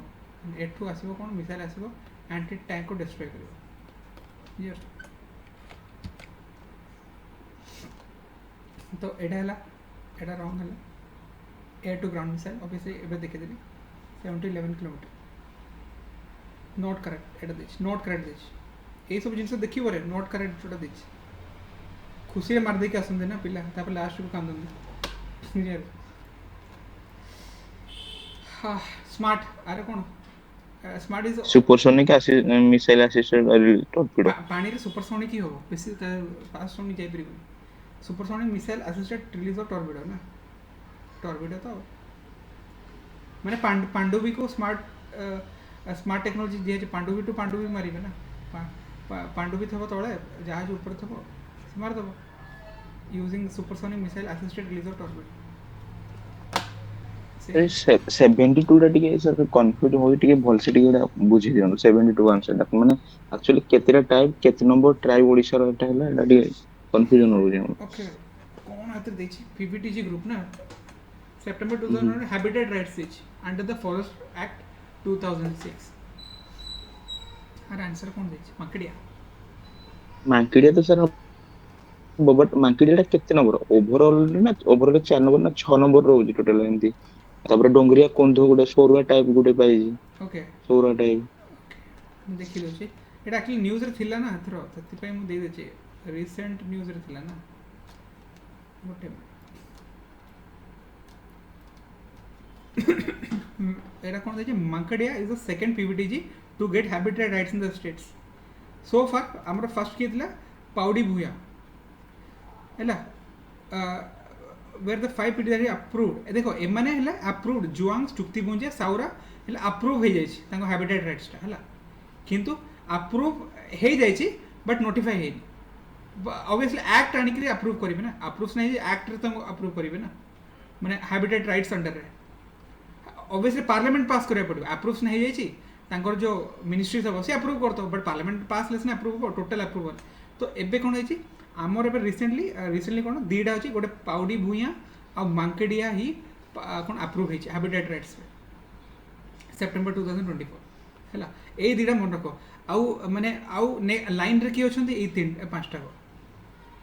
एठू आसीबो कोन मिसाइल आसीबो एंटी टैंक को डिस्ट्रॉय करिवो यस तो एटा रॉन्ग है air to ground missile obviously एबे देखे देली 711 kilometre not correct Etah देछ not correct देछ ए सब जिंस देखि बरे नॉट करेक्ट जोटा देछ खुशी रे मार दे के आसन देना पिला तापर लास्ट को कांदन दे हां स्मार्ट अरे कोन smart is supersonic missile assisted torpedo पानी रे सुपरसोनिक ही हो बेसी फास्ट सोनिक जाई परिबो supersonic missile assisted release of torpedo ना टॉर्पेडो तो माने पांडुबी को स्मार्ट टेक्नोलॉजी दिए पांडुबी टू पांडुबी मारिबे ना पांडुबी थबो तळे जहाज ऊपर थबो मार दबो using supersonic missile assisted release of torpedo 72 टा टिके सर कन्फ्यूज होई टिके भल से टिके बुझी दियन 72 आंसर टा माने एक्चुअली केतेरा टाइप केते नंबर ट्राइब ओडिसा रो एटा हला एटा टिके कंफ्यूजन हो जे ओके कौन आते देछि पीपीटीजी ग्रुप ना सितंबर 2000 हैबिटेट राइट्स दिछि अंडर द फॉरेस्ट एक्ट 2006 हर आंसर कौन देछि मांकड़िया तो सर बट मांकड़िया टा केते नंबर ओवरऑल 4 नंबर ना 6 नंबर रहउजी टोटल एंती तापर डोंगरिया कोंधो गुडे सोरुआ टाइप गुडे पाइजी ओके सोरुआ टाइप देखि दोछि एटा एक्चुअली न्यूज़ रे थिला ना थरो तति पय मु दे देछि रिसेंट न्यूज़ रे थिला ना गोटे एटा कोन देछि Mankidia is the second PVTG to get habitat rights in the states so far हमर फर्स्ट के थिला पाउडी भुया हैला where the 5 PT that approved देखो ए माने हैला अप्रूव्ड जुआंग चुक्तिपुंजे साउरा हैला अप्रूव हे जायछि तांको हैबिटेट राइट्स ता हैला किंतु अप्रूव हे जायछि बट नोटिफाई हेनी ऑब्वियसली एक्ट आनिकरी अप्रूव करिवे ना अप्रूव नहीं एक्ट रे तांको अप्रूव करिवे ना माने हैबिटेट राइट्स अंडर रे ऑब्वियसली पार्लियामेंट पास करिया पड़िबो अप्रूव नहीं जायछि तांकर जो मिनिस्ट्री सब से अप्रूव करतो बट पार्लियामेंट पास लेस ना अप्रूव टोटल अप्रूवल तो एबे कोन होइछि आमर एबे रिसेंटली कोन दीडा होछि गोटे पाउडी भुइया आ मांकेडिया ही कोन अप्रूव हेछि हैबिटेट राइट्स सितंबर 2024 हैला ए दीडा मन रखो आउ माने आउ लाइन रे की अछंती ए तीन पांचटा को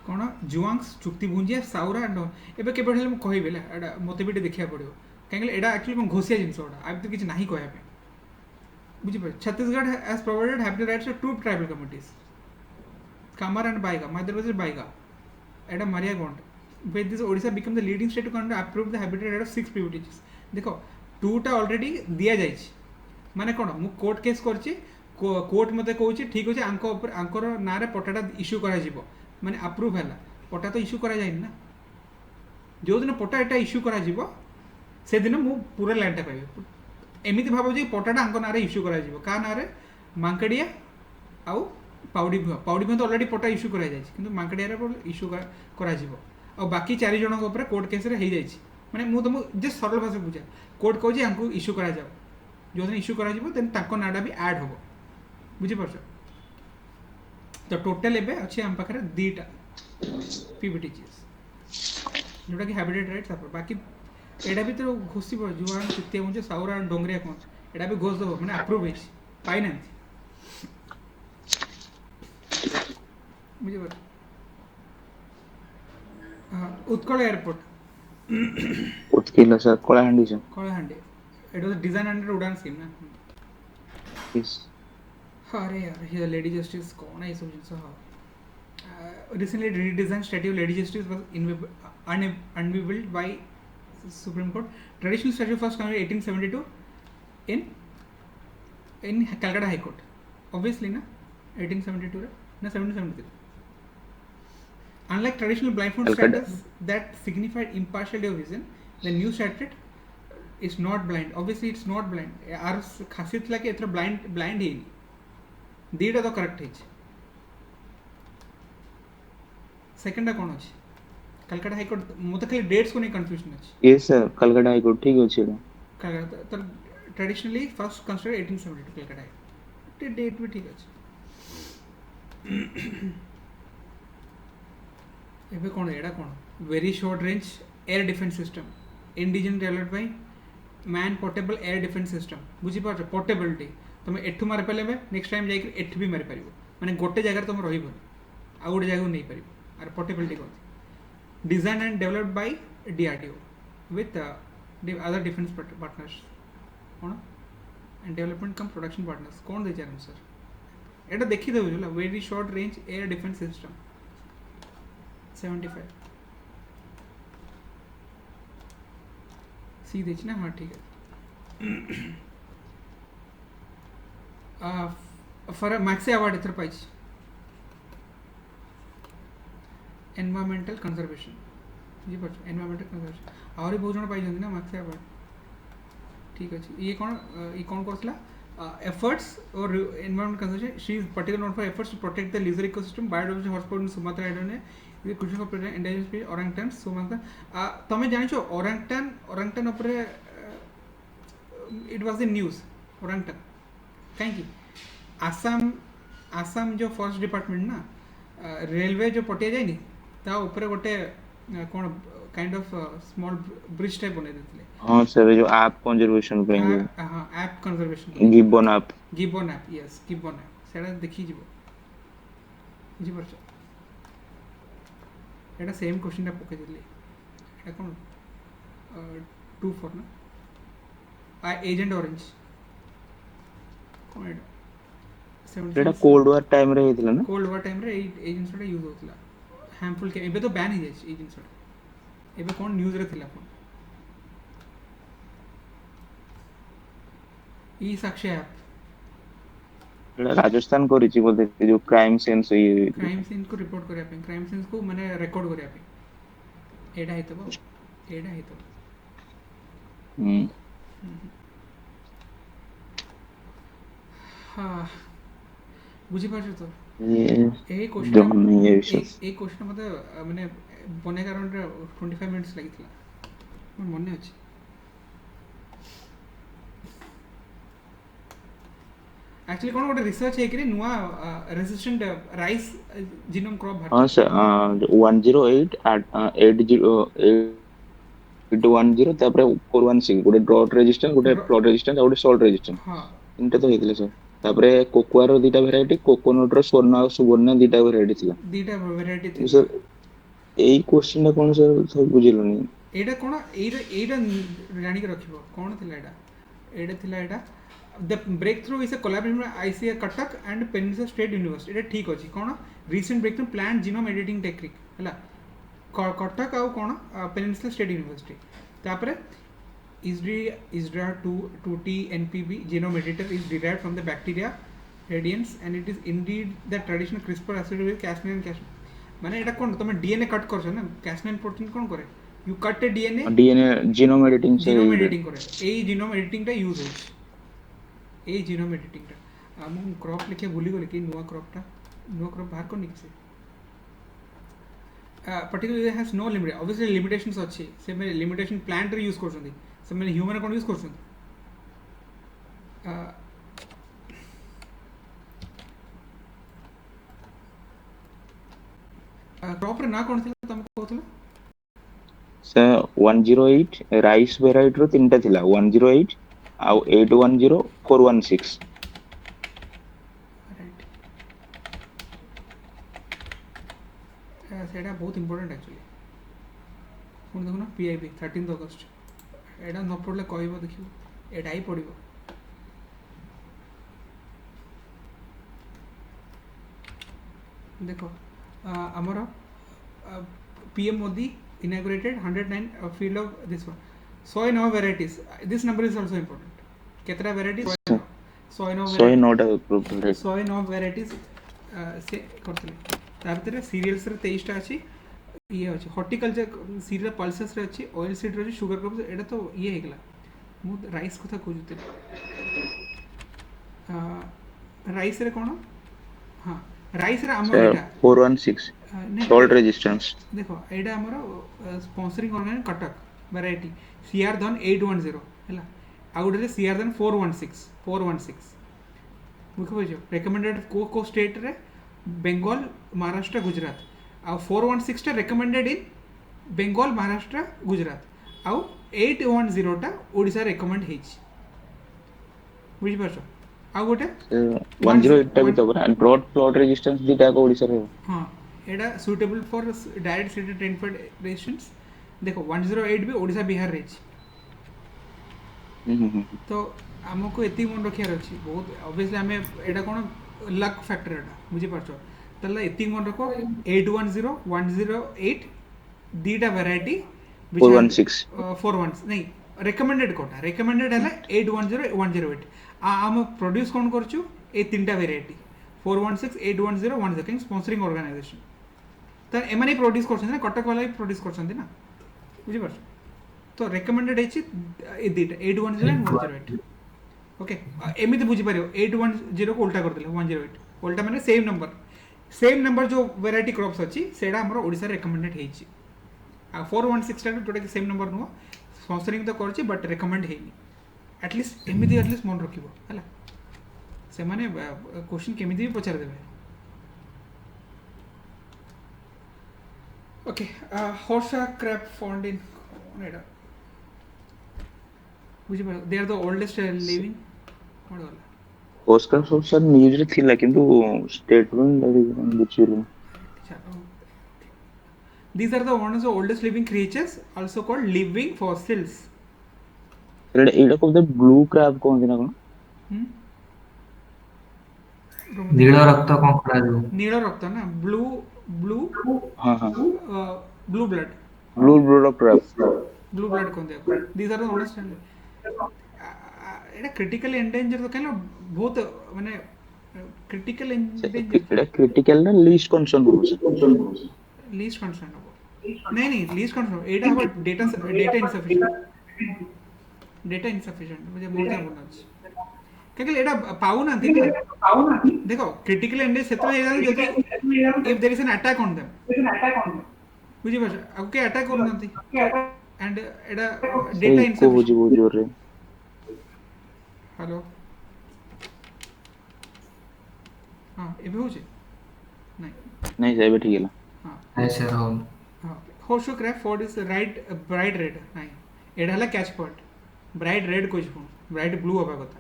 कोन जुआंग्स चुक्ति भुंजिया साउरा एंड एबे केबे हेले म कहिबेला एडा मते बिटे देखिया पड़ियो काहेले एडा एक्चुअली म घोसिया जिंस ओडा आ तो किछ नाही कहया पे बुझि पे Chhattisgarh has provided habitat rights to tribal communities Kamar and Baiga Madhya Pradesh Baiga एडा Maria Gond with this Odisha become the leading state to approve the habitat right of 6 PVTs देखो 2 टा ऑलरेडी दिया जायछि माने कोन मु कोर्ट केस करछि कोर्ट मते कहउछि ठीक होछि आंको ऊपर आंकर ना रे पटाटा इश्यू करा जिवो माने अप्रूव हैला पटा तो इश्यू करा जाय ना जो दिन पटा एटा इश्यू करा जिवो से दिन मु पूरा लाइनटा पाइबे एमिति भाबो जे पटाटा आंको ना रे इश्यू करा जिवो का ना रे मांकडिया आउ पाउडी तो ऑलरेडी पटा इश्यू करा जायछि किंतु मांकडिया रे इश्यू करा जिवो और बाकी 4 जण ऊपर कोर्ट केस रे हे जायछि माने मु तुम जे सरल भाषा बुझा कोर्ट कहउछि आंको इश्यू करा जाओ जो दिन इश्यू करा जिवो देन ताको नाडा भी ऐड होबो बुझि परछ तो टोटल एबे अछि हम पाखरे दीटा पीवीटीजीएस जोटा कि हैबिटेट राइट्स अपन बाकी एडा भी तो घोसी पर जुआन चित्ते मुझे साउरा डोंगरिया कोन एडा भी घोष दबो माने अप्रूव हेछि फाइनेंस मुझे बता Utkal airport Utkila sir, Kolahandi sir. Kolahandy. It was designed under Udan scheme ना. Yes. अरे यार ये लेडी जस्टिस कौन है ये सब जिनसे हाँ. Recently redesigned statute of lady justice was unveiled by Supreme Court. Traditional statute first came in 1872 in Calcutta High Court. Obviously ना 1872 रे ना 1773. Unlike traditional blindfold Calcutta. status that signified impartiality of vision, the new statute is not blind. Obviously it's not blind. आर खासियत ला कि इतना blind ही नहीं. दीटा तो correct है. सेकंड कौन अछि कलकत्ता हाई कोर्ट मते खाली डेट्स को नहीं कंफ्यूजन अछि Yes sir, Calcutta High Court ठीक ଅଛି ଏଟା. कलकत्ता तो traditionally first consider 1872 Calcutta high ते डेट भी ठीक अछि एबे कोन एडा कोन very short range air defence system indigenous developed by man portable air defence system बुझी पाछ पोर्टेबिलिटी तुम एठू मारि पलेबे नेक्स्ट टाइम जाई एठू भी मारि परिबो माने गोटे जगह तुम रहिबो आ गोटे जगह नहीं परिबो और portability codes. Designed and developed by DRDO with other defense partners. And development come production partners. कौन दे चाहें सर? एटा देखी दो जो ला very short range air defense system. 75. सी देच ना हाँ ठीक है. For a Maxey award इतर पाइच. एनवायरमेंटल कंजर्वेशन जी पर एनवायरमेंटल कंजर्वेशन आहरी बहुत जन पाई ना मार्क्स अवार्ड ठीक अच्छे ये कौन करला एफर्ट्स और environmental conservation she is particular known for efforts to protect the Leuser ecosystem biodiversity hotspot in Sumatra island ये कुछ को एंडेंजर्ड स्पीशीज ओरांगटन सुमात्रा तमे जानिछो ओरांगटन ऊपर इट वाज द न्यूज़ ओरांगटन काहे कि आसाम जो फॉरेस्ट डिपार्टमेंट ना रेलवे जो पटिया जाए नी ता ऊपर गोटे कौन kind of small bridge type बने देते हाँ सर जो ऐप कंजर्वेशन पे हाँ app conservation gibbon app yes gibbon app सेटा देखि जीवो बुझी परछ एटा सेम क्वेश्चन टा पके दिली एटा कोन 2 4 ना एजेंट ऑरेंज कोन एटा एटा कोल्ड वार टाइम रे हेतिला ना कोल्ड वार टाइम रे ए जिंस टा यूज होतला हार्मफुल के एबे तो बैन हो जाय ए जिंस टा एबे कोन न्यूज़ रे थिला कोन ई साक्षी ऐप राजस्थान କରିଛି ବୋଧେ जो क्राइम सेंस को रिपोर्ट करिया पे क्राइम सेंस को माने रेकॉर्ड करिया पे एडा हेतबो हां बुझी पाछ तो ए क्वेश्चन मते माने बने कारण 25 मिनिट्स लागितला मने अछि एक्चुअली कौन गोटे रिसर्च है कि नुआ resistant rice genome crop Bharat हां सर 108 810 तापर 416 गोटे ड्रॉट रेजिस्टेंट गोटे फ्लड रेजिस्टेंट और गोटे सॉल्ट रेजिस्टेंट हां इनटा तो हेतिले सर तापर कोकोआ रो दीटा वैरायटी कोकोनट रो स्वर्ण और सुवर्ण दीटा वैरायटी थिला दीटा वैरायटी थी सर एई क्वेश्चन ना कोन सर सब बुझिलोनी एडा कोन एडा जानि के रखिबो कोन थिला एडा थिला एडा the break is a collaboration by ICA Cuttack and Peninsula state university एटा ठीक अछि कोन recent break plant genome editing technique हला कटक आउ कोन पेनिnsula स्टेट यूनिवर्सिटी तापर ISDR 2T NPV genome editor is derived from the bacteria radians and it is indeed the traditional CRISPR associated with Cas9 and Cas माने एटा कोन तमे DNA cut करछ ना Cas9 protein कोन करे you cut A DNA genome editing से करे ए genome editing टा use होछ ए genome editing टा हम क्रॉप लिखे भूली गले कि नुवा क्रॉप बाहर को निकसे particularly has no limit obviously limitations अच्छी से मैं limitation plant रे यूज करछन से मैं ह्यूमन अकाउंट यूज करछन क्रॉप रे ना कोन थिला तम कहथला सर 108 राइस वेराइटी रो तीनटा थिला 108 आ 810 416 सेटा बहुत इंपोर्टेंट एक्चुअली पुणी देखुन पीआईबी 13 अगस्त एटा न पढ़ले कहब देखिए एटा ही पड़ो देख आमर PM Modi inaugurated 109 field of this one soy now varieties this number is also important केतरा varieties soy now soy varieties not approved soy now varieties से करथले तार भीतर सीरियल्स रे 23 टा अछि ये अछि हॉर्टिकल्चर सीरियल पल्सेस रे अछि ऑयल सीड रे अछि शुगर क्रॉप्स एटा तो ये हेगला मु राइस कथा खोजुते राइस रे कोन हां राइस रे हमर एटा 416 salt resistance देखो एटा हमर sponsoring organise Cuttack variety CR Dhan 810 हैला आउट सीआर धन 416 बुझो रेकमेंडेड को स्टेट रे बेंगल महाराष्ट्र गुजरात आ 416 टा रेकमेंडेड इन बेंगल महाराष्ट्र गुजरात आ 810 टा ओडिसा रेकमेंड हेछि बुझि परछो आ गोटे 108 टा भी तो ब्रॉड फ्लोट रेजिस्टेंस दिटा को ओडिसा रे हां एटा suitable for direct seeded rainfed resistance देखो 108 भी ओडिसा बिहार रे अछि तो हमको एति मन रखियार अछि बहुत ऑब्वियसली हमें एटा कोन लक फैक्टर एटा बुझि परछो तल्ला एति मन रखो 810 108 दीटा वैरायटी 416 नहीं रेकमेंडेड कोटा रेकमेंडेड है 810 108 हम प्रोड्यूस कोन करछु ए तीनटा वैरायटी 416 810 108 स्पॉन्सरिंग ऑर्गेनाइजेशन तो एमने प्रोड्यूस करछन ना कटक वाला प्रोड्यूस करछन ना बुझि परछो तो रेकमेंडेड है ए दीटा 810 एंड 108 ओके एमिति बुझि पारियो 810 को उल्टा कर देले 108 उल्टा माने सेम नंबर जो वैरायटी क्रॉप्स अछि सेडा हमर ओडिसा रेकमेंडेड हेछि आ 416 टा total same number no sponsoring तो करछि बट रेकमेंड हेनी एटलीस्ट एमिति एटलीस्ट मन रखिबो हला से माने क्वेश्चन केमिति भी पचार देबे okay horse crab found in नेडा बुझि पर they are the oldest living what वाला ओस्कर सोशल न्यूज रे थिला किंतु स्टेटमेंट बुझिलो These are the one of the oldest living creatures, also called living fossils. एटा को द ब्लू क्रैब कोन दिना कोन नील रक्त कंकड़ा जो नील रक्त ना ब्लू हां हां blue blood of crab blue blood कोन देखो these are the oldest एटा क्रिटिकली एंडेंजर तो कहलो बहुत माने क्रिटिकल एंडेंजर एटा क्रिटिकल ना लीस्ट कंसर्न हो लीस्ट कंसर्न हो नहीं लीस्ट कंसर्न एटा अब डेटा इनसफिशिएंट मुझे मोर जा बोलना अछि क्योंकि एटा पाउ ना थी देखो क्रिटिकल एंडेंजर सेतो एगा जदी if there is an attack on them बुझी बस अब के अटैक कर नथी एंड एटा डेटा इनसफिशिएंट बुझो रे हेलो हां एबे हो जे नहीं से ठीक है हां ऐसे हो हां horseshoe crab for this right bright red नहीं एडा हला कैच पॉइंट ब्राइट रेड कोइ छुन ब्राइट ब्लू होबा कथा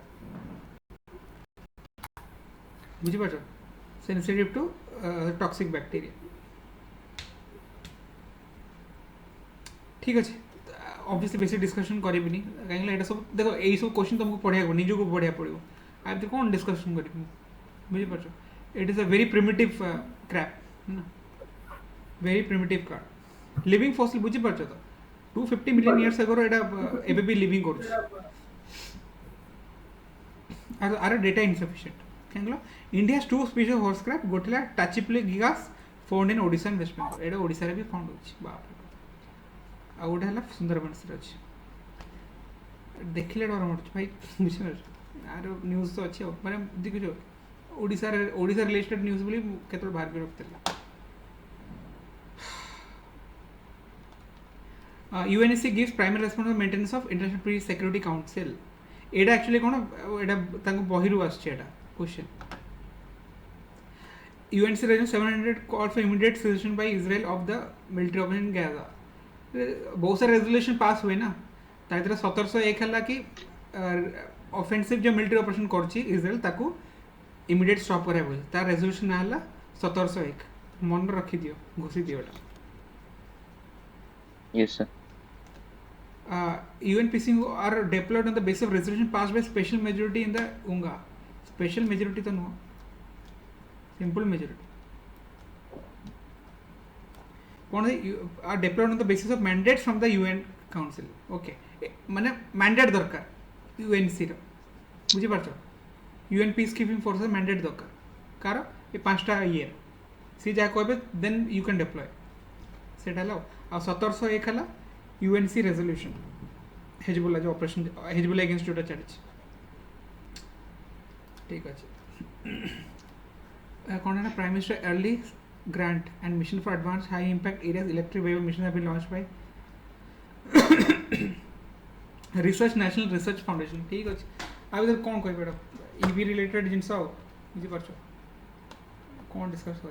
बुझी पाछो सेंसिटिव टू टॉक्सिक बैक्टीरिया ठीक अछि ऑब्वियसली बेसी डिस्कशन करिबिनी काहेला एटा सब देखो एई सब क्वेश्चन तुमको पढ़िया निजो को पढ़िया पड़ियो आब तो कोन डिस्कशन करिबी बुझी पाछो it is a very primitive crab ना very primitive card living fossil बुझी पाछो तो 250 मिलियन इयर्स अगो एटा एबे भी लिविंग करछ आर डेटा इनसफिशिएंट केंगलो India has two species of horse crab गोटला Tachypleus gigas found in Odisha and West Bengal एटा ओडिसा रे भी फाउंड होछ बाप रे आ गोटे हला सुंदरबन से अछि देखिले डर मरछ भाई बुझि आरो न्यूज़ तो अछि माने देखियो ओडिसा रिलेटेड न्यूज़ बोली केतल बाहर के रखतेला UNSC gives primary responsibility maintenance of International Peace Security Council. एडा एक्चुअली कोन एडा तांको बहिरु आछे एडा question UNSC region 700 call for immediate cessation by Israel of the military operation in Gaza. बहुत सारे रेजोल्यूशन पास हुए ना ताइतर 1701 हला कि ऑफेंसिव जो मिलिट्री ऑपरेशन करछि इजराइल ताकू इमीडिएट स्टॉप करे बोल तार रेजोल्यूशन हला 1701 मन रखि दियो घोषि दियोटा yes sir UNPC are deployed on the basis of resolution passed by special majority in the UNGA. Special majority तो नुह, simple majority. कौन है are deployed on the basis of mandate from the UN Council. Okay. माने mandate दरकार UNC रो, बुझी पारछो? UN peacekeeping forces mandate दरकार. Car ये 5टा year. सी जा कहबे then you can deploy. सेटा लो. आ 1701 हला UNC resolution. हेजबुल्ला जो ऑपरेशन हेजबुल्ला अगेंस्ट जोटा चलिଛି. ठीक है कौन है ना prime minister early grant and mission for advance high impact areas electric wave mission have been launched by research national research foundation. ठीक अच्छे आ भर कौन कह बेटा ईवी रिलेटेड जिनस बुझी पार्छ कौन डिस्कस कर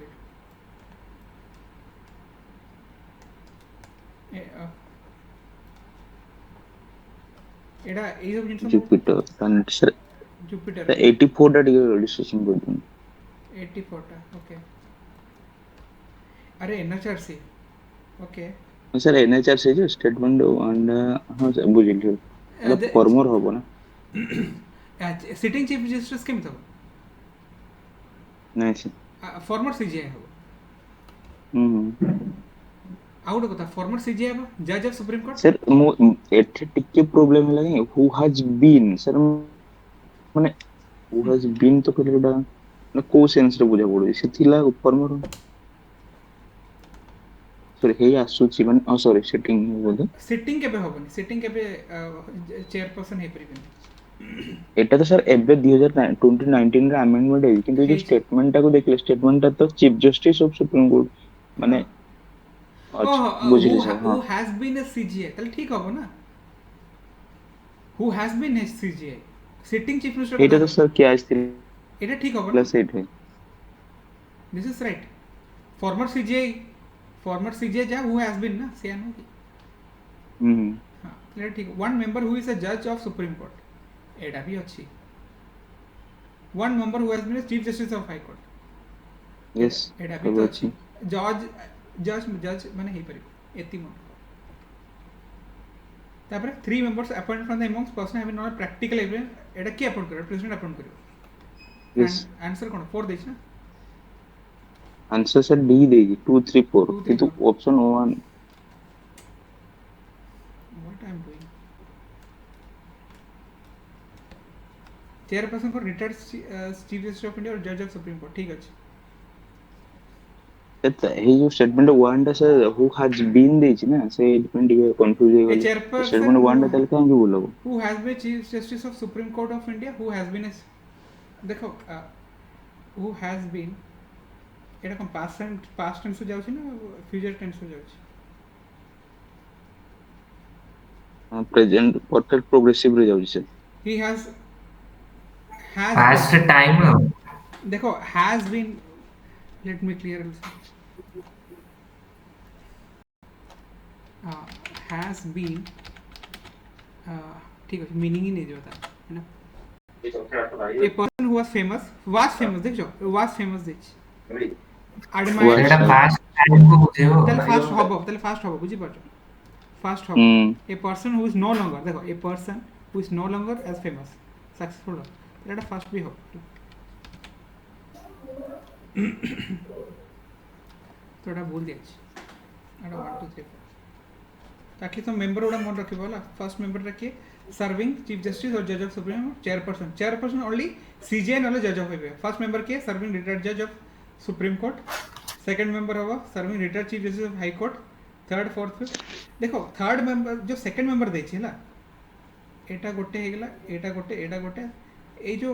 एडा ए सब जिनस जुपिटर जुपिटर 84 टा टिके रजिस्ट्रेशन कर दूं 84 टा ओके. अरे एनएचआरसी ओके सर एनएचआरसी जो स्टेटमेंट एंड हां सर बुझिलियो एटा फॉर्मर होबो ना सिटिंग चीफ जस्टिस केम थब नहीं सर फॉर्मर सीजीआई हो आउट कथा फॉर्मर सीजीआई हो जज ऑफ सुप्रीम कोर्ट सर मो एठे टिके प्रॉब्लम है हु हैज बीन सर माने हु हैज बीन तो करेडा ना को सेंस रे बुझा पड़ो सेथिला फॉर्मर सर हे आसुची माने सॉरी सेटिंग बोलदे सिटिंग केबे होबनी सिटिंग केबे चेयरपर्सन हे परिबनी एटा तो सर एबे 2019 रे अमेंडमेंट है किंतु जो स्टेटमेंट को देखले स्टेटमेंट तो chief justice of supreme court माने बुझिली sir who has been a CGI तले ठीक होबो ना who has been a CGI sitting chief minister एटा तो सर क्या आस्थिल एटा ठीक होबो ना प्लस 8 है this is right former CGI जा हु हैज बीन ना से नो हां क्लियर ठीक one member who is a जज ऑफ सुप्रीम कोर्ट एटा भी अच्छी one member who has been chief justice of high Court yes एटा भी तो अच्छी जज माने हे परिबो एति मन तापर 3 members appointed from the amongst person having not practical evidence एटा के अपॉइंट करे प्रेसिडेंट अपॉइंट करियो यस आंसर कोन 4 देछ ना आंसर सर डी देगी 2 3 4 किंतु option 1 what I am doing chairperson for retired chief justice of India और जज ऑफ सुप्रीम कोर्ट ठीक अछि हे जो स्टेटमेंट 1 टा सर हु हैज बीन देछि ना से डिपेंड के कंफ्यूज हो गले स्टेटमेंट 1 टा तल काहे बोलबो who has been chief justice of supreme Court of India who has been देखो हु हैज बीन एटा कोन पास्ट टेंस हो जाउछि ना फ्यूचर टेंस हो जाउछि प्रेजेंट परफेक्ट प्रोग्रेसिव रे जाउछि sir he has past time देखो has been let me clear has been ठीक है मीनिंग ही नहीं जो होता है ना a person who was famous देखो वाज फेमस देछ एटा पास्ट टाइम को बुझेबो तले फास्ट होबो बुझी पाछो फास्ट होबो a person who is no longer देखो a person who is no longer as famous successful एटा फास्ट भी हो थोड़ा भूल दिया एटा 1 2 3 4 ताकि तो मेंबर उड़ा मन रखिबो होला फर्स्ट मेंबर रखिए सर्विंग चीफ जस्टिस और जज of supreme chairperson only CJI नॉले जज ऑफ होबे फर्स्ट मेंबर के सर्विंग रिटायर्ड जज of supreme court second member होगा serving retired chief justice of high court third fourth fifth देखो थर्ड मेंबर जो सेकंड मेंबर देछि हला एटा गोटे हे गेला एटा गोटे ए जो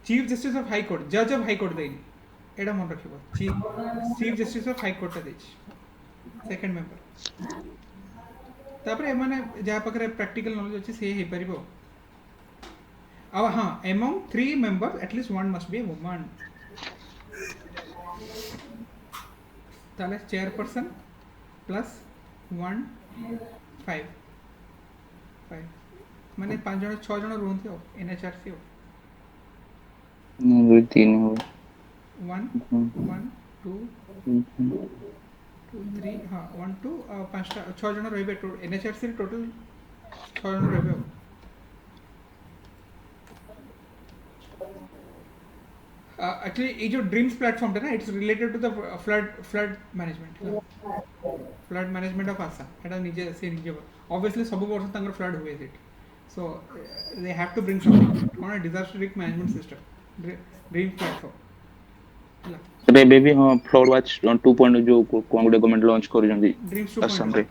chief justice of high court जज ऑफ हाई कोर्ट देनी एटा मन रखिबो chief justice of high court देछि सेकंड मेंबर तापर माने जहाँ पाखे प्रैक्टिकल नॉलेज अच्छे से हे परिबो अब हाँ among 3 members at least 1 must be a woman ताले चेयरपर्सन प्लस 1 5 माने 5 जन 6 जन रहते हो एनएचआरसी हो 3 हो 1 1 2 2 3 हाँ 1 2 5टा 6 जन रहिबे एनएचआरसी रे टोटल 6 जन रहिबे एक्चुअली ये जो ड्रीम्स प्लेटफॉर्म था ना it's related to the flood management of Assam एटा निजे से निजे ऑब्वियसली सब वर्ष तांगर फ्लड हुए सेट so they have to bring something कोन disaster risk management system dream platform sir ଏବେ ବି ହଁ फ्लड वाच 2.0 जो कोन गुडे गवर्नमेंट लॉन्च करि जंदी ड्रीम्स असम 2.0 रे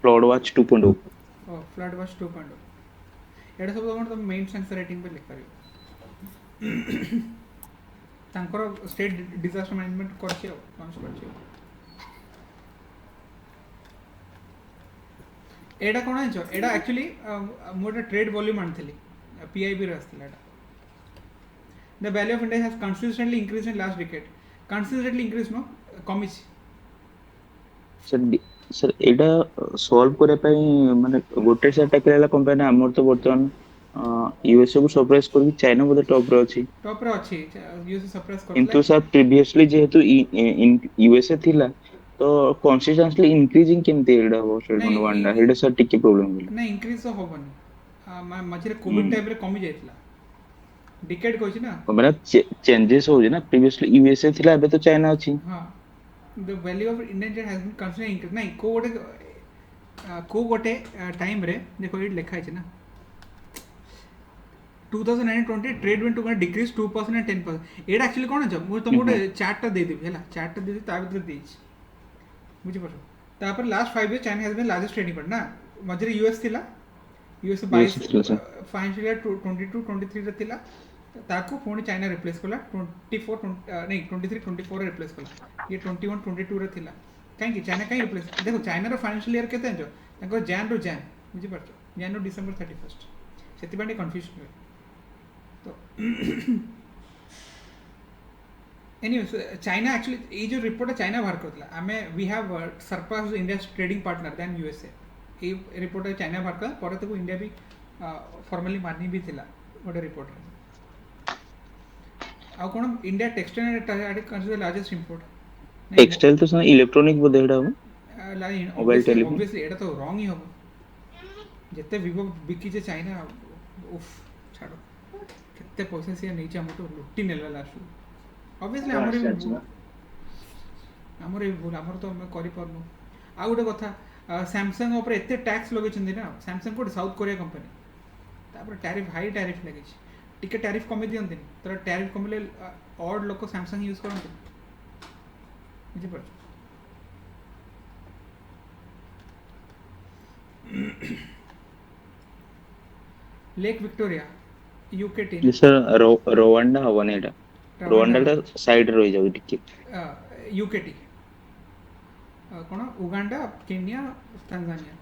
फ्लड वाच 2.0 ओ फ्लड वाच 2.0 एटा सब तमर मेन सेंसर रेटिंग पे लिख पारियो तांकर स्टेट डिजास्टर मैनेजमेंट करछि लॉन्च करछि एटा कोन आछो एटा एक्चुअली मोटा ट्रेड वॉल्यूम आनथिली पीआईबी रे आस्थिला एटा the value of India has consistently increased in last decade consistently increase no कमिच सर एटा सॉल्व करे पई माने गोटे से अटैक रहला कंपनी हमर तो वर्तमान यूएसए को सरप्राइज करके चाइना बोले टॉप रे अछि यूएसए सरप्राइज किंतु करथला सर प्रीवियसली जेहेतु यूएसए थिला तो कंसिस्टेंटली इंक्रीजिंग केमते एडा हो नहीं, स्टेटमेंट वांडा एडा सर टिके प्रॉब्लम होला नहीं इंक्रीज तो होबनी मझे कोविड टाइम रे कमी जायतला डिकेड कहछि ना माने चेंजेस हो जे ना प्रीवियसली यूएसए थिला अबे तो चाइना अछि हां the value of Indian jet has been consider increase नहीं को गोटे टाइम रे देखो ये लिखा है ना 2020 trade went to decrease 2% and 10% एटा एक्चुअली कोन छ मु तुम गोटे चार्ट टा दे देबी हैला चार्ट टा दे ता भीतर देछि बुझि परछो तापर last 5 year China has been largest trading partner ना मझरे यूएस थिला यूएस 22 फाइनेंशियल ईयर 22 23 रे थिला ताको पुणी चाइना रिप्लेस कला 24 नहीं 23 24 रे रिप्लेस कला ये 21 22 रे थिला काहे चाइना काहे रिप्लेस देखो चाइना रो फाइनेंशियल ईयर केते जो ताको जैन रो जैन बुझि परछो जैन रो डिसेंबर 31 सेति बांडे कंफ्यूजन हुए तो एनीवे चाइना एक्चुअली ये जो रिपोर्ट चाइना बाहर करतला हमें we have surpassed India's trading partner than USA ये रिपोर्ट चाइना बाहर कर पर तो इंडिया भी फॉर्मली मानी भी थिला गोटे रिपोर्ट आ कोन India textile consider largest import textile तो सर इलेक्ट्रॉनिक बोधे एडा हो मोबाइल टेलीफोन ऑब्वियसली एटा तो रॉन्ग ही होबो जते विवो बिकी जे चाइना उफ छाड़ो केते पैसा से नहीं हम तो लुटी नेला लास्ट ऑब्वियसली हमर भूल हमर तो हम करि परनु आ गोटे कथा सैमसंग ऊपर एते टैक्स लगे छथि ना सैमसंग को साउथ कोरिया कंपनी तापर टैरिफ हाई टैरिफ लगे टिके टैरिफ कमी दियंती तर टैरिफ कमिले ऑड लोक सैमसंग यूज करंती बुझि पर lake Victoria UK team sir Rwanda हवने एडा रोवांडा ता साइड रहि जाउ टिके यूके टी कोन उगांडा केन्या तांजानिया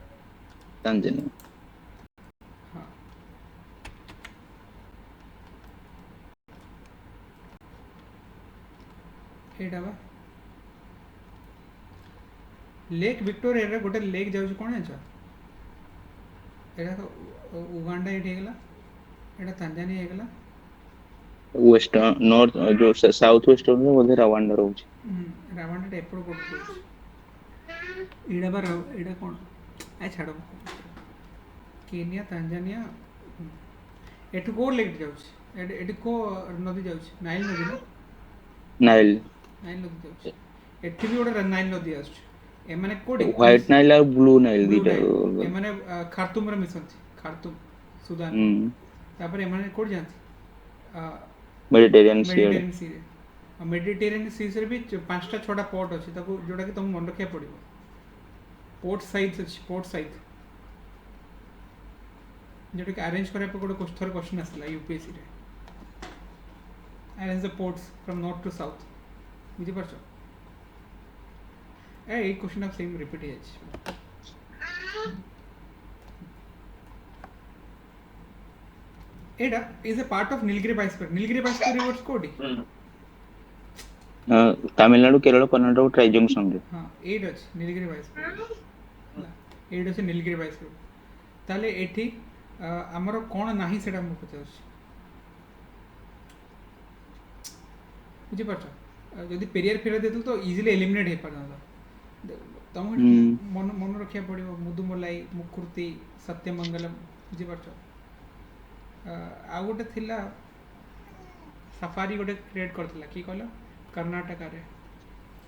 हाँ एटा बा लेक विक्टोरिया रे गोटे लेक जाउ कोन छ एटा तो उगांडा एठी गेला एटा तांजानिया हे गेला वेस्ट नॉर्थ जो साउथ वेस्ट में बोधे रवांडा रहउछ रवांडा एपड़ कोड एडा बा एडा कोन आ छाड़ो केन्या तांजानिया एठु को लेक जाउछ एठी को नदी जाउछ नाइल नदी ना नाइल नदी जाउछ एठी भी ओडा नाइल नदी आछ ए माने कोडी व्हाइट नाइल और ब्लू नाइल दीटा ए माने खार्तुम रे मिशन खार्तुम सुदान तापर ए माने कोड जानती मेडिटेरियन सी रे भी 5टा 6टा पोर्ट अछि ताको जोडा कि तुम मन रखिया पड़िबो पोर्ट साइज अछि पोर्ट साइज जोडा कि अरेंज करे पे कोड क्वेश्चन आसला यूपीएससी रे arrange the ports from north to south बुझि परछो a question of same repeat अछि एडा is a part of Nilgiri biosphere reserves कोडी तमिलनाडु केरल कर्नाटक ट्राई जंक्शन रे हां एड अछि नीलगिरी बाइस्फीयर एड अछि नीलगिरी बाइस्फीयर ताले एठी हमर कोन नाही सेडा मु पचास बुझि परछ जदि पेरियर फेर देतु तो इजीली एलिमिनेट हे परदा ତମକୁ ହୁଁ ମନେ ରଖିବାକୁ ପଡ଼ିବ ମୁଦୁମଲାଇ ମୁକୁର୍ତ୍ତି ସତ୍ୟମଙ୍ଗଲମ୍ ବୁଝିପାରୁଛ। ଆଉ ଗୋଟେ ଥିଲା ସଫାରି ଗୋଟେ କ୍ରିଏଟ୍ କରିଥିଲା କି କହିଲ କର୍ଣ୍ଣାଟକରେ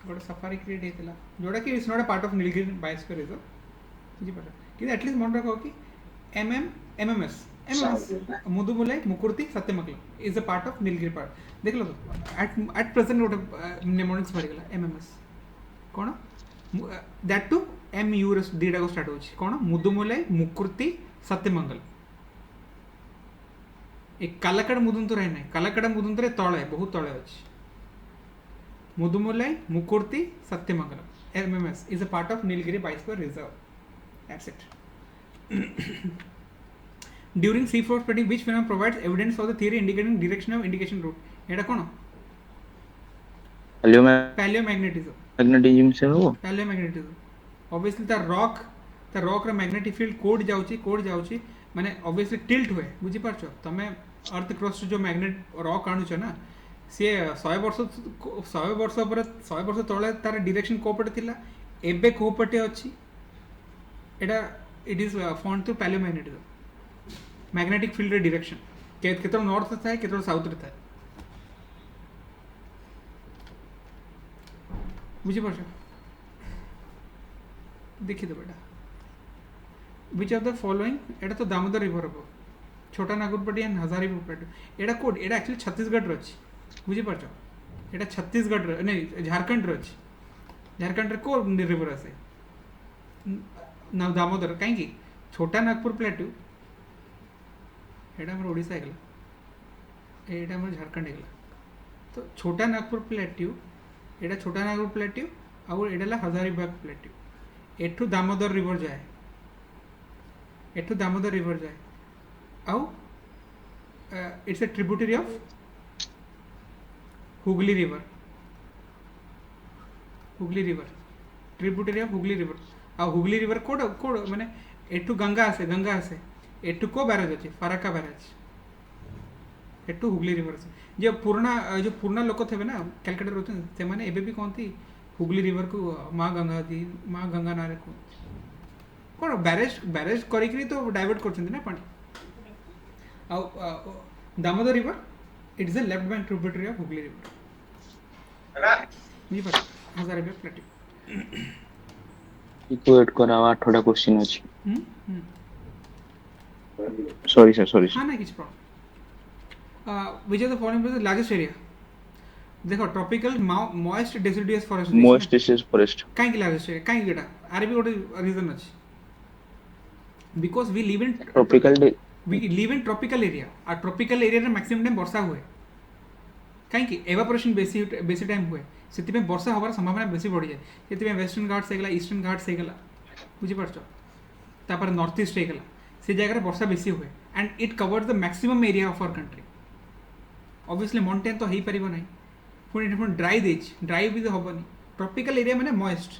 ଗୋଟେ ସଫାରି କ୍ରିଏଟ୍ ହେଇଥିଲା ଯେଉଁଟାକି it's not a part of Nilgiri biosphere reserve ବୁଝିପାରୁଛ। କିନ୍ତୁ ଆଟଲିଷ୍ଟ ମନେ ରଖ କି MMS Mudumalai Mukurthi Sathyamangalam is a part of Nilgiri part ଦେଖିଲ ତ ଆଟ୍ ପ୍ରେଜେଣ୍ଟ ଗୋଟେ ନେମୋନିକ୍ସ ବାହାରିଗଲା MMS କ'ଣ ଦ୍ୟାଟ୍ ଟୁ MU ରେ ଦୁଇଟାକୁ ଷ୍ଟାର୍ଟ ହେଉଛି କ'ଣ ମୁଦୁମଲାଇ ମୁକୁର୍ତ୍ତି ସତ୍ୟମଙ୍ଗଲମ୍। ଏ କାଲାକାଡ଼ ମୁଦୁନ୍ତୁରାଇ ନାହିଁ, କାଲାକାଡ଼ ମୁଦୁନ୍ତୁରାଇ ତଳେ ବହୁତ ତଳେ ଅଛି। Mudumalai Mukurthi ସତ୍ୟମଙ୍ଗଲମ୍ MMS is a part of Nilgiri Biosphere Reserve. That's it. During seafloor spreading, which phenomenon provides evidence for the theory indicating direction of indication route? এটা কোন Paleomagnetism. से हो Paleomagnetism. Obviously the rock ର magnetic field कोड जाउची माने obviously tilt हुए बुझी पारछ तमे अर्थ क्रस्ट जो मैग्नेट रॉक आणुछ ना सी 100 वर्ष तले तार डायरेक्शन कोपटे थिला एबे कोपटे अछि एटा it is found through palaeomagnetism magnetic field रे डायरेक्शन केतरो नॉर्थ थाए केतरो साउथ रे थाए बुझी पारछ देखि दो बेटा विच ऑफ द फॉलोइंग एटा तो दामोदर रिवर हो छोटा नागरपट्टी and Hazaripur प्लेटू Etah code Etah actually Chhattisgarh रे अछि बुझी पारछ एटा छत्तीसगढ़ रे नहीं झारखंड रे अछि झारखंड रे को रिवर आसे ना दामोदर काहे की छोटा नागपुर प्लेटू एटा हमर ओडिसा हेगला एटा हमर झारखंड हेगला तो छोटा नागपुर प्लेटू एटा छोटा नागपुर प्लेटू और एटा हजारीबाग प्लेटू एठू दामोदर रिवर जाए आउ it's a tributary of Hooghly river tributary of Hooghly river आ हुगली रिवर कोड माने एठू गंगा आसे एठू को बैराज अछि फराका बैराज एठू हुगली रिवर से जो पुराना लोक थे ना कलकत्ता रहते से माने एबे भी कहती हुगली रिवर को माँ गंगा नारे को कौन बैरेज करी तो डाइवर्ट कर ना पानी Damodar river it is a left bank tributary of Hooghly river Hazaribagh plateau इक्वेट करा 8टा क्वेश्चन अछि सॉरी सर हां ना किछ problem which are the following is the largest area देखो ट्रॉपिकल मॉइस्ट डेसिडुअस फॉरेस्ट काहे की लार्जेस्ट एरिया काहे गेटा आर भी गोटे रीजन अछि because we live in tropical area और tropical area रे maximum टाइम वर्षा हुए काहे कि evaporation बेसी टाइम हुए सेति में वर्षा होबार संभावना बेसी बढ़ी जाए सेति में वेस्टर्न घाट्स हेगला ईस्टर्न घाट्स हेगला बुझी पारछ तापर नॉर्थ ईस्ट हेगला से जगह रे वर्षा बेसी हुए and it covers the maximum area of our country obviously mountain तो हेई परिबो नै पुणी ड्राई भी होबनी ट्रॉपिकल एरिया माने मॉइस्ट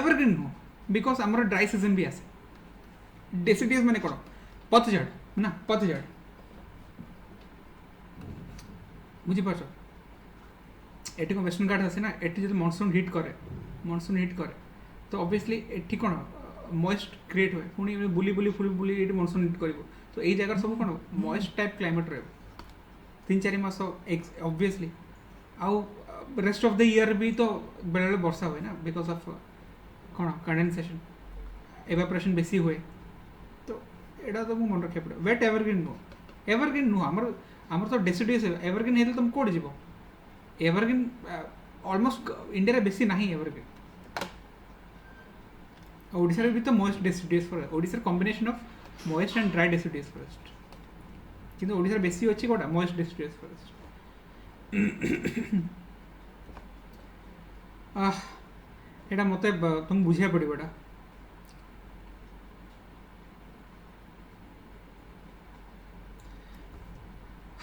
एवरग्रीन हो बिकॉज आमर ड्राई सीजन भी आसे डेसिडियस माने कौन पतझड़ ना पतझड़ बुझी पारछ एटी को वेस्टर्न घाट आसे ना एटी जो मॉनसून हिट करे तो ऑब्वियसली एटी कौन मॉइस्ट क्रिएट हुए पुणी बुली एटी मॉनसून हिट करिवो तो एई जगह सब कौन मॉइस्ट टाइप क्लाइमेट रहे 3-4 मास ऑब्वियसली आउ रेस्ट ऑफ द ईयर भी तो बेले बेले वर्षा हुए ना बिकॉज ऑफ कौन कंडेंसेशन एवापोरेशन बेसी हुए तो एटा तो मन रखा पड़े वेट एवरग्रीन नुह आमर तो डेसिडुअस एवरग्रीन हेतु तुम कोड जीव एवरग्रीन ऑलमोस्ट इंडिया रे बेसी नहीं एवरग्रीन ओडिसा रे भी तो moist deciduous forest Odisha combination of moist and dry deciduous forest किंतु ओडिसा रे बेसी अछि कोडा मॉइस्ट डेसिडुअस फॉरेस्ट एटा मते तुम बुझिया पड़ो एटा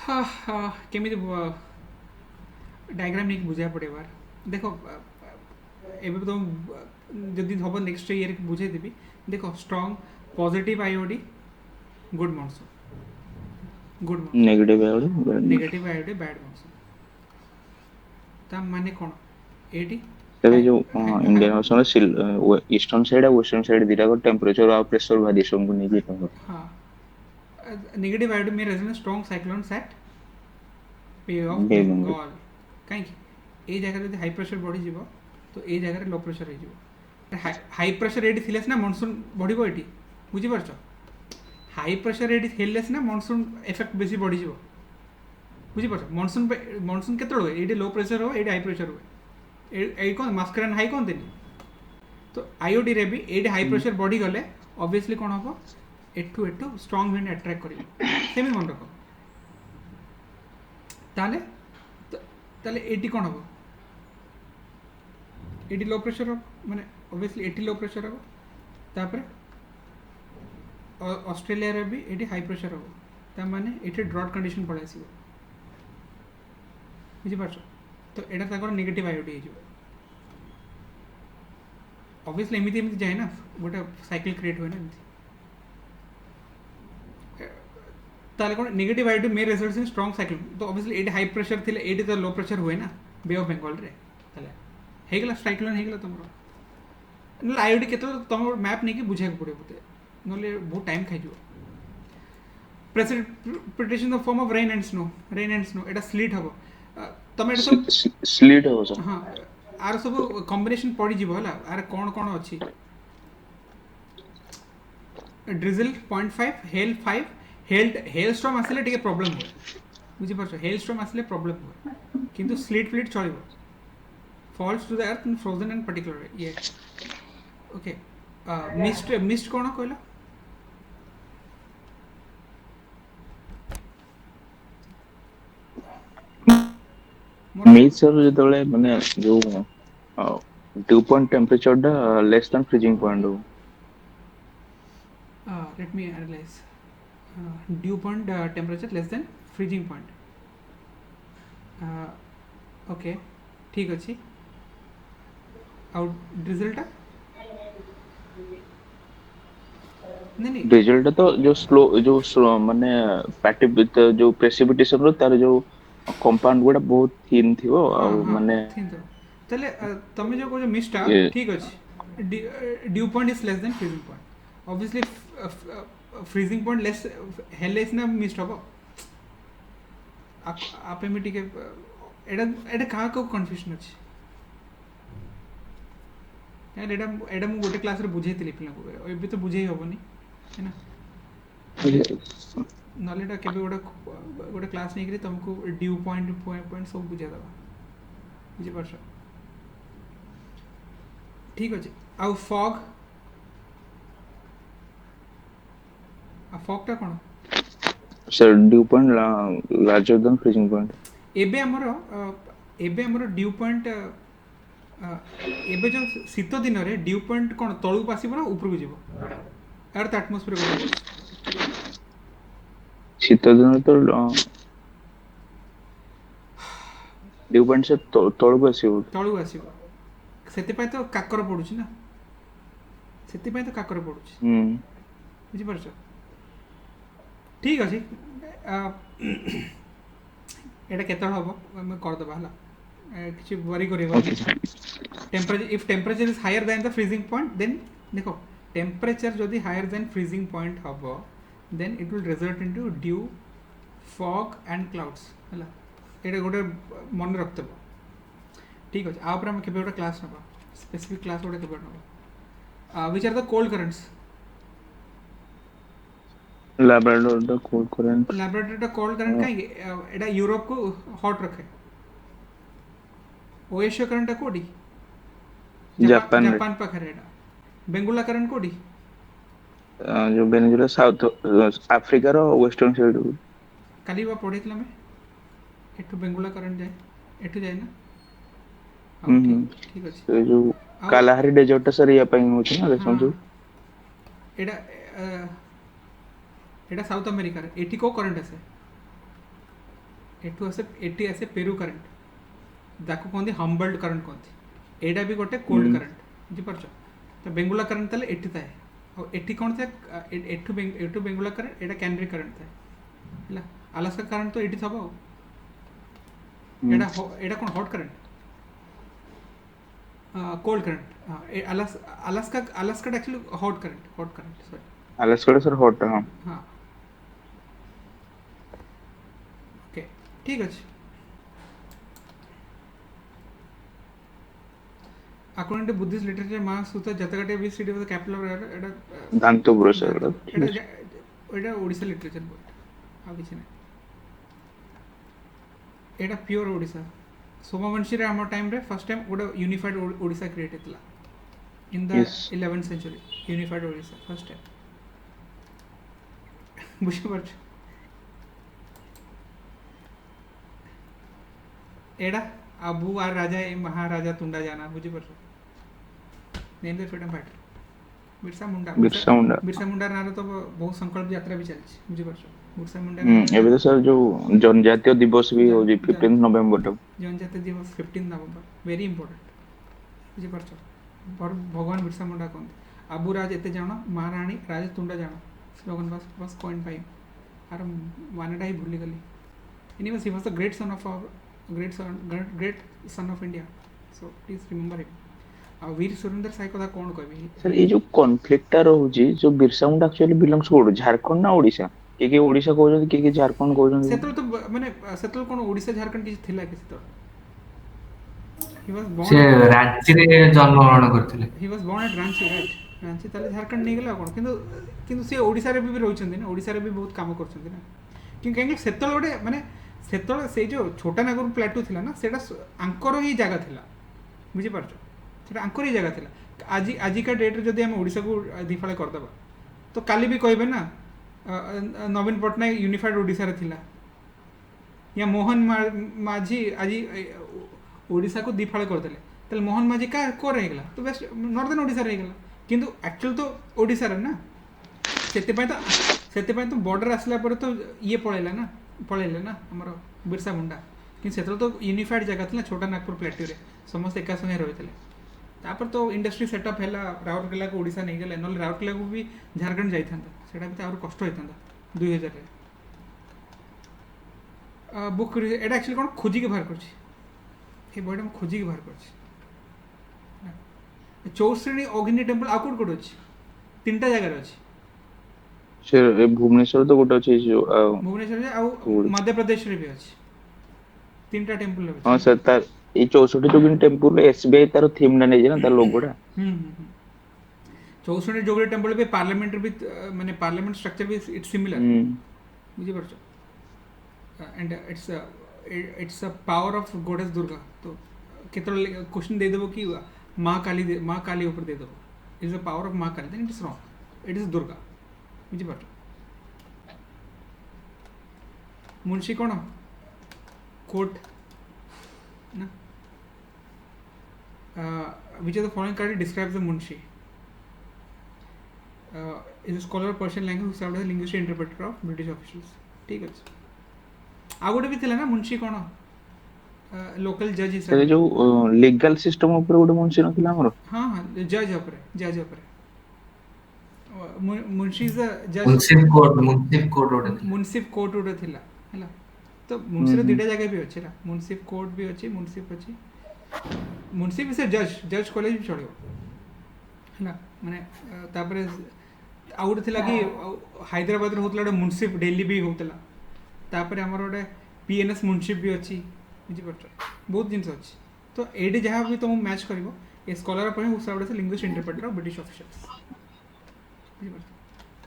हाँ केमी डायग्राम नहीं बुझा पड़े बार देखो एबे तो जदि हम नेक्स्ट ईयर बुझे देबी देखो strong positive IOD good monsoon negative IOD bad monsoon ता माने कोन एटी तबे जो इंडियन ओशन ईस्टर्न साइड और वेस्टर्न साइड दिटा को टेंपरेचर और प्रेशर वेरिएशन को नहीं तो हाँ नेगेटिव आयोडीन में रेजोनेंस स्ट्रॉन्ग साइक्लोन सेट पे ऑफ बेंगल कहीं ए जगह जब हाई प्रेशर बढ़ी जीवो तो ए जगह लो प्रेशर हो जीवो हाई प्रेशर एटी थिले ना मनसून बढ़िबो एटी बुझी परछो हाई प्रेशर एटी थिले ना मनसून इफेक्ट बेसी बढ़ी जीवो बुझी परछो मनसून केते हुए एटी लो प्रेशर हो एटी हाई प्रेशर हुए ए कोन मास्करन हाई कोन देनी तो आईओडी रे भी एटी हाई प्रेशर बढ़ी गले ऑब्वियसली कोन हबो एठू स्ट्रॉन्ग विंड अट्रैक्ट करियो सेमी मन रखो ताले ताले एटी कोन हबो एटी लो प्रेशर हो माने ऑब्वियसली एटी लो प्रेशर हो तापर ऑस्ट्रेलिया रे भी एटी हाई प्रेशर हो ता माने एटी ड्रॉट कंडीशन पळे आसीबो बुझी पाछो तो एटा ताकर नेगेटिव आईओडी हे जिवो ऑब्वियसली एमिति जाए ना गोटे साइकिल क्रिएट हुए ना एमिति ताले कोन negative IOD may results in strong cyclone तो ऑब्वियसली एटी हाई प्रेशर थिले एटी तो लो प्रेशर हुए ना बे ऑफ बंगाल रे ताले हेगला साइक्लोन हेगला तमरो न आईओडी केतो तम मैप नै कि बुझे को पड़े बुते नले बहुत टाइम खाइ जो precipitation the form of rain and snow Etah slit हबो तमे एटा सब स्लीट हो सर हां आर सब कॉम्बिनेशन पड़ी जीवो हला आर कोन अछि ड्रिजल 0.5 हेल 5 हेल स्टॉर्म आसले टिके प्रॉब्लम हो बुझी परछो हेल स्टॉर्म आसले प्रॉब्लम हो किंतु स्लीट फ्लीट चलिबो falls to the earth in frozen and particular ये ओके मिस्ट कोन कहला मीट सर जेतले माने जो ड्यू पॉइंट टेंपरेचर डा लेस देन फ्रीजिंग पॉइंट हो let me analyze dew point temperature less than freezing point okay ठीक अछि आउट ड्रिजल टा नहीं रिजल्ट तो जो स्लो माने पैटिव जो प्रेसिपिटेशन रो तार जो कंपाउंड गुडा बहुत थिन थिवो आ माने थिन तो तले तमे जो को जो मिस्टा ठीक अछि due point is less than freezing point obviously freezing point less Halley's ना मिस्ट हबो आप एमे टिके एडा का को कंफ्यूजन अछि यार एडा मु गोटे क्लास रे बुझेतिली पिला को एबे तो बुझेई हबोनी है ना नॉलेज केबे गोटे क्लास नहीं करी तुमको ड्यू पॉइंट सब बुझा दबा बुझी परछ ठीक अछि आ फॉग टा कोन sir dew point larger than freezing point एबे हमरो ड्यू पॉइंट एबे जो शीत दिन रे ड्यू पॉइंट कोन तळु पासिबो ना ऊपर को जीवो अर्थ एटमॉस्फेयर को शीत दिन तो ड्यू पॉइंट से तळु आसीबो सेति पय तो काकर पडुची ना सेति पय तो काकर पडुची बुझी परछ ठीक अछि एटा केतळ हबो हम कर दबा हला किछि वरी करिबा temperature if temperature is higher than the freezing point then देखो टेंपरेचर जदि हायर देन फ्रीजिंग पॉइंट हबो then it will result into dew fog and clouds हला एटा गोटे मन रखतबो ठीक अछि आ ऊपर हम केबे गोटे क्लास नबा स्पेसिफिक क्लास गोटे केबे नबा which are the cold currents Labrador the cold current काई एटा यूरोप को हॉट रखे ओएशिया करंट कोडी जापान पाखरे एटा बेंगुला करंट कोडी जो बेंगुला साउथ अफ्रीका रो वेस्टर्न साइड काली बा पढितला में एठु बेंगुला करंट जाए एठु जाए ना ठीक अछि जो कालाहारी डेजर्ट सर या पई होछ ना समझो एटा एटा साउथ अमेरिका रे एठी को करंट आसे एठी आसे पेरू करंट दाको कोंदी हम्बल्ड करंट कोंदी एटा भी गोटे कोल्ड करंट बुझी परछ तो बेंगुला करंट तले एठी थाए और एठी कोन से एठु बेंगुला करंट एटा कैनरी करंट थाए हला अलास्का करंट तो एठी थबो एटा कोन hot current cold current, Alaska actually hot current sorry. Alaska sir hot हाँ हाँ ओके ठीक अच्छे। अकॉर्डिंग टू बुद्धिस्ट लिटरेचर महासूत्र जतकटे भी city of the capital of एटा दांतपुर सर एटा ओडिसा लिटरेचर बुक आ किछि नै एटा प्योर ओडिसा। सोमवंशी रे हमर टाइम रे फर्स्ट टाइम गोटे यूनिफाइड ओडिसा क्रिएट हेतला in the Yes. 11th century unified Odisha first time बुझि परछ एडा अबू आर राजा ए महाराजा तुंडा जाना बुझि परछ name the freedom fighter Birsa Munda नारे तो बहुत संकल्प यात्रा भी चलछि बुझि परछ बिरसा मुंडा ଏବେ ତ सर जो जनजातीय दिवस भी होजी 15 नवंबर टा जनजातीय दिवस 15 नवंबर वेरी इंपोर्टेंट बुझि परछ भगवान बिरसा मुंडा कोन अबू राज एते जानो महारानी राजा तुंडा जानो स्लोगन बस पॉइंट 5 आर मानेटा ही भूली गली anyways he was the great son of great son of India so please remember him. आ वीर सुरेंद्र साई कथा कोन कहबी सर ये जो कॉन्फ्लिक्ट रहउजी जो Birsa Munda actually belongs to Jharkhand ना ओडिशा के ओडिशा कहउजन के झारखंड कहउजन सेतल तो माने सेतल कोन ओडिशा झारखंड किछ थिला कि सेतल ही वाज से बोर्न राज्य रे जन्म ग्रहण करथिले। He was born at Ranchi right Ranchi ताले झारखंड नहीं गेला कोन किंतु किंतु से ओडिसा रे भी रहउछन ना ओडिसा रे भी बहुत काम करछन ना कि कहीं सेतल गोटे माने सेतल से जो छोटा नागुर प्लेटू थिला ना सेटा आंकर ही जगह थिला बुझि परछ सेटा आंकर ही जगह थिला आज का डेट रे जदी हम ओडिसा को दिफाळे कर दबा तो काली भी कहबे ना नवीन पटनायक यूनिफाइड ओडिसा रे थिला या मोहन माझी आज ओडिसा को दिफाळे कर देले तले मोहन माझी का को रह गेला तो वेस्ट नॉर्दर्न ओडिसा रह गेला किंतु एक्चुअल तो ओडिसा रे ना सेते तो बॉर्डर आसला पर तो ये पळेला ना हमर बिरसा मुंडा कि सेतल तो यूनिफाइड जगह थिला छोटा नागपुर प्लेटू रे समस्त एका संगे रहितले तापर तो इंडस्ट्री सेटअप हैला राउरकेला को ओडिसा नहीं गेले नल राउरकेला को भी झारखंड जाई थांता सेटा भी और कष्ट होई थांता 2000 रे बुक एटा एक्चुअली कोन खोजी के बाहर करछि ए बॉडी में खोजी के बाहर करछि चौश्रेणी अग्नि टेम्पल आकुड कोड अछि तीनटा जगह रे अछि सर भुवनेश्वर तो गोटे अछि जो भुवनेश्वर रे आ मध्य प्रदेश रे भी अछि तीनटा टेम्पल रे हां सर तार ए 64 जोगिन टेम्पल रे एसबीआई तार थीम ना नै जे ना तार लोगोडा चौश्रेणी जोगड़ी टेम्पल भी पार्लियामेंट भी माने पार्लियामेंट स्ट्रक्चर भी इट्स सिमिलर बुझि परछ and it's a power of goddess Durga तो केतल क्वेश्चन दे देबो कि मां काली ऊपर दे देबो it is a power of Maa Kali then it is wrong it is Durga बुझि परछ मुंशी कोन कोट ना which of the following card describes the munshi is a scholar of Persian language who served as a linguistic interpreter of British officials ठीक अछि आ गोटे भी थिला ना मुंशी कोन लोकल जज हिसाब सर जो लीगल सिस्टम ऊपर गोटे मुंशी नथिला हमर हां जज ऊपर मुंशी इज अ जज मुंसिफ कोर्ट ओटे थिला हैला तो मुंशी रे दिटा जगह भी अछि ना मुंसिफ कोर्ट भी अछि मुंसिफ अछि मुंसिफ इज अ जज कॉलेज भी चलियो हैला माने तापरे आ गोटे थिला कि हैदराबाद रे होतला मुंसिफ दिल्ली भी होतला तापरे हमर गोटे पीएनएस मुंसिफ भी अछि बुझि परछ बहुत जिंस अछि तो एडी जहां भी तुम मैच करिवो ए स्कॉलर पर who served as linguist interpreter of British officers बुझि परछ।